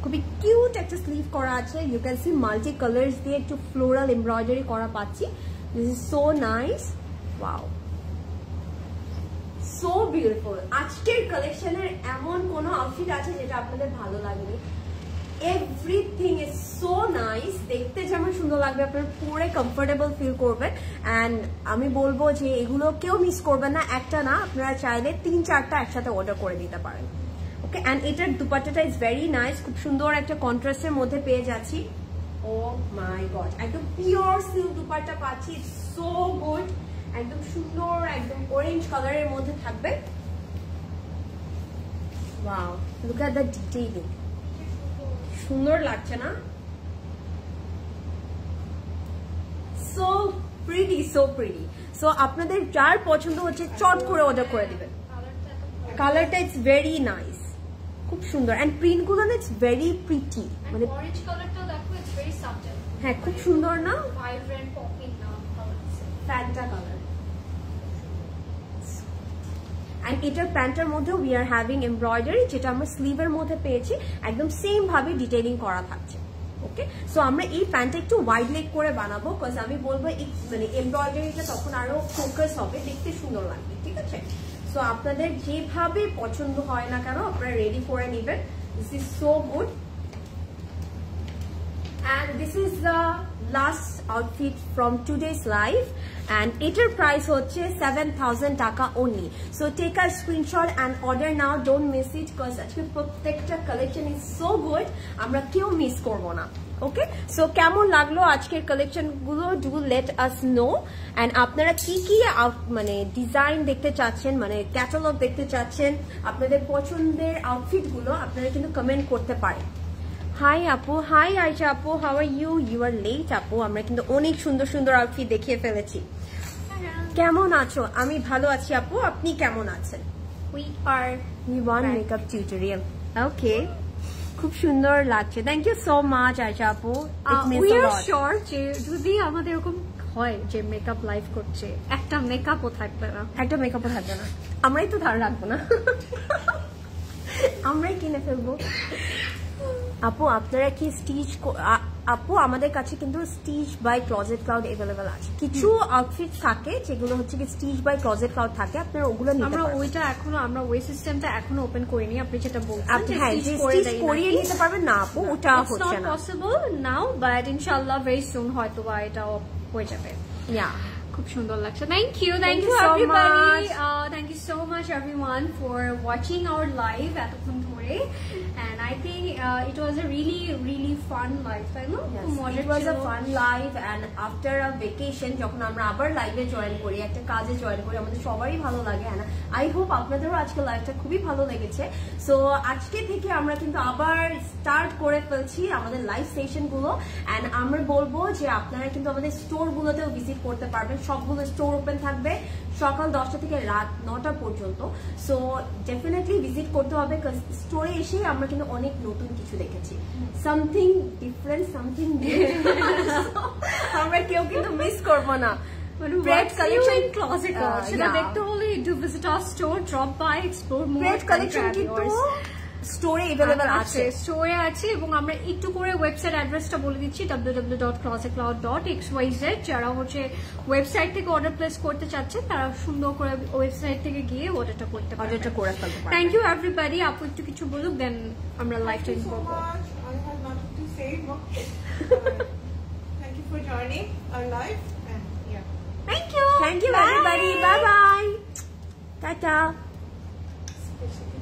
খুবই কিউট একটা স্লিভ করা আছে you can see multi colours দিয়ে একটু ফ্লোরাল এমব্রয়ডারি করা পাচ্ছি this is so nice wow so beautiful আজকের কালেকশনের এমন কোন আউটফিট আছে যেটা আপনাদের ভালো লাগবে এভরিথিং ইজ সো নাইস দেখতে যেমন সুন্দর লাগবে আপনার পুরো কমফোর্টেবল ফিল করবেন এন্ড আমি বলবো যে এগুলো কেউ মিস করবেন না একটা না আপনারা চাইলে 3-4টা একসাথে অর্ডার করে দিতে পারেন ওকে এন্ড এটার দুপাট্টাটা ইজ ভেরি নাইস, খুব সুন্দর একটা কন্ট্রাস্টের মধ্যে পেয়ে যাচ্ছি। ও মাই গড, একদম পিওর সিল্ক দুপাট্টা পাচ্ছি, সো গুড, একদম সুন্দর, একদম অরেঞ্জ কালারের মধ্যে থাকবে। Wow, look at the detailing, সুন্দর লাগছে না? So pretty, so pretty. So আপনাদের যার পছন্দ হচ্ছে চট করে অর্ডার করে দিবেন। কালারটা ইটস ভেরি নাইস, খুব সুন্দর, এন্ড প্রিন্ট গুলো না ইটস ভেরি প্রিটি, মানে অরেঞ্জ কালারটাও দেখো, ইটস ভেরি সাবটেল। হ্যাঁ, খুব সুন্দর না? ভাইব্রেন্ট পপিং না ফ্যান্টা কালার। এন্ড এটার প্যান্টের মধ্যে উই আর হ্যাভিং এমব্রয়ডারি, যেটা আমরা স্লিভের মধ্যে পেয়েছি, একদম সেম ভাবে ডিটেইলিং করা থাকছে। ওকে, সো আমরা এই প্যান্টটা একটু ওয়াইড লেগ করে বানাবো, বিকজ আমি বলবো মানে এমব্রয়ডারিটা তখন আরো ফোকাস হবে, দেখতে সুন্দর লাগবে, ঠিক আছে? সো আপনাদের যেভাবে পছন্দ হয় না কেন আপনারা রেডি করে নেবেন। This is so good, and this is the last outfit from today's live, and etar price হচ্ছে 7000 টাকা only. So take a screenshot and order now, don't miss it, because আজকে প্রত্যেকটা কালেকশন is so good, আমরা কেউ miss করব না। ওকে, so কেমন লাগলো আজকের কালেকশন গুলো, do let us know. And আপনারা কি কি মানে ডিজাইন দেখতে চাচ্ছেন, মানে ক্যাটালগ দেখতে চাচ্ছেন, আপনাদের পছন্দের আউটফিট গুলো আপনারা কিন্তু কমেন্ট করতে পারেন। হাই আপু, হাই আয়শা আপু, how are you? You are late আপু, আমরা কিন্তু অনেক সুন্দর সুন্দর আউটফিট দেখিয়ে ফেলেছি। কেমন আছো? আমি ভালো আছি আপু, আপনি কেমন আছেন? We are one makeup tutorial, okay, খুব সুন্দর লাগছে, thank you so much Ayesha আপু। উই আর শিওর যে যদি আমাদের এরকম হয় যে মেকআপ লাইভ করছে, একটা মেকআপও থাকবে না, একটা মেকআপও থাকবে না, আমরাই তো ধার রাখবো না, আমরাই কিনে ফেলবো। আপু আপনারা কি স্টিচ, আপু আমাদের কাছে কিন্তু stitch by closet cloud available আছে। কিছু আউটফিট থাকে যেগুলো হচ্ছে কি স্টিচ বাই ক্লজেট ক্লাউড থাকে, আপনারা ওগুলো নিতে পারেন। আমরা ওইটা এখনো, আমরা ওই সিস্টেমটা এখনো ওপেন করিনি, আপনি যেটা বলছেন আপনি হ্যাঁ স্টিচ করিয়ে নিতে পারবেন না আপু, ওটা হচ্ছে না পসিবল নাও, বাট ইনশাআল্লাহ ভেরি সুন হয়তো বা এটা হয়ে যাবে। ইয়া, খুব সুন্দর লাগছে। Thank you so everybody, thank you so much everyone for watching our live এতক্ষণ ধরে, and I think it was a really fun live, তাই না? It was a fun live, and after a vacation যখন আমরা আবার লাইভে join করি, একটা কাজে জয়েন করি, আমাদের সবারই ভালো লাগে। and I hope আপনাদেরও আজকে লাইভটা খুবই ভালো লেগেছে। সো আজকে থেকে আমরা কিন্তু আবার স্টার্ট করে ফেলছি আমাদের লাইভ সেশন গুলো, and আমরা বলবো যে আপনারা কিন্তু আমাদের স্টোর গুলোতেও ভিজিট করতে পারবেন, সবগুলো স্টোর ওপেন থাকবে সকাল 10টা থেকে রাত 9টা পর্যন্ত। সো ডেফিনেটলি ভিজিট করতে হবে, কারণ স্টোরে এসে আমরা কিন্তু অনেক নতুন কিছু দেখেছি, সামথিং ডিফারেন্ট, সামথিং আমরা কেউ কিন্তু মিস করবো না। Great collection in closet সেটা দেখতে হলে do visit our store, drop by, explore more. Great collection কিন্তু স্টোরে अवेलेबल আছে, স্টোরে আছে, এবং আমরা একটু করে ওয়েবসাইট অ্যাড্রেসটা বলে দিচ্ছি www.closetcloud.xyz। যারা হচ্ছে ওয়েবসাইট থেকে অর্ডার প্লেস করতে চাচ্ছেন তারা সুন্দর করে ওয়েবসাইট থেকে গিয়ে অর্ডারটা করতে পারবেন, অর্ডারটা করে ফেলতে পারবেন। Thank you everybody. আপু একটু কিছু বলুক, দেন আমরা লাইভ টাইম করব। I have nothing to say. Thank you for joining our live, and yeah. Thank you everybody, bye bye, tata. Especially